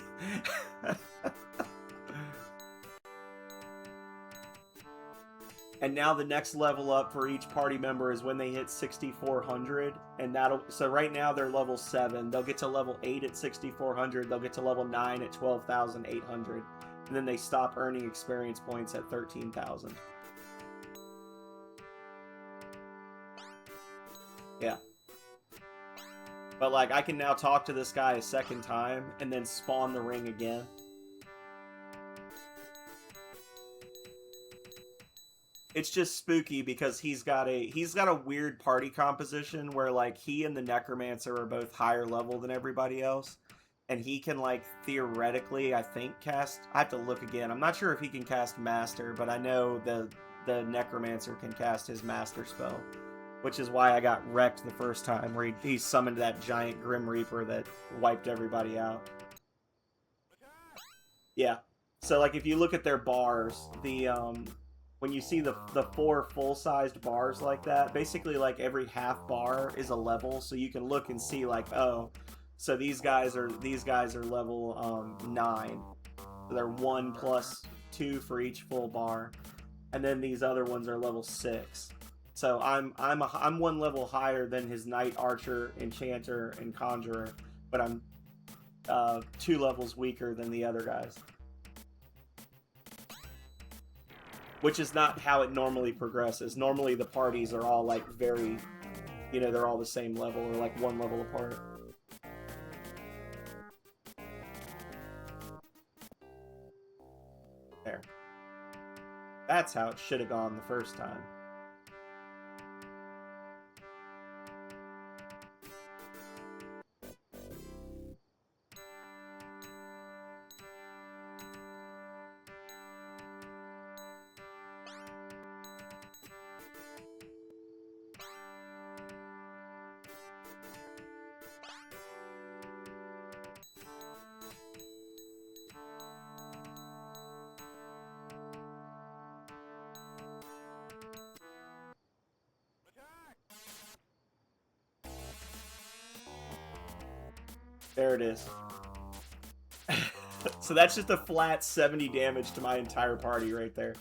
And now the next level up for each party member is when they hit 6,400, and so right now they're level 7. They'll get to level 8 at 6,400, they'll get to level 9 at 12,800, and then they stop earning experience points at 13,000. Yeah. But like, I can now talk to this guy a second time, and then spawn the ring again. It's just spooky because he's got a weird party composition where like he and the Necromancer are both higher level than everybody else, and he can like theoretically, I think, cast. I have to look again. I'm not sure if he can cast Master, but I know the Necromancer can cast his Master spell, which is why I got wrecked the first time where he summoned that giant Grim Reaper that wiped everybody out. Yeah. So like if you look at their bars, when you see the 4 full-sized bars like that, basically like every half bar is a level, so you can look and see like, oh, so these guys are level 9. So they're 1 plus 2 for each full bar, and then these other ones are level 6. So I'm 1 level higher than his Knight, Archer, Enchanter, and Conjurer, but I'm 2 levels weaker than the other guys. Which is not how it normally progresses. Normally the parties are all like very, they're all the same level or like 1 level apart. There. That's how it should have gone the first time. There it is. So that's just a flat 70 damage to my entire party right there.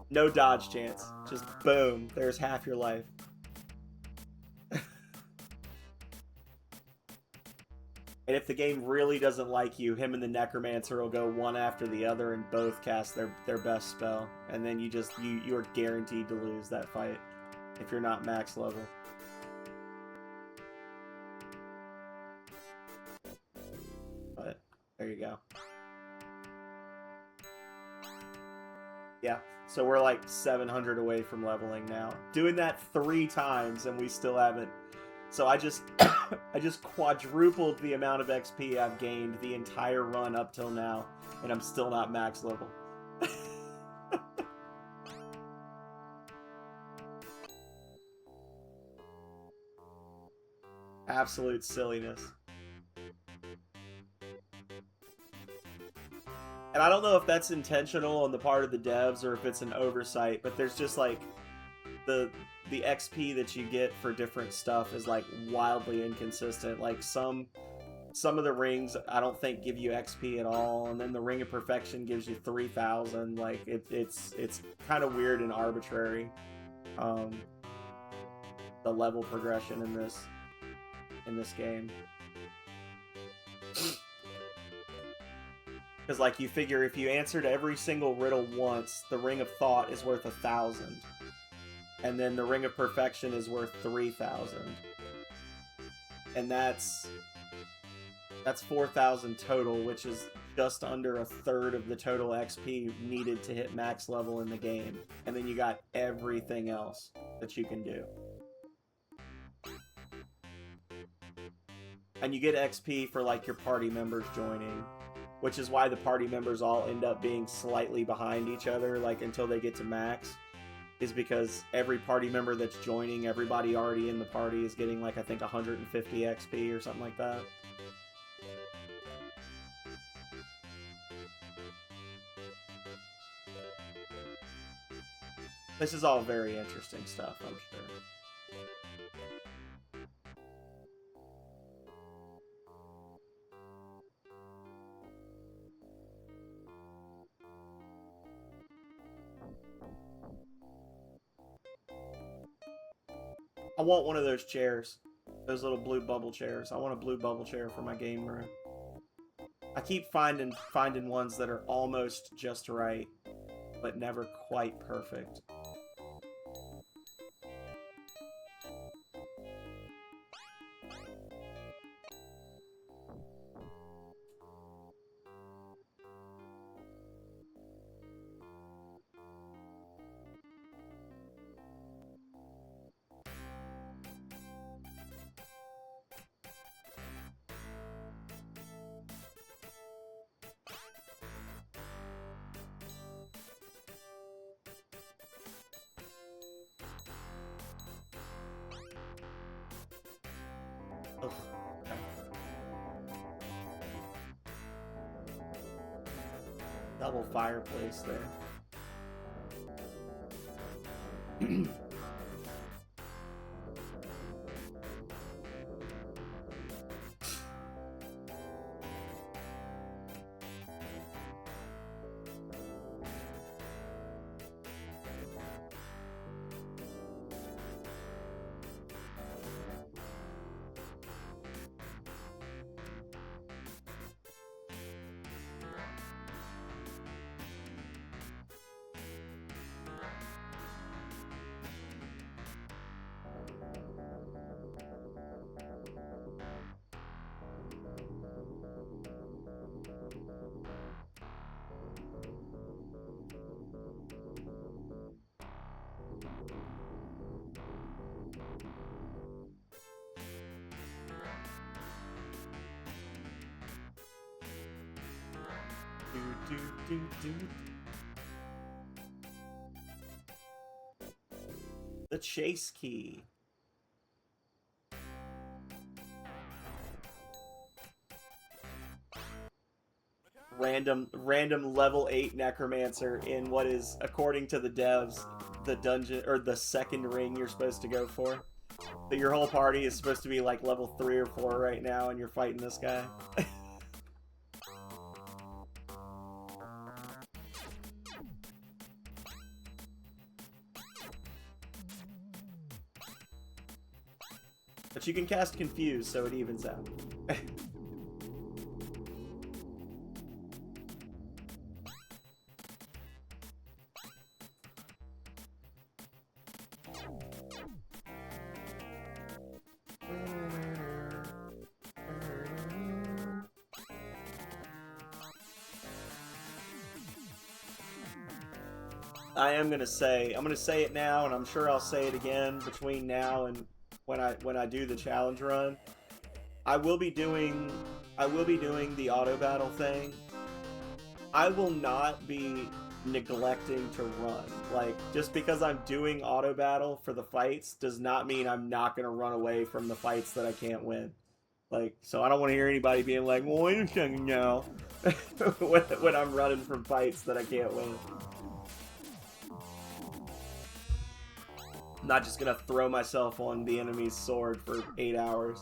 No dodge chance. Just boom. There's half your life. And if the game really doesn't like you, him and the Necromancer will go one after the other and both cast their best spell. And then you are guaranteed to lose that fight if you're not max level. But there you go. Yeah, so we're like 700 away from leveling now. Doing that 3 times and we still haven't. So I just I just quadrupled the amount of XP I've gained the entire run up till now, and I'm still not max level. Absolute silliness. And I don't know if that's intentional on the part of the devs or if it's an oversight, but there's just like the XP that you get for different stuff is like wildly inconsistent. Like some of the rings I don't think give you XP at all, and then the Ring of Perfection gives you 3,000. Like it's kind of weird and arbitrary. The level progression in this game. Because, like, you figure if you answered every single riddle once, the Ring of Thought is worth 1,000. And then the Ring of Perfection is worth 3,000. And that's 4,000 total, which is just under a third of the total XP needed to hit max level in the game. And then you got everything else that you can do. And you get XP for, like, your party members joining, which is why the party members all end up being slightly behind each other, like, until they get to max, is because every party member that's joining, everybody already in the party is getting, like, I think 150 XP or something like that. This is all very interesting stuff, I'm sure. I want one of those chairs. Those little blue bubble chairs. I want a blue bubble chair for my game room. I keep finding ones that are almost just right, but never quite perfect. Ugh. Okay. Double fireplace there. The chase key. Random level 8 necromancer in what is, according to the devs, the dungeon or the second ring you're supposed to go for. But your whole party is supposed to be like level 3 or 4 right now, and you're fighting this guy. But you can cast Confuse, so it evens out. I'm gonna say it now, and I'm sure I'll say it again between now and when I do the challenge run. I will be doing the auto battle thing. I will not be neglecting to run. Like, just because I'm doing auto battle for the fights does not mean I'm not gonna run away from the fights that I can't win. Like, so I don't want to hear anybody being like, well, wait a second now, when I'm running from fights that I can't win. I'm not just gonna throw myself on the enemy's sword for 8 hours.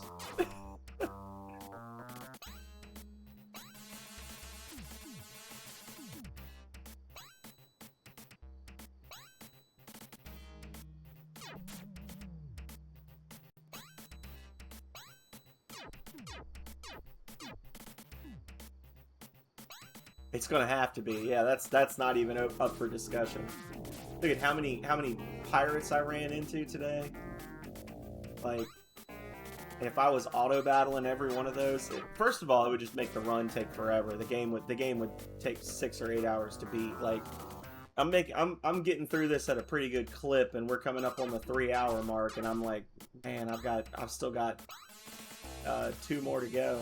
It's gonna have to be. Yeah, that's not even up for discussion. Look at how many pirates I ran into today. Like, if I was auto battling every one of those, first of all, it would just make the run take forever. The game would take 6 or 8 hours to beat. Like, I'm getting through this at a pretty good clip, and we're coming up on the 3-hour mark, and I'm like, man, I've still got 2 more to go.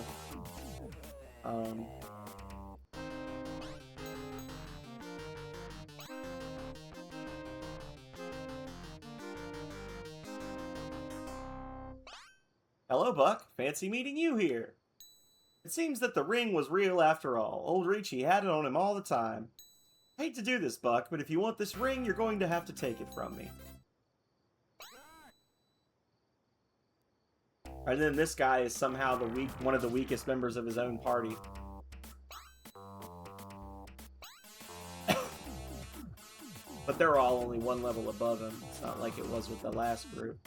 Hello, Buck. Fancy meeting you here. It seems that the ring was real after all. Old Ricci had it on him all the time. I hate to do this, Buck, but if you want this ring, you're going to have to take it from me. And then this guy is somehow one of the weakest members of his own party. But they're all only 1 level above him. It's not like it was with the last group.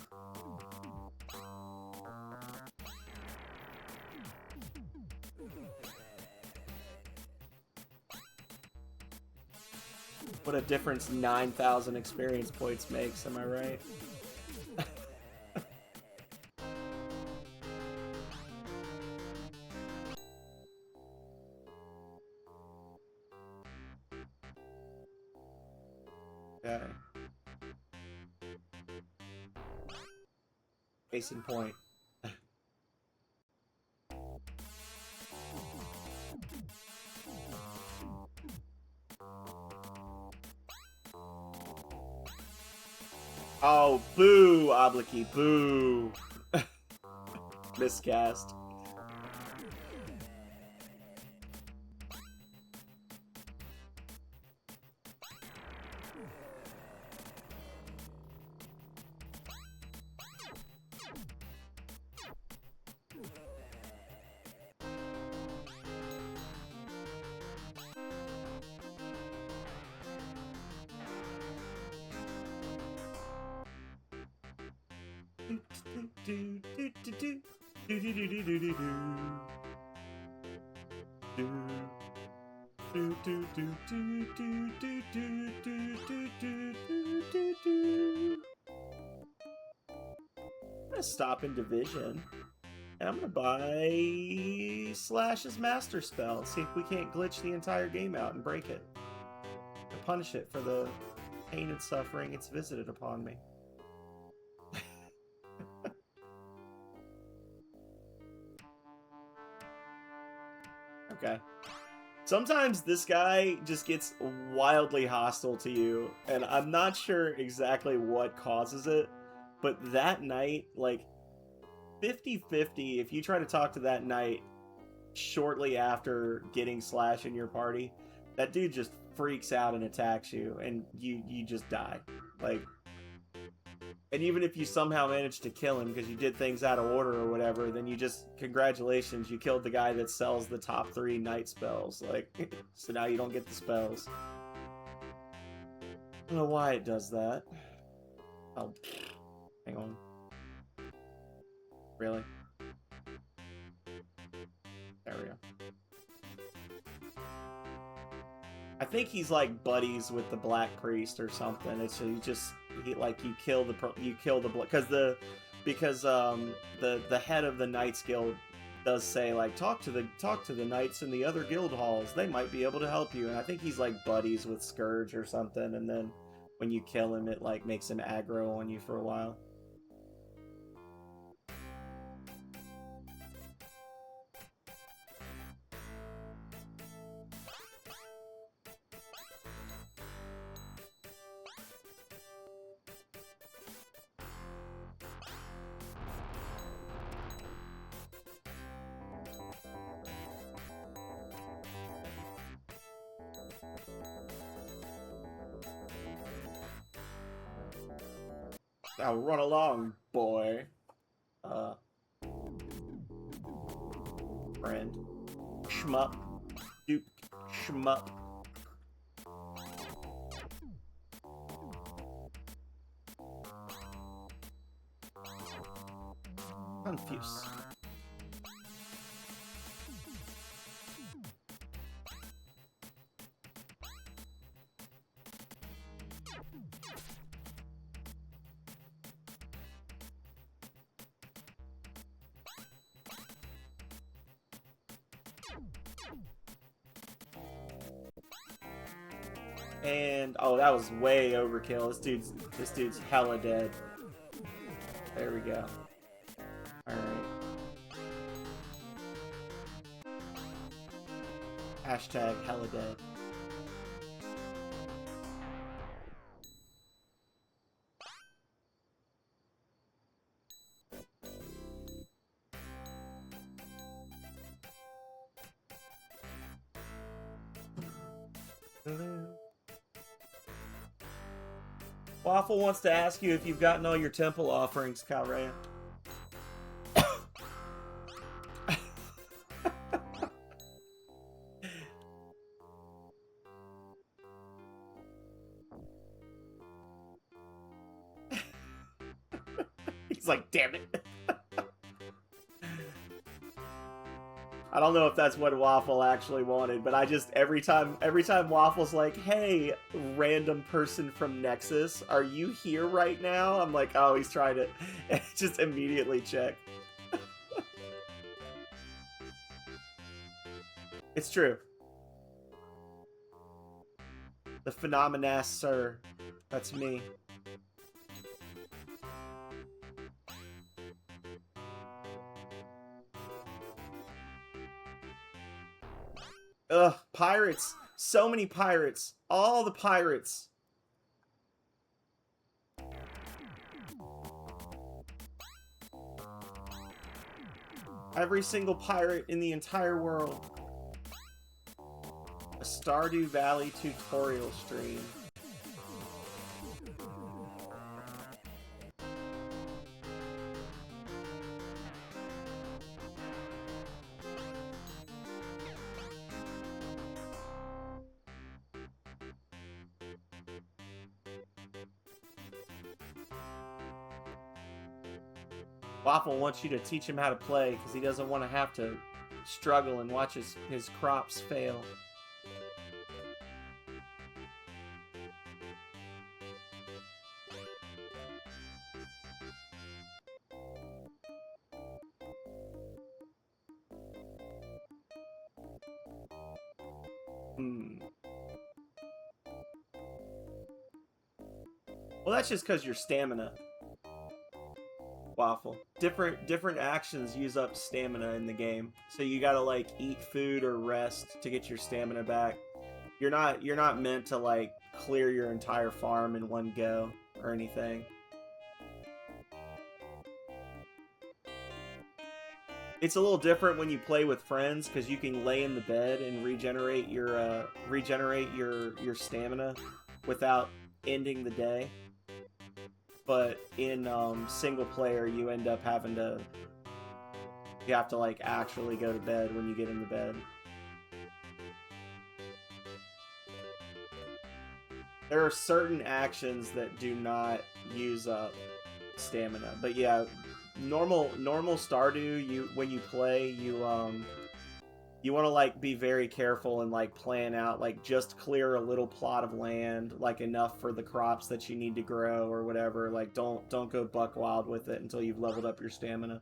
What a difference 9,000 experience points makes, am I right? Okay. Case in point. Oh, boo, Obliki, boo. Miscast. I'm gonna stop in Division, and I'm gonna buy Slash's Master Spell and see if we can't glitch the entire game out and break it. And punish it for the pain and suffering it's visited upon me. Okay. Sometimes this guy just gets wildly hostile to you, and I'm not sure exactly what causes it, but that night, like, 50-50, if you try to talk to that knight shortly after getting Slash in your party, that dude just freaks out and attacks you, and you just die. Like, And even if you somehow managed to kill him because you did things out of order or whatever, then you just, congratulations, you killed the guy that sells the top 3 night spells. Like, so now you don't get the spells. I don't know why it does that. Oh, hang on. Really? There we go. I think he's like buddies with the Black Priest or something. It's you kill the because the head of the Knights Guild does say like talk to the knights in the other guild halls. They might be able to help you. And I think he's like buddies with Scourge or something. And then when you kill him, it like makes him aggro on you for a while. Now run along, boy. Friend. Shmup. Duke. Shmup. Confuse. And oh, that was way overkill. This dude's hella dead. There we go. All right. Hashtag hella dead. Waffle wants to ask you if you've gotten all your temple offerings, Calrea. He's like, damn it. I don't know if that's what Waffle actually wanted, but I just every time Waffle's like, "Hey, random person from Nexus, are you here right now?" I'm like, "Oh, he's trying to just immediately check." It's true. The Phenomenas, sir. That's me. Ugh, pirates. So many pirates. All the pirates. Every single pirate in the entire world. A Stardew Valley tutorial stream. Waffle wants you to teach him how to play because he doesn't want to have to struggle and watch his crops fail. Well, that's just because your stamina. Waffle. Different actions use up stamina in the game. So you gotta like eat food or rest to get your stamina back. You're not meant to like clear your entire farm in one go or anything. It's a little different when you play with friends because you can lay in the bed and regenerate your stamina without ending the day. but in single player, you end up having to. You have to like actually go to bed when you get into bed. There are certain actions that do not use up stamina, but yeah, normal Stardew, you when you play, you want to like be very careful and like plan out, like just clear a little plot of land, like enough for the crops that you need to grow or whatever. Like don't go buck wild with it until you've leveled up your stamina.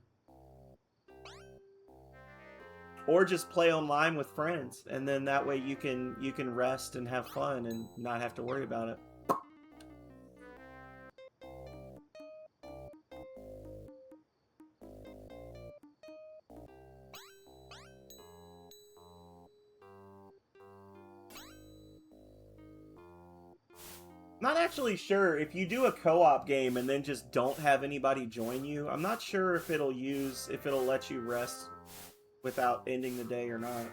Or just play online with friends, and then that way you can rest and have fun and not have to worry about it. Not actually sure if you do a co-op game and then just don't have anybody join you. I'm not sure if it'll let you rest without ending the day or not.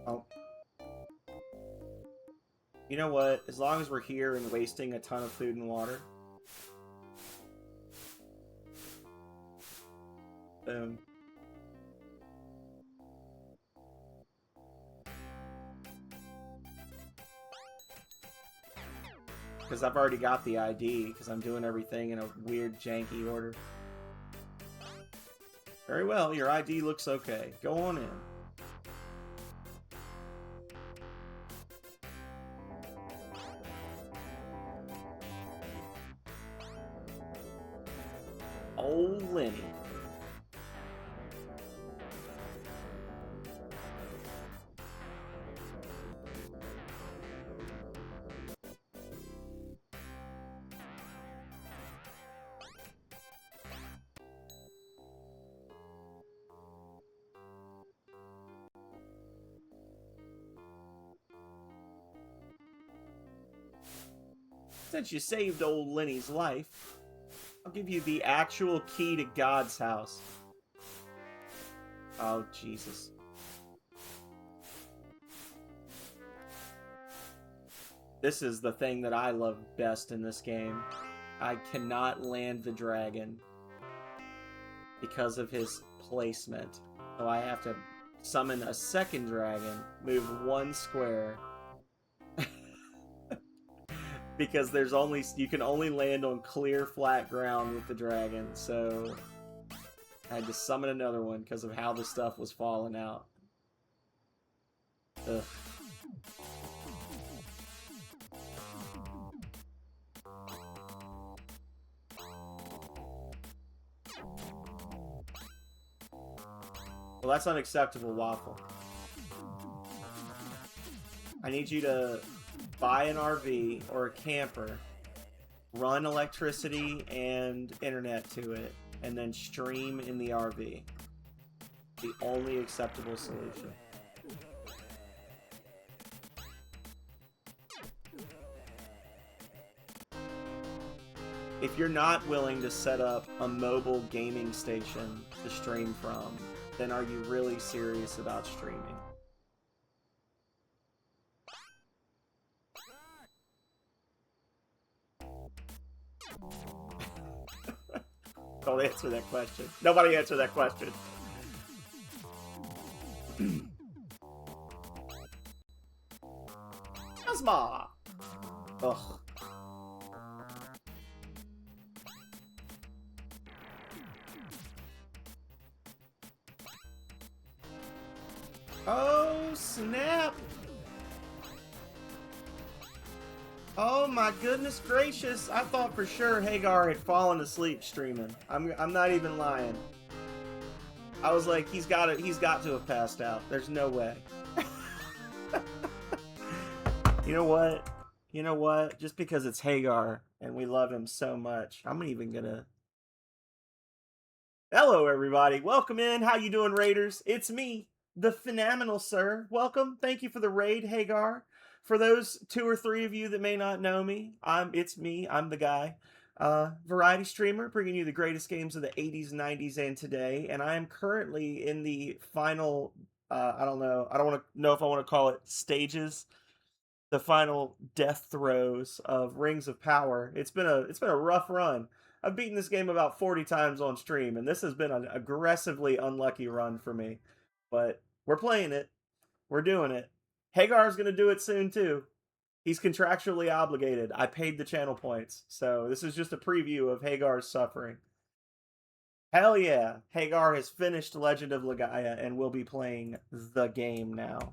Oh. You know what? As long as we're here and wasting a ton of food and water. Boom. Because I've already got the ID, because I'm doing everything in a weird, janky order. Very well, your ID looks okay. Go on in. Old Lenny. Since you saved old Lenny's life, I'll give you the actual key to God's house. Oh, Jesus. This is the thing that I love best in this game. I cannot land the dragon because of his placement. So I have to summon a second dragon, move one square, because you can only land on clear flat ground with the dragon, so I had to summon another one because of how the stuff was falling out. Ugh. Well, that's unacceptable, Waffle. I need you to buy an RV or a camper, run electricity and internet to it, and then stream in the RV. The only acceptable solution. If you're not willing to set up a mobile gaming station to stream from, then are you really serious about streaming? Don't answer that question. Nobody answer that question. Asma! Ugh. Oh, snap! Oh my goodness gracious! I thought for sure Hagar had fallen asleep streaming. I'm not even lying. I was like, he's got to have passed out. There's no way. You know what? You know what? Just because it's Hagar and we love him so much, I'm even gonna. Hello, everybody. Welcome in. How you doing, Raiders? It's me, the Phenomenal Sir. Welcome. Thank you for the raid, Hagar. For those 2 or 3 of you that may not know me, it's me. I'm the guy. variety streamer, bringing you the greatest games of the 80s, 90s, and today. And I am currently in the final, I don't know, I don't want to know if I want to call it stages, the final death throes of Rings of Power. It's been a rough run. I've beaten this game about 40 times on stream, and this has been an aggressively unlucky run for me. But we're playing it. We're doing it. Hagar's gonna do it soon too. He's contractually obligated. I paid the channel points. So this is just a preview of Hagar's suffering. Hell yeah. Hagar has finished Legend of Legaia and will be playing the game now.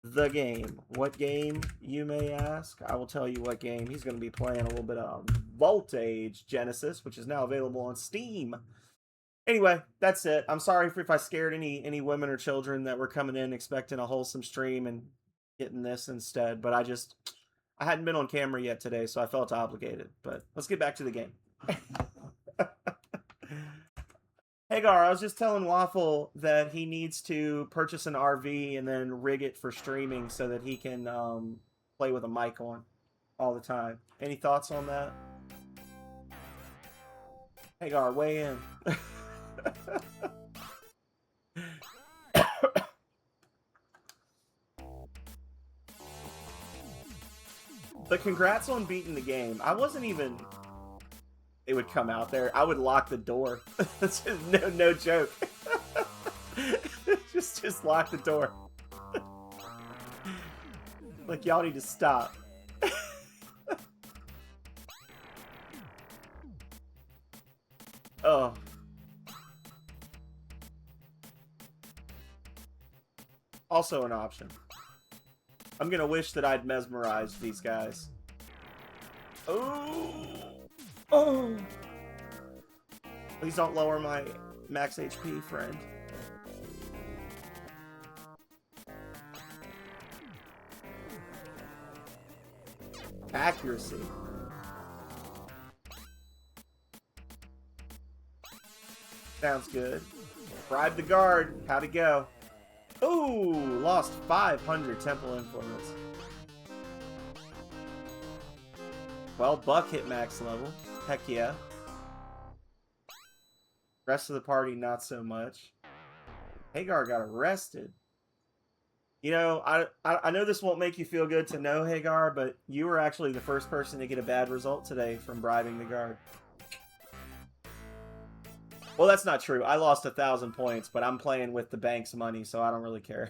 The game. What game, you may ask? I will tell you what game. He's going to be playing a little bit of Voltage Genesis, which is now available on Steam. Anyway, that's it. I'm sorry if I scared any women or children that were coming in expecting a wholesome stream and getting this instead, but I hadn't been on camera yet today, so I felt obligated. But let's get back to the game. Hagar, I was just telling Waffle that he needs to purchase an RV and then rig it for streaming so that he can play with a mic on all the time. Any thoughts on that? Hagar, weigh in. But congrats on beating the game. I wasn't even... It would come out there. I would lock the door. That's just no joke. just lock the door. Like, y'all need to stop. Oh. Also an option. I'm gonna wish that I'd mesmerized these guys. Oh! Oh! Please don't lower my max HP, friend. Accuracy. Sounds good. Bribe the guard. How'd it go? Ooh! Lost 500 temple influence. Well, Buck hit max level. Heck yeah. Rest of the party, not so much. Hagar got arrested. You know, I know this won't make you feel good to know, Hagar, but you were actually the first person to get a bad result today from bribing the guard. Well, that's not true. I lost 1,000 points, but I'm playing with the bank's money, so I don't really care.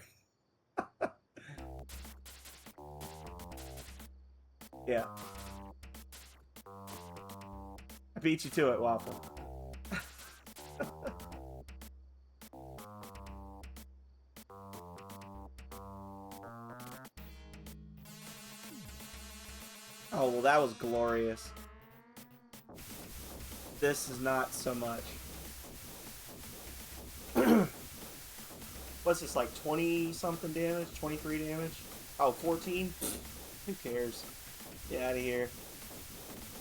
Yeah. I beat you to it, Waffle. Oh, well, that was glorious. This is not so much. What's this, like 20-something damage? 23 damage? Oh, 14? Who cares? Get out of here.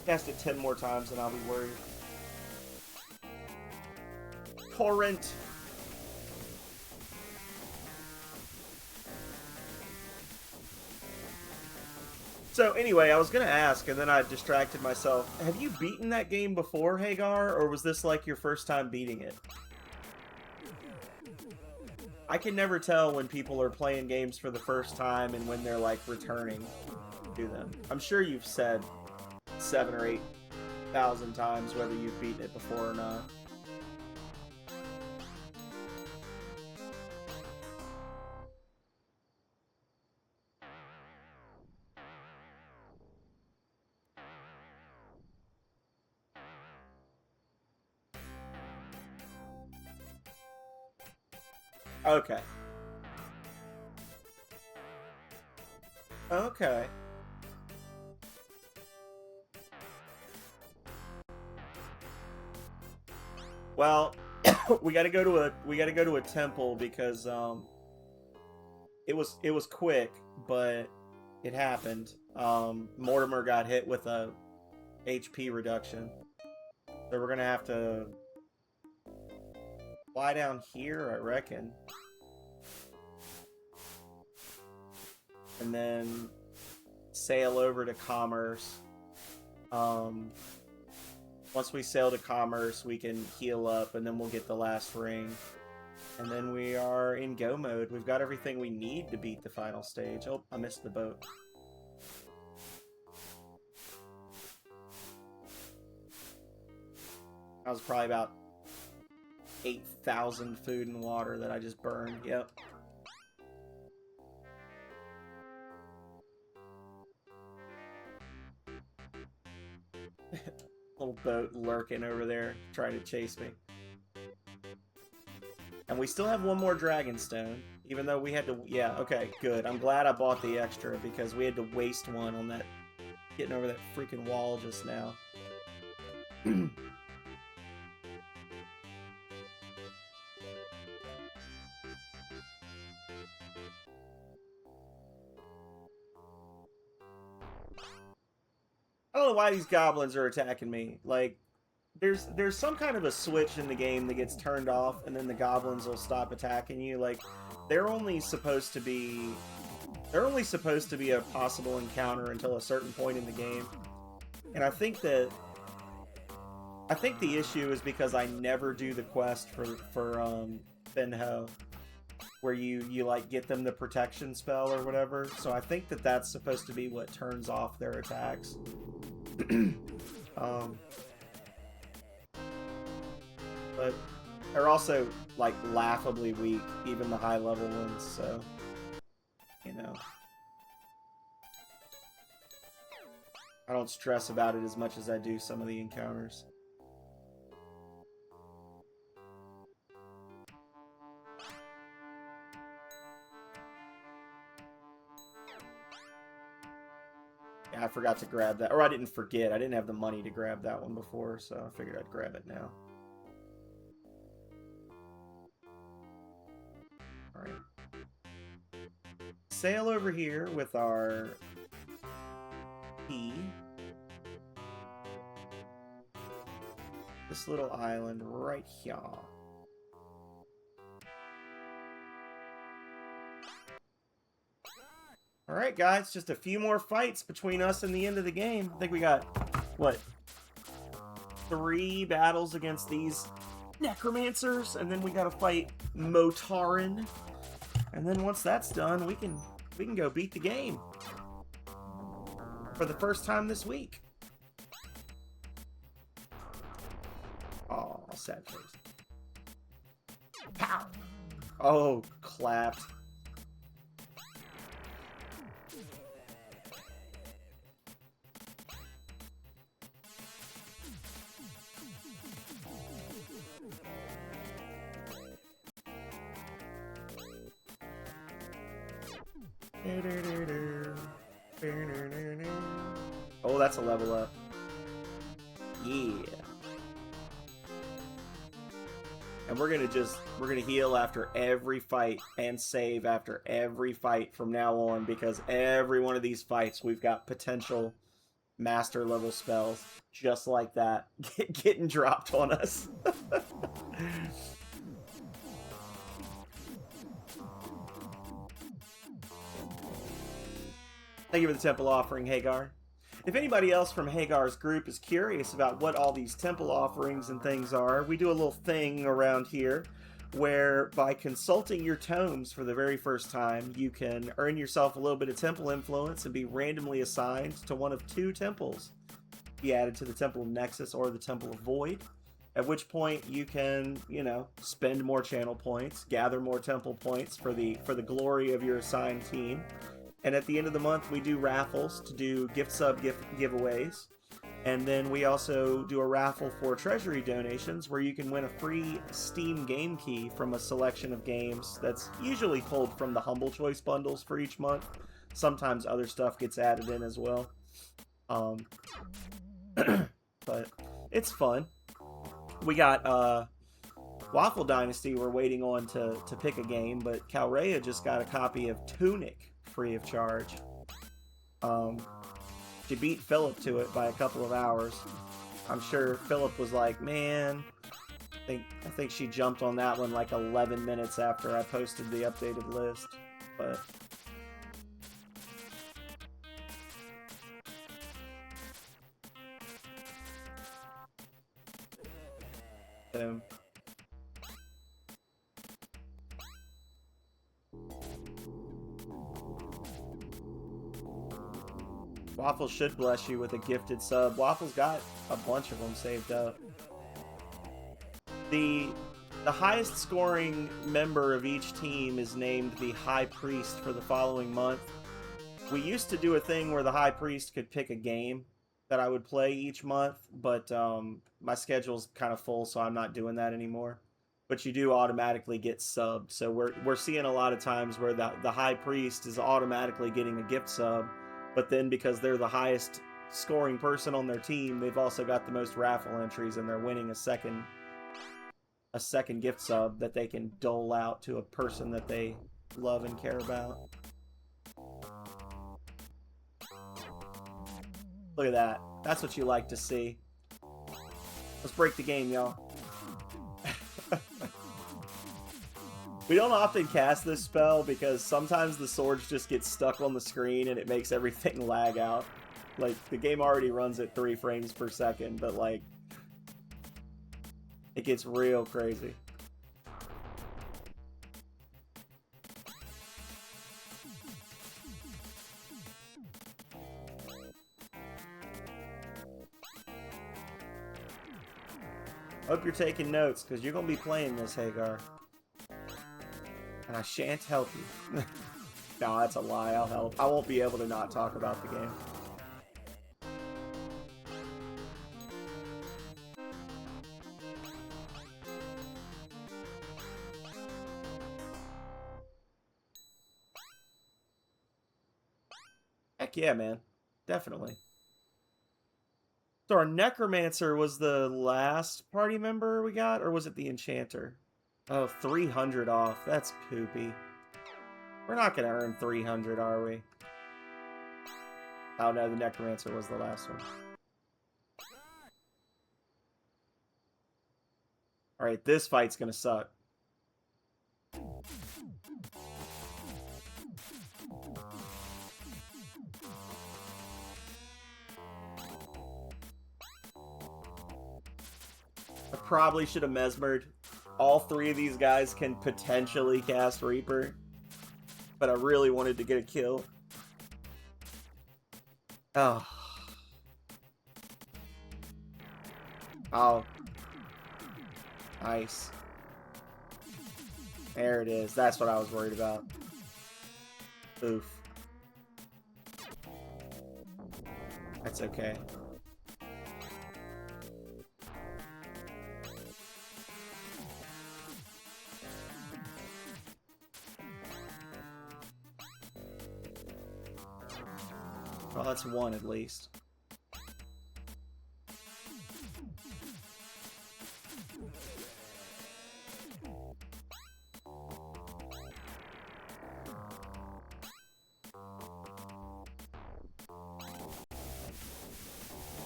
Cast it 10 more times and I'll be worried. Torrent! So anyway, I was gonna ask, and then I distracted myself. Have you beaten that game before, Hagar, or was this like your first time beating it? I can never tell when people are playing games for the first time and when they're like returning to them. I'm sure you've said 7,000 or 8,000 times whether you've beaten it before or not. Okay. Okay. Well, we got to go to a temple because it was quick, but it happened. Mortimer got hit with a HP reduction. So we're going to have to fly down here, I reckon. And then sail over to Commerce. Once we sail to Commerce, we can heal up, and then we'll get the last ring. And then we are in go mode. We've got everything we need to beat the final stage. Oh, I missed the boat. That was probably about 8,000 food and water that I just burned. Yep. Little boat lurking over there, trying to chase me. And we still have one more Dragonstone, even though we had to... Yeah, okay, good. I'm glad I bought the extra, because we had to waste one on that... Getting over that freaking wall just now. I don't know why these goblins are attacking me. Like, there's some kind of a switch in the game that gets turned off, and then the goblins will stop attacking you. Like, they're only supposed to be a possible encounter until a certain point in the game. And I think the issue is because I never do the quest for Finho, where you like get them the protection spell or whatever. So I think that's supposed to be what turns off their attacks. But they're also like laughably weak, even the high level ones, so you know. I don't stress about it as much as I do some of the encounters. Yeah, I forgot to grab that. Or I didn't forget. I didn't have the money to grab that one before, so I figured I'd grab it now. Alright. Sail over here with our key. This little island right here. Alright, guys, just a few more fights between us and the end of the game. I think we got, what, 3 battles against these necromancers, and then we gotta fight Motarin. And then once that's done, we can go beat the game. For the first time this week. Oh, sad face. Pow! Oh, clapped. Oh, that's a level up. Yeah. And we're gonna heal after every fight and save after every fight from now on, because every one of these fights we've got potential master level spells just like that getting dropped on us. Thank you for the temple offering, Hagar. If anybody else from Hagar's group is curious about what all these temple offerings and things are, we do a little thing around here where by consulting your tomes for the very first time, you can earn yourself a little bit of temple influence and be randomly assigned to one of 2 temples. Be added to the Temple of Nexus or the Temple of Void, at which point you can, you know, spend more channel points, gather more temple points for the glory of your assigned team. And at the end of the month, we do raffles to do gift sub giveaways. And then we also do a raffle for treasury donations where you can win a free Steam game key from a selection of games that's usually pulled from the Humble Choice bundles for each month. Sometimes other stuff gets added in as well. But it's fun. We got Waffle Dynasty we're waiting on to pick a game, but Calrea just got a copy of Tunic free of charge. She beat Philip to it by a couple of hours. I'm sure Philip was like, man, I think she jumped on that one like 11 minutes after I posted the updated list. But Boom. Waffle should bless you with a gifted sub. Waffle's got a bunch of them saved up. The highest scoring member of each team is named the High Priest for the following month. We used to do a thing where the High Priest could pick a game that I would play each month, but my schedule's kind of full, so I'm not doing that anymore. But you do automatically get subbed, so we're seeing a lot of times where the High Priest is automatically getting a gift sub, but then because they're the highest scoring person on their team, they've also got the most raffle entries, and they're winning a second gift sub that they can dole out to a person that they love and care about. Look at that. That's what you like to see. Let's break the game, y'all. We don't often cast this spell because sometimes the swords just get stuck on the screen and it makes everything lag out. Like, the game already runs at 3 frames per second, but like, it gets real crazy. Hope you're taking notes, because you're going to be playing this, Hagar. And I shan't help you. No, that's a lie. I'll help. I won't be able to not talk about the game. Heck yeah, man. Definitely. So our Necromancer was the last party member we got, or was it the Enchanter? Oh, 300 off. That's poopy. We're not going to earn 300, are we? Oh no, the Necromancer was the last one. Alright, this fight's going to suck. I probably should have mesmered. All 3 of these guys can potentially cast Reaper, but I really wanted to get a kill. Oh. Oh. Nice. There it is. That's what I was worried about. Oof. That's okay. Well, that's 1 at least.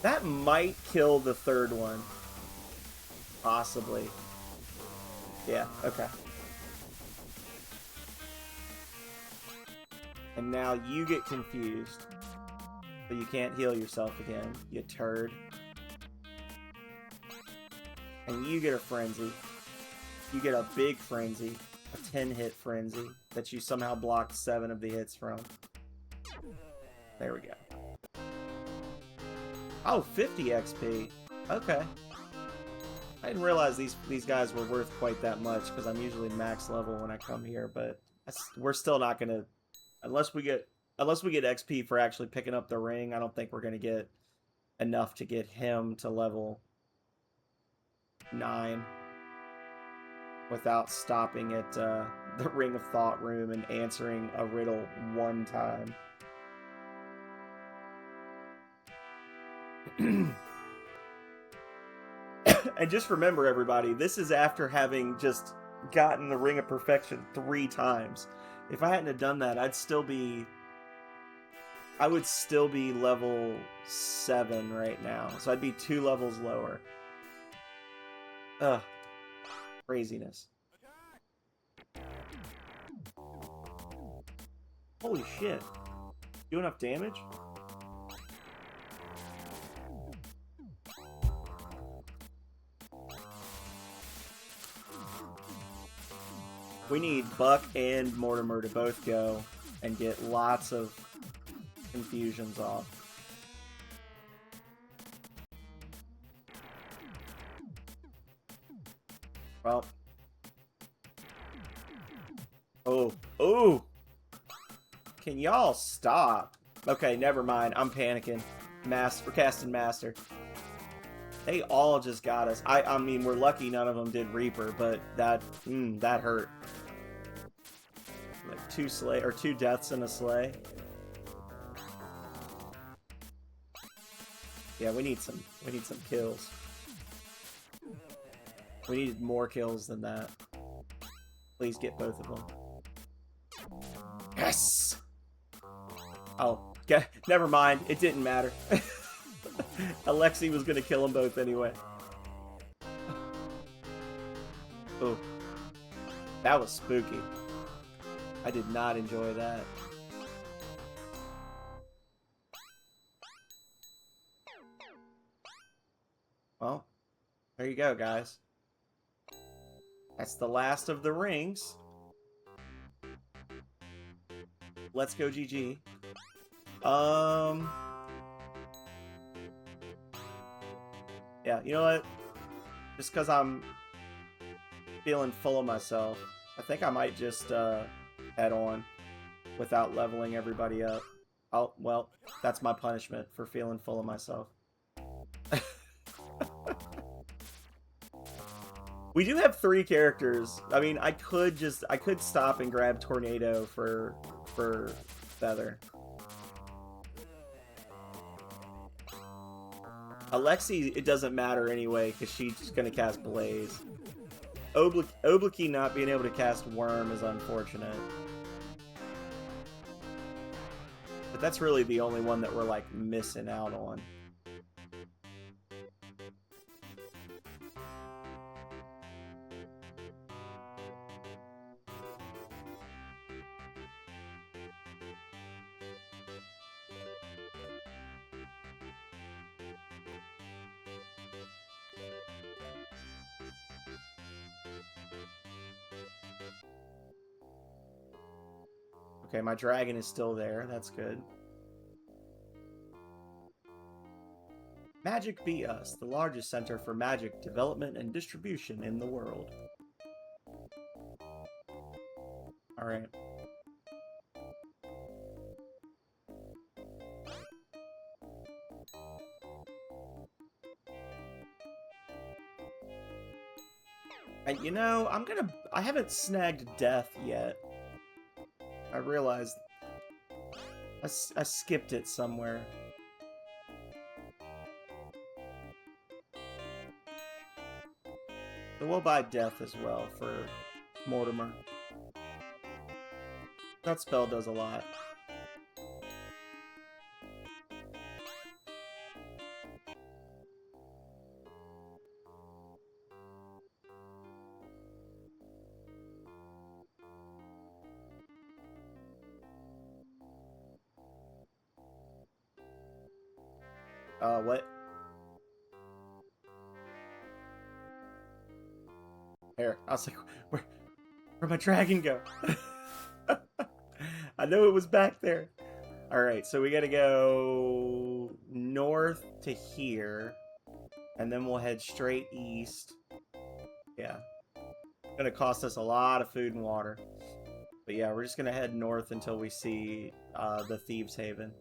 That might kill the 3rd one. Possibly. Yeah, okay. And now you get confused. But you can't heal yourself again, you turd. And you get a frenzy. You get a big frenzy. A 10-hit frenzy that you somehow blocked 7 of the hits from. There we go. Oh, 50 XP. Okay. I didn't realize these guys were worth quite that much because I'm usually max level when I come here, but we're still not going to... Unless we get XP for actually picking up the ring, I don't think we're going to get enough to get him to level 9 without stopping at the Ring of Thought room and answering a riddle 1 time. And just remember, everybody, this is after having just gotten the Ring of Perfection 3 times. If I hadn't have done that, I would still be level 7 right now. So I'd be 2 levels lower. Ugh. Craziness. Holy shit. Do enough damage? We need Buck and Mortimer to both go and get lots of confusions off. Well. Oh. Oh! Can y'all stop? Okay, never mind. I'm panicking. We're casting Master. They all just got us. I mean, we're lucky none of them did Reaper, but that hurt. Like two deaths in a sleigh. Yeah, we need some kills. We needed more kills than that. Please get both of them. Yes! Oh, never mind. It didn't matter. Alexi was gonna kill them both anyway. Oh, that was spooky. I did not enjoy that. Well, there you go, guys. That's the last of the rings. Let's go GG. Yeah, you know what? Just because I'm feeling full of myself, I think I might just head on without leveling everybody up. Oh, well, that's my punishment for feeling full of myself. We do have 3 characters. I mean, I could stop and grab Tornado for Feather. Alexi, it doesn't matter anyway, because she's going to cast Blaze. Obliki not being able to cast Worm is unfortunate. But that's really the only one that we're, like, missing out on. Okay, my dragon is still there. That's good. Magic Be Us, the largest center for magic development and distribution in the world. Alright. And you know, I haven't snagged Death yet. I realized I skipped it somewhere. So we'll buy Death as well for Mortimer. That spell does a lot. What? There. I was like, where'd my dragon go? I know it was back there. Alright, so we gotta go north to here. And then we'll head straight east. Yeah. It's gonna cost us a lot of food and water. But yeah, we're just gonna head north until we see the Thieves' Haven.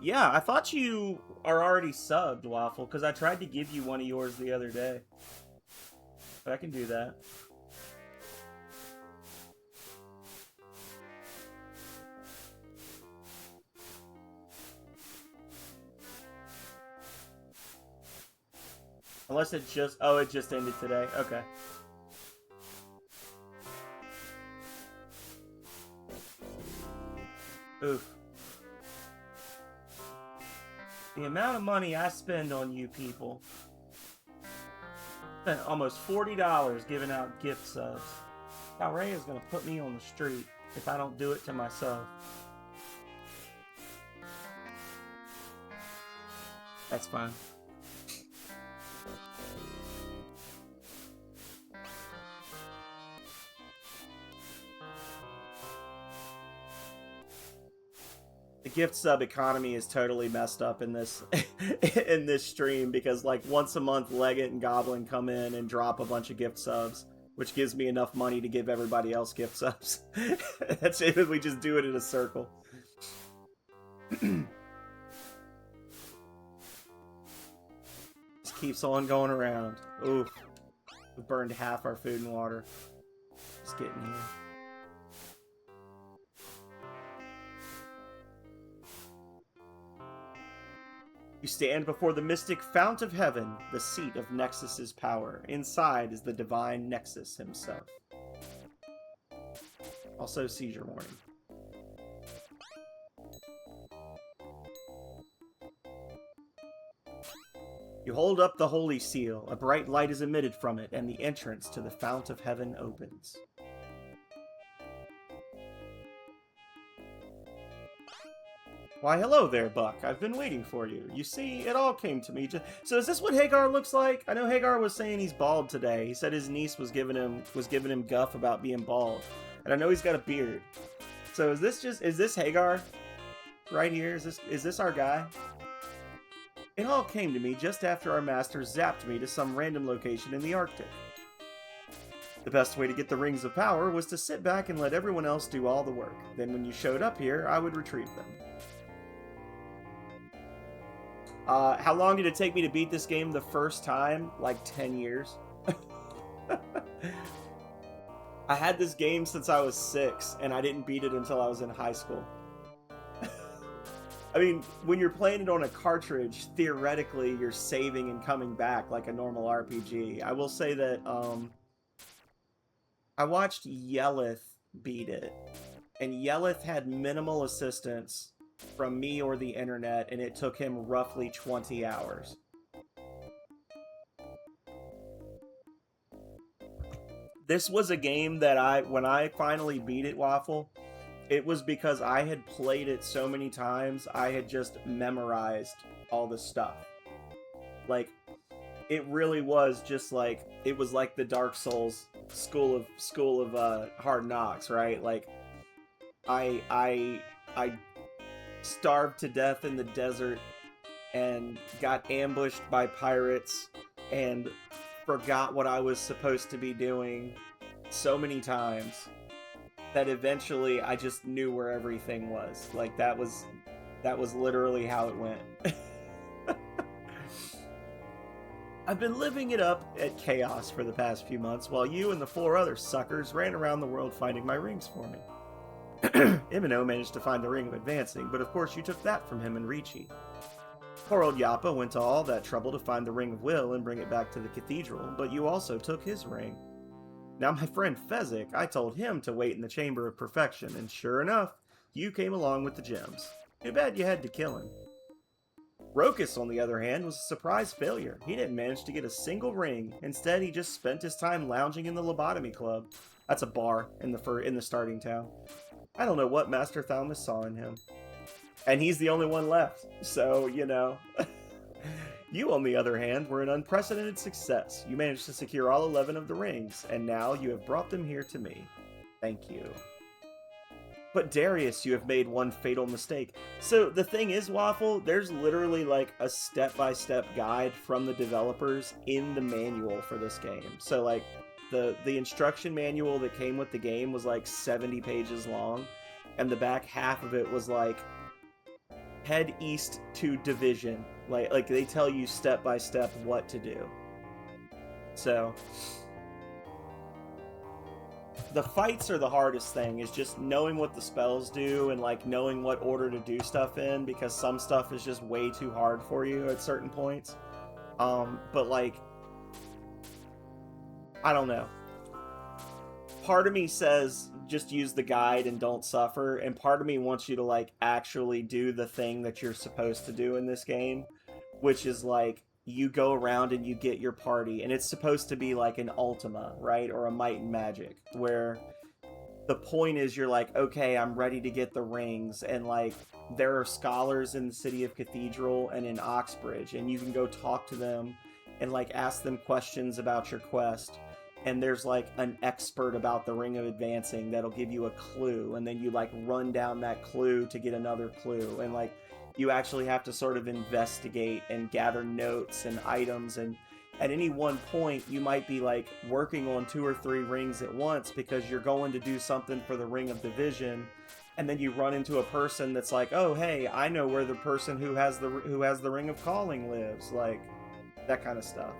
Yeah, I thought you are already subbed, Waffle, because I tried to give you one of yours the other day. But I can do that. Unless it just... Oh, it just ended today. Okay. Oof. The amount of money I spend on you people. Spent almost $40 giving out gift subs. Ray is going to put me on the street if I don't do it to myself. That's fine. gift sub economy is totally messed up in this in this stream, because like once a month Leggett and Goblin come in and drop a bunch of gift subs, which gives me enough money to give everybody else gift subs. That's it. We just do it in a circle. Just keeps on going around. Oof. We burned half our food and water. Just getting here. You stand before the mystic fount of heaven, the seat of Nexus's power. Inside is the divine Nexus himself. Also, seizure warning. You hold up the holy seal. A bright light is emitted from it, and the entrance to the fount of heaven opens. Why, hello there, Buck. I've been waiting for you. You see, it all came to me. So is this what Hagar looks like? I know Hagar was saying he's bald today. He said his niece was giving him guff about being bald. And I know he's got a beard. So is this Hagar? Right here? Is this our guy? It all came to me just after our master zapped me to some random location in the Arctic. The best way to get the Rings of Power was to sit back and let everyone else do all the work. Then when you showed up here, I would retrieve them. How long did it take me to beat this game the first time? Like 10 years. I had this game since I was 6, and I didn't beat it until I was in high school. I mean, when you're playing it on a cartridge, theoretically, you're saving and coming back like a normal RPG. I will say that, I watched Yelleth beat it, and Yelleth had minimal assistance from me or the internet, and it took him roughly 20 hours. This was a game that when I finally beat it, Waffle, it was because I had played it so many times, I had just memorized all the stuff. Like, it really was just like, it was like the Dark Souls school of Hard Knocks, right? Like, I starved to death in the desert and got ambushed by pirates and forgot what I was supposed to be doing so many times that eventually I just knew where everything was. Like, that was literally how it went. I've been living it up at Chaos for the past few months while you and the 4 other suckers ran around the world finding my rings for me. Imino managed to find the Ring of Advancing, but of course you took that from him and Ricci. Poor old Yappa went to all that trouble to find the Ring of Will and bring it back to the cathedral, but you also took his ring. Now my friend Fezzik, I told him to wait in the Chamber of Perfection, and sure enough, you came along with the gems. Too bad you had to kill him. Rokus, on the other hand, was a surprise failure. He didn't manage to get a single ring. Instead, he just spent his time lounging in the Lobotomy Club. That's a bar in the starting town. I don't know what Master Thalmus saw in him. And he's the only one left, so, you know. You, on the other hand, were an unprecedented success. You managed to secure all 11 of the rings, and now you have brought them here to me. Thank you. But Darius, you have made one fatal mistake. So the thing is, Waffle, there's literally like a step-by-step guide from the developers in the manual for this game. So like the instruction manual that came with the game was like 70 pages long, and the back half of it was like head east to Division. Like they tell you step by step what to do. So the fights are the hardest thing, is just knowing what the spells do and like knowing what order to do stuff in, because some stuff is just way too hard for you at certain points. But like, I don't know. Part of me says just use the guide and don't suffer, and part of me wants you to like actually do the thing that you're supposed to do in this game, which is like you go around and you get your party, and it's supposed to be like an Ultima, right? Or a Might and Magic, where the point is you're like, okay, I'm ready to get the rings, and like there are scholars in the city of Cathedral and in Oxbridge, and you can go talk to them and like ask them questions about your quest. and there's like an expert about the Ring of Advancing that'll give you a clue, and then you like run down that clue to get another clue, and like you actually have to sort of investigate and gather notes and items, and at any one point you might be like working on 2 or 3 rings at once because you're going to do something for the Ring of Division, and then you run into a person that's like, oh hey, I know where the person who has the Ring of Calling lives, like that kind of stuff.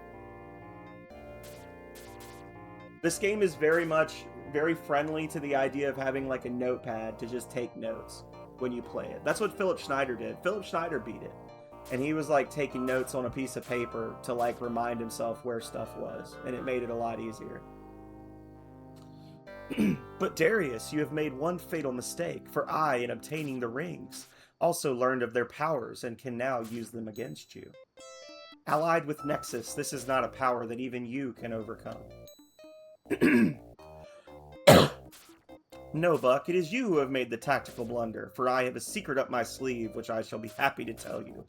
This game is very friendly to the idea of having like a notepad to just take notes when you play it. That's what Philip Schneider did. Philip Schneider beat it, and he was like taking notes on a piece of paper to like remind himself where stuff was, and it made it a lot easier. But Darius, you have made one fatal mistake, for I, in obtaining the rings, also learned of their powers and can now use them against you. Allied with Nexus, this is not a power that even you can overcome. No, Buck, it is you who have made the tactical blunder, for I have a secret up my sleeve which I shall be happy to tell you.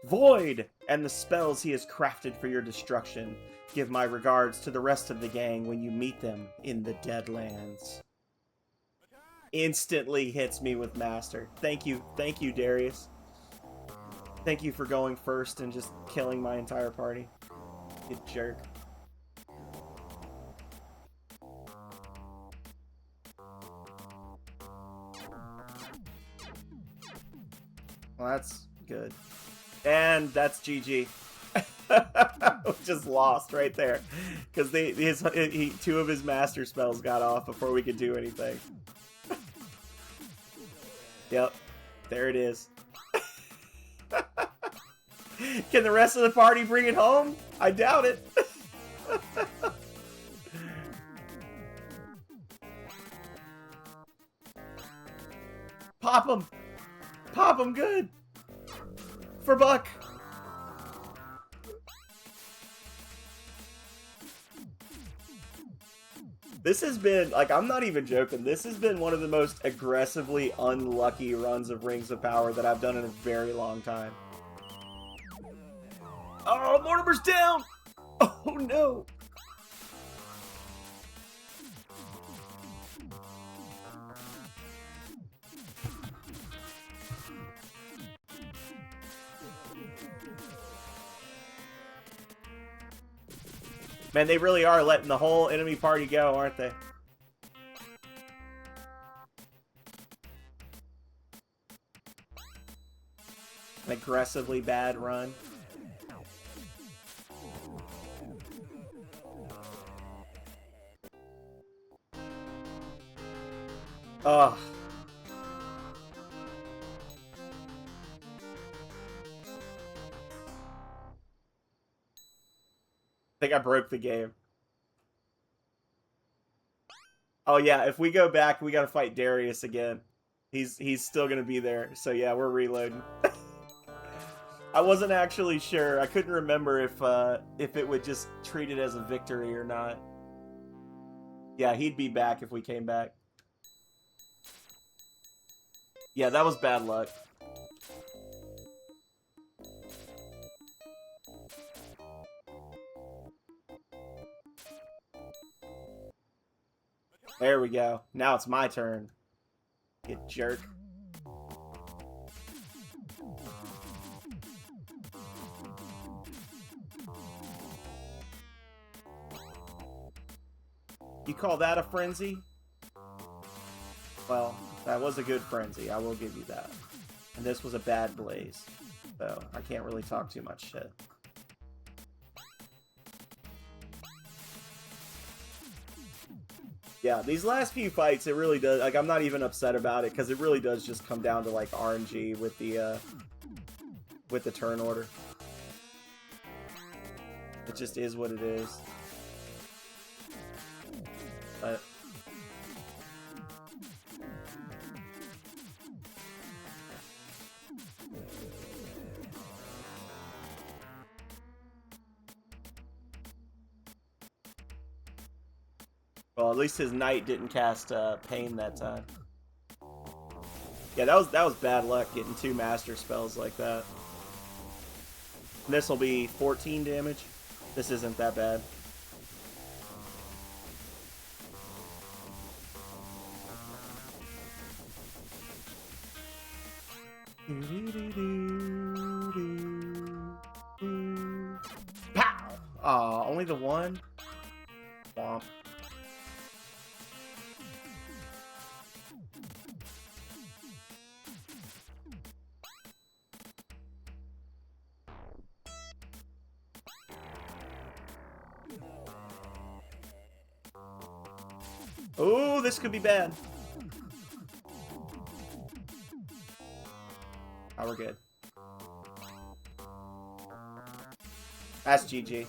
Void, and the spells he has crafted for your destruction. Give my regards to the rest of the gang when you meet them in the Deadlands. Instantly hits me with Master. Thank you, Darius. Thank you for going first and just killing my entire party. You jerk. Well, that's good. And that's GG. Just lost right there. Because 2 of his master spells got off before we could do anything. Yep. There it is. Can the rest of the party bring it home? I doubt it. Pop him! Pop him good! For Buck! This has been, like, I'm not even joking, this has been one of the most aggressively unlucky runs of Rings of Power that I've done in a very long time. Oh, Mortimer's down! Oh no! Man, they really are letting the whole enemy party go, aren't they? An aggressively bad run. Ugh. I think I broke the game. Oh yeah, if we go back, we gotta fight Darius again. He's still gonna be there. So yeah, we're reloading. I wasn't actually sure. I couldn't remember if it would just treat it as a victory or not. Yeah, he'd be back if we came back. Yeah, that was bad luck. There we go. Now it's my turn. You jerk. You call that a frenzy? Well, that was a good frenzy, I will give you that. And this was a bad blaze, so I can't really talk too much shit. Yeah, these last few fights, it really does, like, I'm not even upset about it, because it really does just come down to, like, RNG with the turn order. It just is what it is. But well, at least his knight didn't cast Pain that time. Yeah, that was bad luck getting 2 master spells like that. This will be 14 damage. This isn't that bad. Pow! Aw, only the one? Womp. Oh, this could be bad. Oh, we're good. That's GG.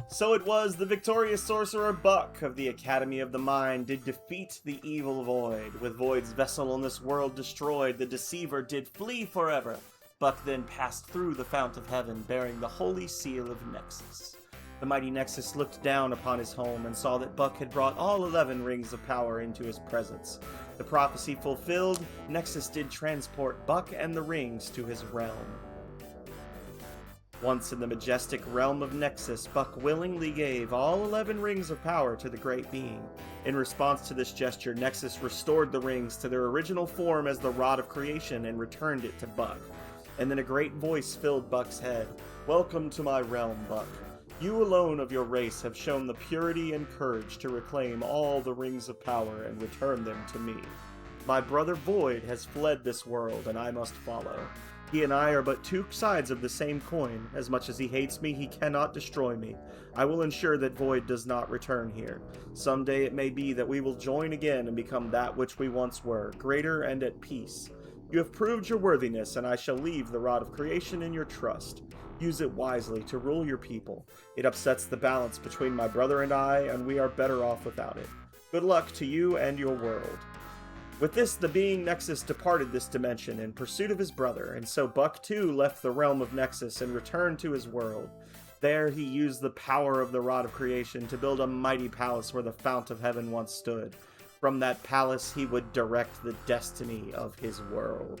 So it was the victorious sorcerer Buck of the Academy of the Mind did defeat the evil Void. With Void's vessel on this world destroyed, the deceiver did flee forever. Buck then passed through the Fount of Heaven, bearing the holy seal of Nexus. The mighty Nexus looked down upon his home and saw that Buck had brought all 11 rings of power into his presence. The prophecy fulfilled, Nexus did transport Buck and the rings to his realm. Once in the majestic realm of Nexus, Buck willingly gave all 11 rings of power to the Great Being. In response to this gesture, Nexus restored the rings to their original form as the Rod of Creation and returned it to Buck. And then a great voice filled Buck's head. "Welcome to my realm, Buck. You alone of your race have shown the purity and courage to reclaim all the rings of power and return them to me. My brother Void has fled this world, and I must follow. He and I are but two sides of the same coin. As much as he hates me, he cannot destroy me. I will ensure that Void does not return here. Someday it may be that we will join again and become that which we once were, greater and at peace. You have proved your worthiness, and I shall leave the Rod of Creation in your trust. Use it wisely to rule your people. It upsets the balance between my brother and I, and we are better off without it. Good luck to you and your world." With this, the being Nexus departed this dimension in pursuit of his brother, and so Buck too left the realm of Nexus and returned to his world. There he used the power of the Rod of Creation to build a mighty palace where the Fount of Heaven once stood. From that palace he would direct the destiny of his world.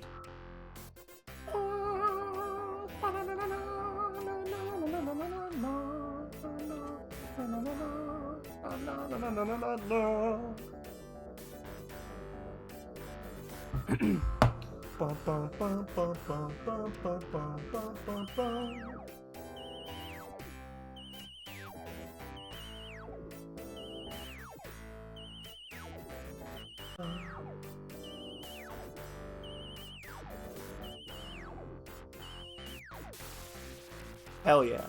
Hell yeah.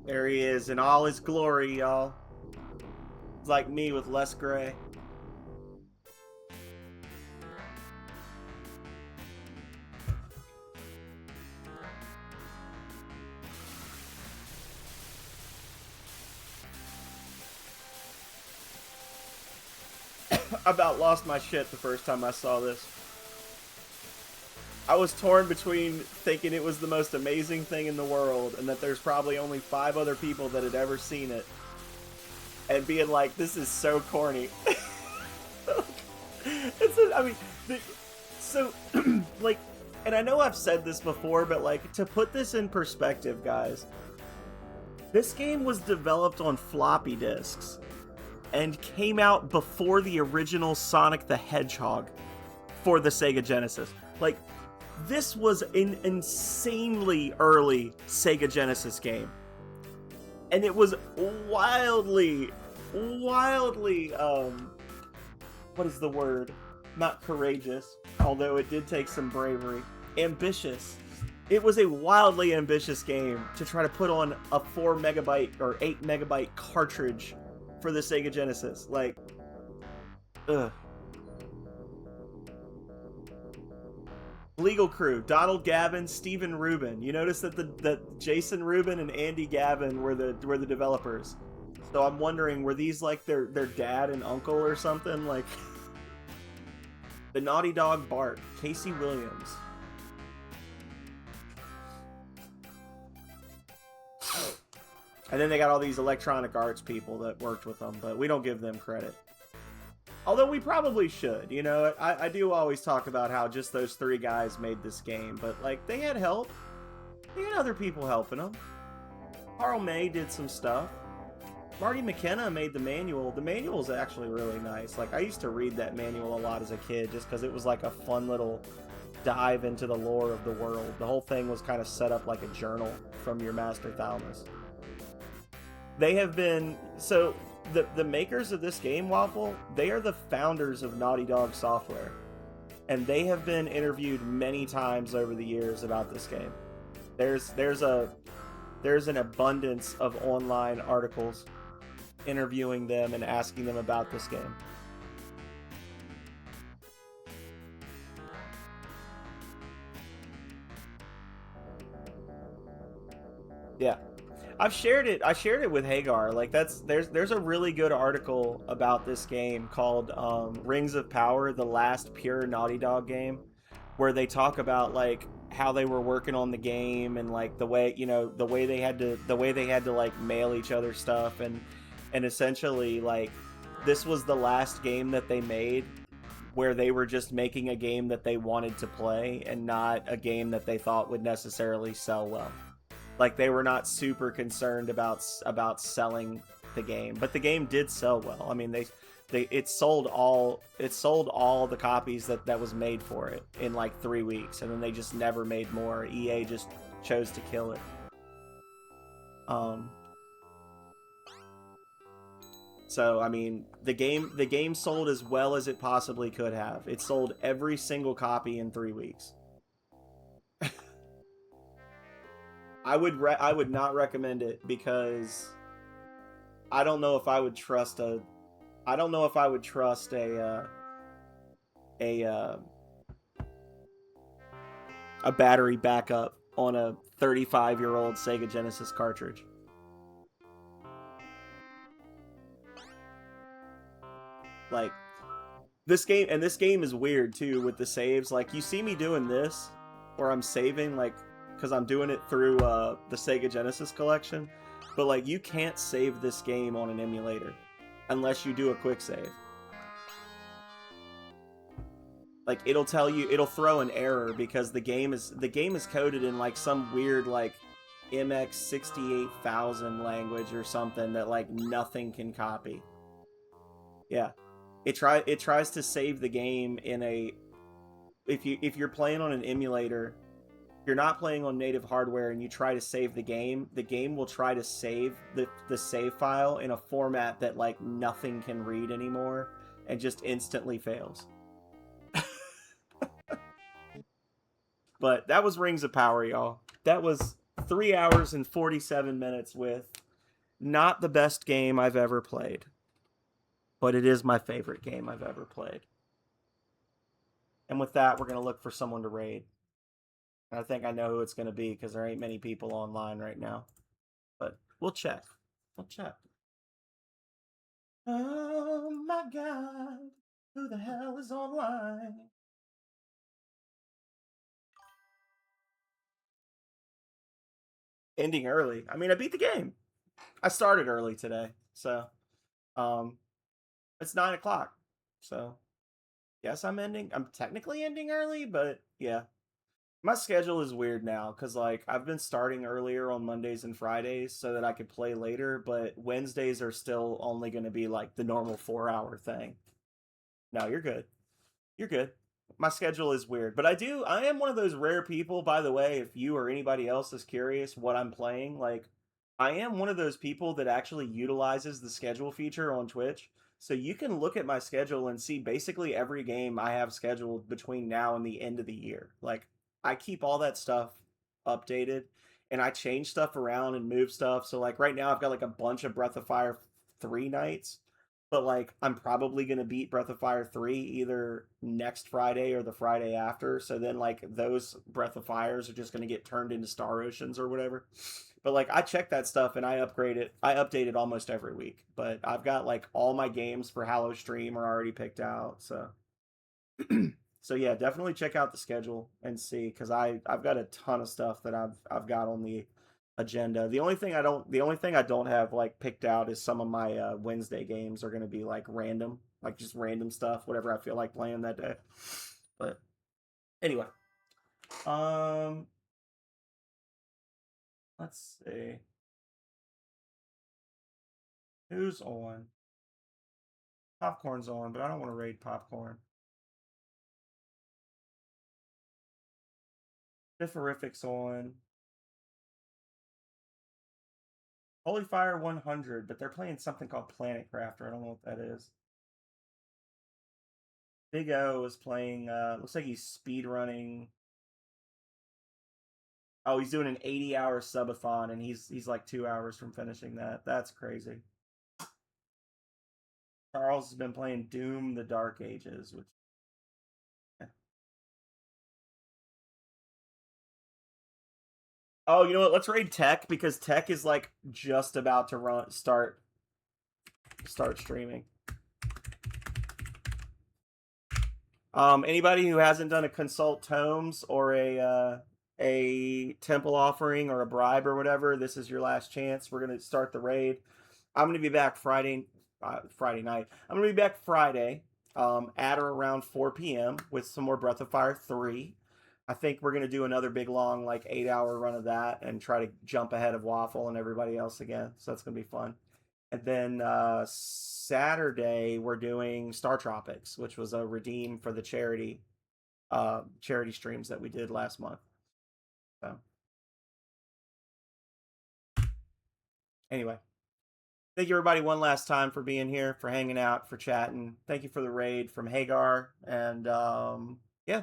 There he is in all his glory, y'all. It's like me with less gray. I about lost my shit the first time I saw this. I was torn between thinking it was the most amazing thing in the world and that there's probably only 5 other people that had ever seen it, and being like, this is so corny. Like, and I know I've said this before, but like, to put this in perspective, guys, this game was developed on floppy disks and came out before the original Sonic the Hedgehog for the Sega Genesis. Like, this was an insanely early Sega Genesis game. And it was wildly, what is the word? Not courageous, although it did take some bravery. Ambitious. It was a wildly ambitious game to try to put on a 4 megabyte or 8 megabyte cartridge for the Sega Genesis. Like, ugh. Legal crew: Donald Gavin, Stephen Rubin. You notice that Jason Rubin and Andy Gavin were the developers. So I'm wondering, were these like their dad and uncle or something? Like, the Naughty Dog Bart, Casey Williams. And then they got all these Electronic Arts people that worked with them, but we don't give them credit. Although we probably should. You know, I do always talk about how just those 3 guys made this game, but like they had help. They had other people helping them. Carl May did some stuff. Marty McKenna made the manual. The manual is actually really nice. Like, I used to read that manual a lot as a kid just because it was like a fun little dive into the lore of the world. The whole thing was kind of set up like a journal from your Master Thalamus. They have been... So, the makers of this game, Waffle, they are the founders of Naughty Dog Software. And they have been interviewed many times over the years about this game. There's an abundance of online articles interviewing them and asking them about this game. Yeah. I shared it with Hagar. Like there's a really good article about this game called Rings of Power, the last pure Naughty Dog game, where they talk about like how they were working on the game and like the way they had to like mail each other stuff and essentially like this was the last game that they made where they were just making a game that they wanted to play and not a game that they thought would necessarily sell well. Like they were not super concerned about selling the game, but the game did sell well. I mean, it sold all the copies that was made for it in like 3 weeks, and then they just never made more. EA just chose to kill it. So I mean, the game sold as well as it possibly could have. It sold every single copy in 3 weeks. I would not recommend it because I don't know if I would trust a battery backup on a 35-year-old Sega Genesis cartridge. Like this game is weird too with the saves. Like you see me doing this where I'm saving like because I'm doing it through the Sega Genesis collection, but like you can't save this game on an emulator unless you do a quick save. Like it'll throw an error because the game is coded in like some weird like MX68000 language or something that like nothing can copy. Yeah. It tries to save the game in a if you're playing on an emulator, if you're not playing on native hardware and you try to save the game will try to save the save file in a format that like nothing can read anymore and just instantly fails. But that was Rings of Power, y'all. That was 3 hours and 47 minutes with not the best game I've ever played, but it is my favorite game I've ever played. And with that, we're going to look for someone to raid. And I think I know who it's going to be because there ain't many people online right now. But we'll check. Oh my god. Who the hell is online? Ending early. I mean, I beat the game. I started early today. So, it's 9 o'clock. So, yes, I'm technically ending early, but yeah. My schedule is weird now because like I've been starting earlier on Mondays and Fridays so that I could play later, but Wednesdays are still only going to be like the normal 4-hour thing. No, you're good. You're good. My schedule is weird, but I am one of those rare people, by the way, if you or anybody else is curious what I'm playing, like I am one of those people that actually utilizes the schedule feature on Twitch. So you can look at my schedule and see basically every game I have scheduled between now and the end of the year. Like I keep all that stuff updated and I change stuff around and move stuff. So like right now I've got like a bunch of Breath of Fire 3 nights, but like I'm probably going to beat Breath of Fire 3 either next Friday or the Friday after. So then like those Breath of Fires are just going to get turned into Star Oceans or whatever. But like I check that stuff and I upgrade it. I update it almost every week. But I've got like all my games for Halo Stream are already picked out. So so yeah, definitely check out the schedule and see because I've got a ton of stuff that I've got on the agenda. The only thing I don't have like picked out is some of my Wednesday games are going to be like random, like just random stuff, whatever I feel like playing that day. But anyway, um, let's see who's on. Popcorn's on, but I don't want to raid Popcorn. Differific's on. Holy Fire 100, but they're playing something called Planet Crafter. I don't know what that is. Big O is playing. Looks like he's speed running. Oh, he's doing an 80-hour subathon, and he's like 2 hours from finishing that. That's crazy. Charles has been playing Doom: The Dark Ages, which. Yeah. Oh, you know what? Let's raid Tech because Tech is like just about to start streaming. Anybody who hasn't done a consult tomes or a temple offering or a bribe or whatever, this is your last chance. We're gonna start the raid. I'm gonna be back Friday night. I'm gonna be back Friday, at or around 4 p.m. with some more Breath of Fire 3. I think we're gonna do another big long like 8-hour run of that and try to jump ahead of Waffle and everybody else again. So that's gonna be fun. And then Saturday we're doing Star Tropics, which was a redeem for the charity streams that we did last month. So anyway, thank you everybody one last time for being here, for hanging out, for chatting. Thank you for the raid from Hagar, and yeah,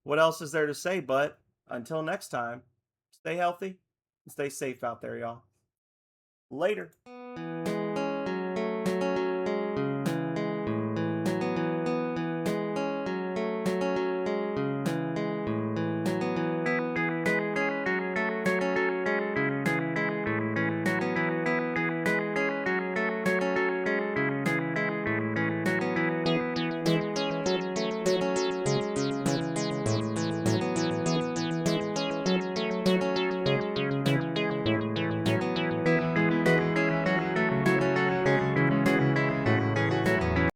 what else is there to say? But until next time, stay healthy and stay safe out there, y'all. Later.